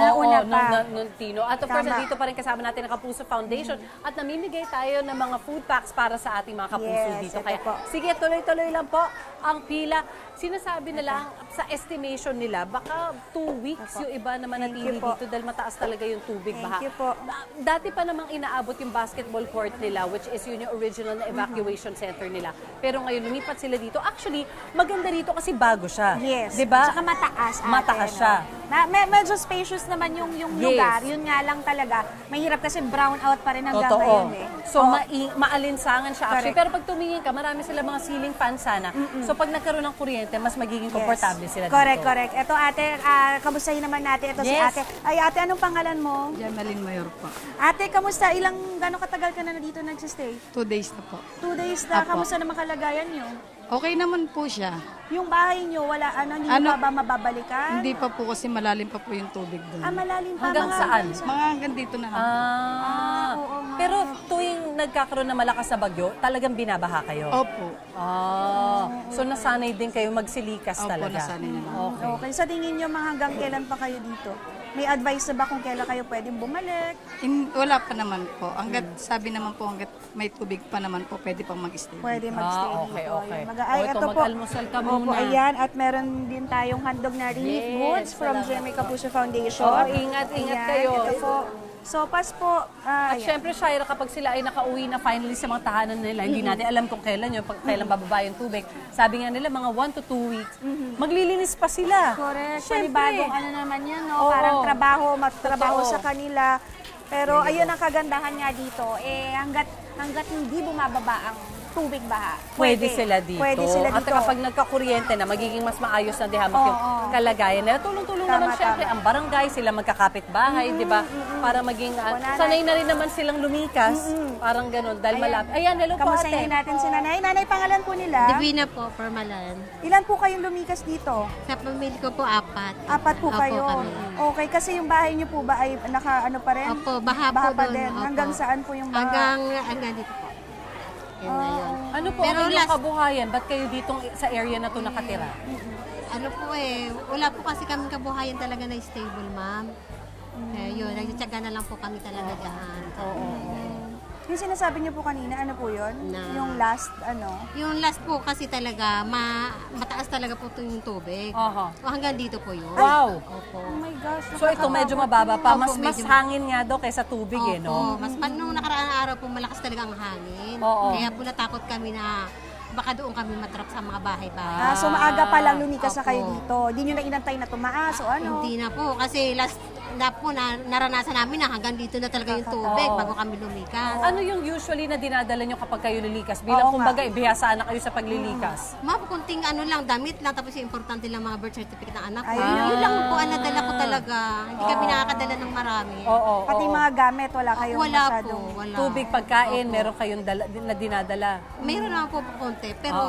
Nung Tino. At of course, nandito pa rin kasama natin ang Kapuso Foundation at namimigay tayo ng mga food packs para sa ating mga kapuso dito. Kaya sige, tuloy-tuloy lang po ang pila. Sinasabi nila sa estimation nila, baka 2 weeks yung iba na manatili dito dahil mataas talaga yung tubig baha. Thank you po. Dati pa namang inaabot yung basketball court nila, which is yun yung original na evacuation center nila. Pero ngayon, lumipat sila dito. Actually, maganda dito kasi bago siya. Yes. Diba? Tsaka mataas. Mataas siya. Medyo spacious naman yung lugar. Yun nga lang talaga. Mahirap kasi brown out pa rin hanggang ngayon eh. So, maalinsangan siya actually. Pero pag tumingin ka, marami sila mga ceiling fan sana. So, pag nagkaroon ng kuryente, mas magiging komportable sila dito. Correct. Ito ate, kamustahin naman natin. Ito si ate. Ay ate, anong pangalan mo? Jameline Mayor po. Ate, kamusta? Gano'ng katagal ka na dito nagsistay? 2 days na po. 2 days na. Apo. Kamusta naman kalagayan nyo? Okay naman po siya. Yung bahay nyo, hindi pa ba mababalikan? Hindi pa po kasi malalim pa po yung tubig doon. Malalim pa. Hanggang saan? Mga hanggang dito na lang. Oo nga. Pero tuwing nagkakaroon ng malakas na bagyo, talagang binabaha kayo? Opo. So nasanay din kayo magsilikas talaga? Opo, nasanay naman. Okay. Sa tingin nyo, hanggang kailan pa kayo dito? May advice na ba kung kailan kayo pwedeng bumalik? Wala pa naman po. Sabi naman po, hanggat may tubig pa naman po, pwede pang mag-stay. Pwede mag-stay okay. dito. Ito, mag-almusal ka muna. Ayan. At meron din tayong handog na relief goods from Jaime Kapuso Foundation. Ingat kayo. Ito po. Sopas po. At syempre, Shaira, kapag sila ay nakauwi na finally sa mga tahanan nila, hindi natin alam kung kailan kailan bababa yung tubig. Sabi nga nila, mga 1 to 2 weeks, maglilinis pa sila. Correct. Syempre. Panibagong naman yan, no? Parang trabaho sa kanila. Pero ayun ang kagandahan nga dito, hanggat hindi bumababa ang tubig baha. Pwede sila dito. At kapag nagkakuryente na, magiging mas maayos na dihamak yung kalagayan nila. Tulong-tulong naman syempre ang barangay, sila magkakapit-bahay, di ba? Para maging, sanay na rin naman silang lumikas. Parang ganun, dahil malapit. Ayan, hello po ate. Kamustahin natin si Nanay. Nanay, pangalan po nila? Divina po, Formalan. Ilan po kayong lumikas dito? Sa pamilya ko po, 4. 4 po kayo? Okay, kasi yung bahay niyo po ba ay pa rin? Opo, baha pa doon. din. Hanggang saan po yung baha? Hanggang dito po. Ano po ang inyong kabuhayan? Ba't kayo dito sa area na to nakatira? Ano po wala po kasi kami kabuhayan talaga na stable, ma'am. Yun, nagtitsaga na lang po kami talaga dyan. Yung sinasabi niyo po kanina, ano po yun? Yung last, Yung last po kasi talaga, mataas talaga po ito yung tubig. Hanggang dito po yun. Wow! Opo. Oh my gosh. So ito medyo mababa pa. Opo, Mas medyo- hangin nga daw kaysa tubig eh, no? Mas nung nakaraang araw po, malakas talaga ang hangin. Oo. Kaya po natakot kami na baka doon kami matrap sa mga bahay-bahay. So maaga pa lang lumikas na Opo. kayo dito. Hindi nyo na inantay na tumaas o ano? Hindi na po. Kasi last na po, naranasan namin na hanggang dito na talaga yung tubig bago kami lumikas. Ano yung usually na dinadala nyo kapag kayo lilikas? Bilang kumbaga, ibihasaan na kayo sa paglilikas. Kunting damit lang, tapos yung importante lang mga birth certificate ng anak ko. Ayun. Yun lang po ang nadala ko talaga. Hindi kami nakakadala ng marami. Pati mga gamit, wala kayong Wala masyadong... po, wala. Tubig, pagkain, Opo. meron kayong na dinadala. Mayroon naman po konti, pero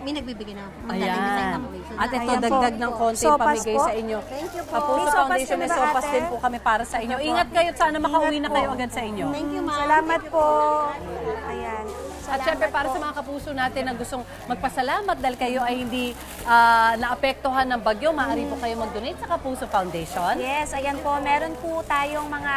may nagbibigay naman po. Ayan. At ito, Ayan po. dagdag ng konti Sopas pamigay po. sa inyo. Thank you po. Kapuso May sopas Foundation, ka may na ba, sopas ate? din po kami para sa inyo. Ingat kayo at sana makauwi na po. kayo agad sa inyo. Thank you, ma'am. Salamat po. Ayan. At syempre para sa mga kapuso natin na gustong magpasalamat dahil kayo ay hindi naapektuhan ng bagyo, maaari po kayo mag-donate sa Kapuso Foundation. Yes, ayan po. Meron po tayong mga,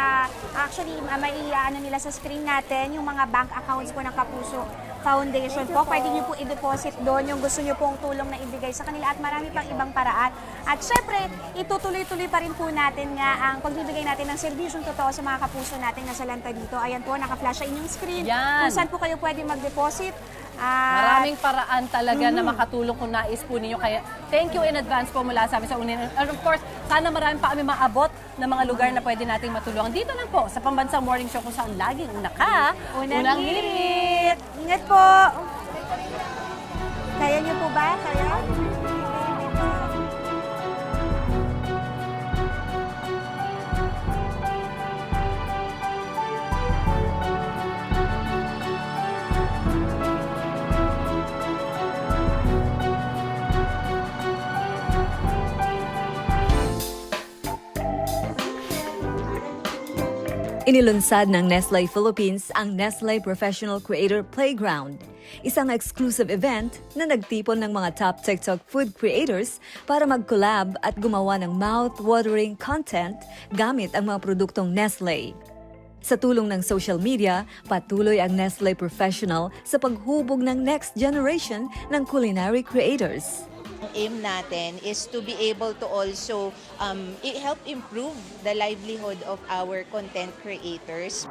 actually, maiano nila sa screen natin, yung mga bank accounts po ng Kapuso Foundation po. Pwede niyo po i-deposit doon yung gusto niyo pong tulong na ibigay sa kanila at marami pang ibang paraan. At syempre, itutuloy-tuloy pa rin po natin nga ang pagbibigay natin ng serbisyong totoo sa mga kapuso natin na salanta dito. Ayan po, naka-flash sa inyong screen. Yan. Kung saan po kayo pwede mag-deposit. Maraming paraan talaga na makatulong kung nais po ninyo. Kaya thank you in advance po mula sa amin sa unin. And of course, sana marami pa kami maabot na mga lugar na pwede nating matulungan. Dito lang po sa Pambansang Morning Show kung saan laging Unang hirit. Ingat po. Kaya niyo po ba? Kaya? Inilunsad ng Nestle Philippines ang Nestle Professional Creator Playground, isang exclusive event na nagtipon ng mga top TikTok food creators para mag-collab at gumawa ng mouth-watering content gamit ang mga produktong Nestle. Sa tulong ng social media, patuloy ang Nestle Professional sa paghubog ng next generation ng culinary creators. Ang aim natin is to be able to also help improve the livelihood of our content creators.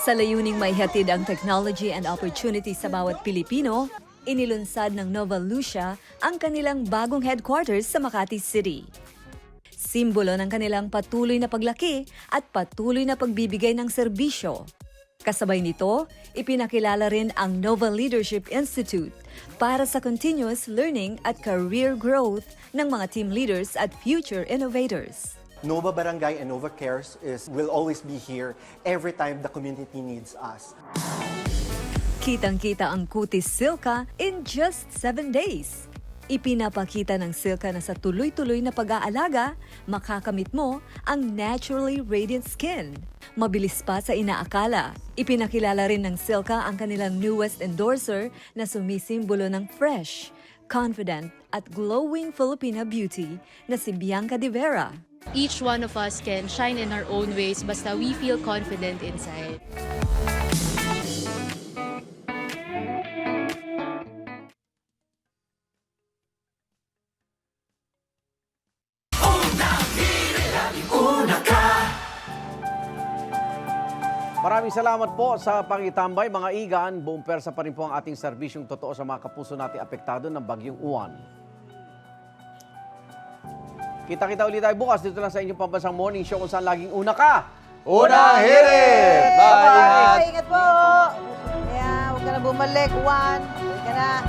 Sa layuning maihatid ang technology and opportunity sa bawat Pilipino, inilunsad ng Nova Lucia ang kanilang bagong headquarters sa Makati City. Simbolo ng kanilang patuloy na paglaki at patuloy na pagbibigay ng serbisyo. Kasabay nito, ipinakilala rin ang Nova Leadership Institute para sa continuous learning at career growth ng mga team leaders at future innovators. Nova Barangay and Nova Cares will always be here every time the community needs us. Kitang-kita ang kutis Silka in just 7 days. Ipinapakita ng Silka na sa tuloy-tuloy na pag-aalaga, makakamit mo ang naturally radiant skin. Mabilis pa sa inaakala. Ipinakilala rin ng Silka ang kanilang newest endorser na sumisimbolo ng fresh, confident at glowing Filipina beauty na si Bianca de Vera. Each one of us can shine in our own ways basta we feel confident inside. Maraming salamat po sa pangitambay, mga igan. Buong persa pa rin po ang ating serbisyong totoo sa mga kapuso natin apektado ng Bagyong Uwan. Kita-kita ulit tayo bukas dito lang sa inyong Pambansang Morning Show kung saan laging una ka. Unang hirit! Bye! Ingat po! Kaya huwag ka na bumalik. Juan, huwag ka na.